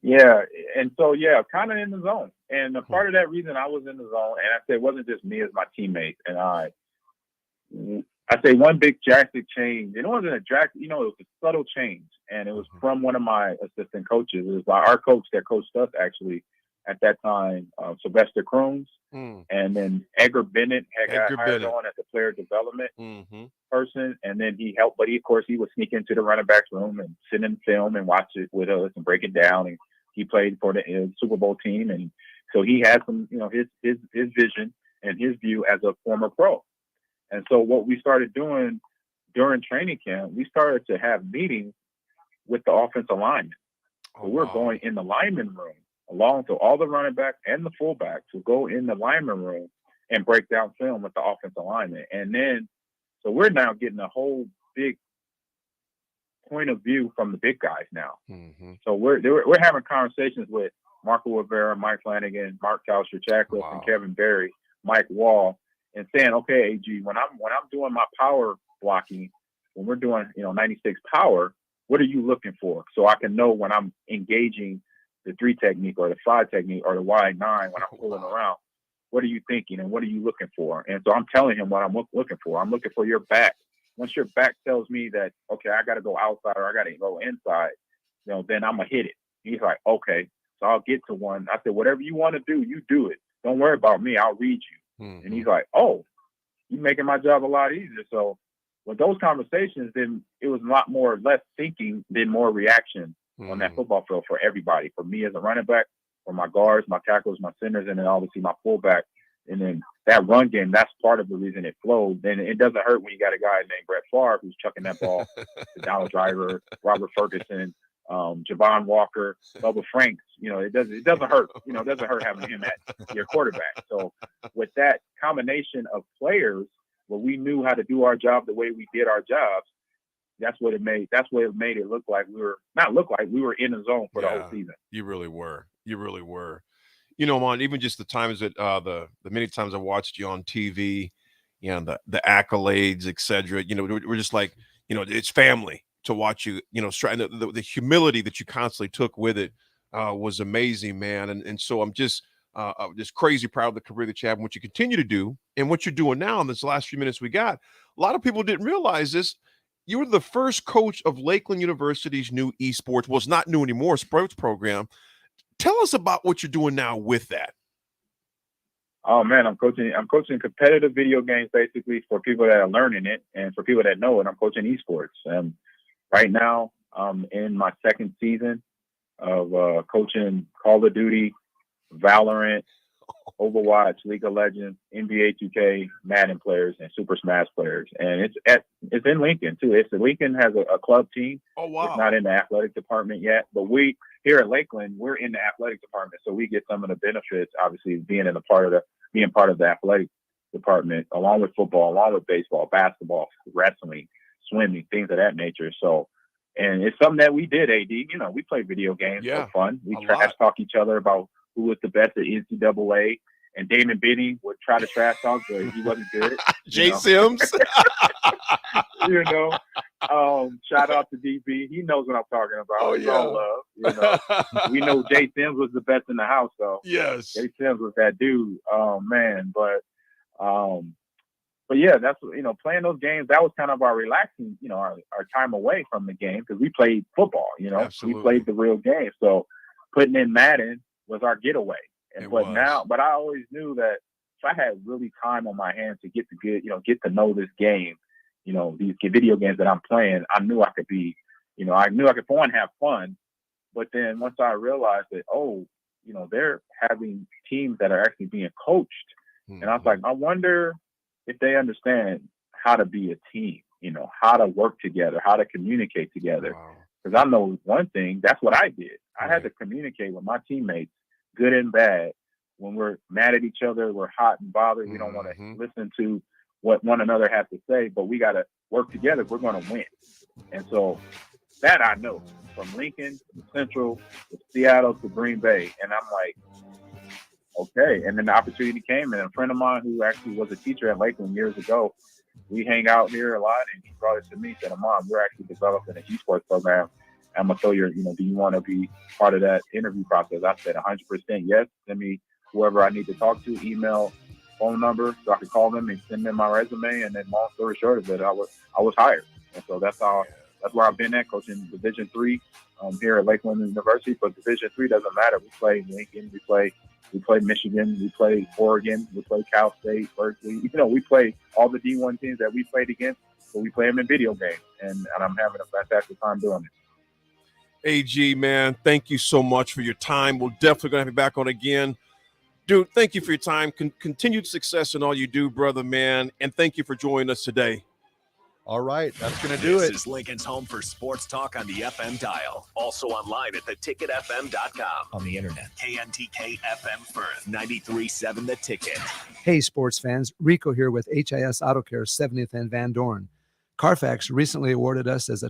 Yeah. And so, kind of in the zone. And a part of that reason I was in the zone, and I said it wasn't just me as my teammates. And I say one big drastic change. And it wasn't a drastic, it was a subtle change. And it was from one of my assistant coaches. It was by our coach that coached us actually at that time, Sylvester Crooms. And then Edgar Bennett got hired on as a player development person. And then he helped, but of course, he would sneak into the running back's room and sit in film and watch it with us and break it down. And he played for the Super Bowl team. And so he had some, his vision and his view as a former pro. And so what we started doing during training camp, we started to have meetings with the offensive linemen. So we're going in the lineman room along to all the running backs and the fullbacks to go in the lineman room and break down film with the offensive lineman. And then, so we're now getting a whole big point of view from the big guys now. So we're having conversations with Marco Rivera, Mike Flanagan, Mark Tauscher-Chadcliffe, and Kevin Berry, Mike Wall, and saying, okay, AG, when I'm doing my power blocking, when we're doing 96 power, what are you looking for? So I can know when I'm engaging the 3 technique or the 5 technique or the wide 9 when I'm pulling around. What are you thinking and what are you looking for? And so I'm telling him what I'm looking for. I'm looking for your back. Once your back tells me that, okay, I got to go outside or I got to go inside, then I'm going to hit it. He's like, okay. So I'll get to one. I said, whatever you want to do, you do it. Don't worry about me. I'll read you. And he's like, oh, you're making my job a lot easier. So with those conversations, then it was a lot more less thinking than more reaction on that football field for everybody, for me as a running back, for my guards, my tackles, my centers, and then obviously my fullback. And then that run game, that's part of the reason it flowed. And it doesn't hurt when you got a guy named Brett Favre who's chucking that ball to Donald Driver, Robert Ferguson, Javon Walker, Bubba Franks. It doesn't hurt. It doesn't hurt having him at your quarterback. So with that combination of players, where we knew how to do our job the way we did our jobs, that's what it made it look like we were in the zone for the whole season. You really were. Man, even just the times that the many times I watched you on TV, the accolades, etc. We're just like, it's family to watch you. The humility that you constantly took with it was amazing, man. And so I'm just crazy proud of the career that you have and what you continue to do and what you're doing now in this last few minutes we got. A lot of people didn't realize this. You were the first coach of Lakeland University's new esports, well, it's not new anymore, sports program. Tell us about what you're doing now with that. Oh man, I'm coaching competitive video games basically for people that are learning it, and for people that know it, I'm coaching esports. Right now, I'm in my second season of coaching Call of Duty, Valorant, Overwatch, League of Legends, NBA 2K, Madden players, and Super Smash players. And it's in Lincoln too. Lincoln has a club team. Oh wow! It's not in the athletic department yet, but we here at Lakeland, we're in the athletic department, so we get some of the benefits. Obviously, being part of the athletic department, along with football, along with baseball, basketball, wrestling, swimming, things of that nature. So, and it's something that we did. AD, we play video games for fun. We trash talk each other about who was the best at NCAA, and Damon Benny would try to trash talk, but he wasn't good. Jay Sims. Shout out to DB. He knows what I'm talking about. Oh, it's all love. We know Jay Sims was the best in the house, though. Yes. Jay Sims was that dude. Oh man. But yeah, that's, playing those games, that was kind of our relaxing, our time away from the game, because we played football, Absolutely. We played the real game. So putting in Madden was our getaway. But I always knew that if I had really time on my hands to get to know this game, these video games that I'm playing, I knew I could be, I knew I could have fun. But then once I realized that, they're having teams that are actually being coached. And I was like, I wonder if they understand how to be a team, how to work together, how to communicate together. Because I know one thing, that's what I did. I had to communicate with my teammates, good and bad. When we're mad at each other, we're hot and bothered. We don't want to listen to what one another has to say, but we got to work together. We're going to win. And so that I know. from Lincoln to Central to Seattle to Green Bay. And I'm like, okay. And then the opportunity came, and a friend of mine who actually was a teacher at Lakeland years ago, we hang out here a lot, and he brought it to me, said, Mom, we're actually developing an esports program. I'm going to throw your, do you want to be part of that interview process? I said 100% yes. Send me whoever I need to talk to, email, phone number, so I could call them and send them my resume. And then long story short is that I was hired. And so that's where I've been at, coaching Division III here at Lakeland University. But Division III doesn't matter. We play Lincoln, we play Michigan, we play Oregon, we play Cal State, Berkeley. We play all the D1 teams that we played against, but we play them in video games. And I'm having a fantastic time doing it. AG, man, thank you so much for your time. We're definitely going to have you back on again. Dude, thank you for your time. Continued success in all you do, brother, man. And thank you for joining us today. All right, that's going to do it. This is Lincoln's home for sports talk on the FM dial. Also online at theticketfm.com. On the internet. KNTK FM Firth, 93.7 The Ticket. Hey, sports fans. Rico here with HIS Auto Care 70th and Van Dorn. Carfax recently awarded us as a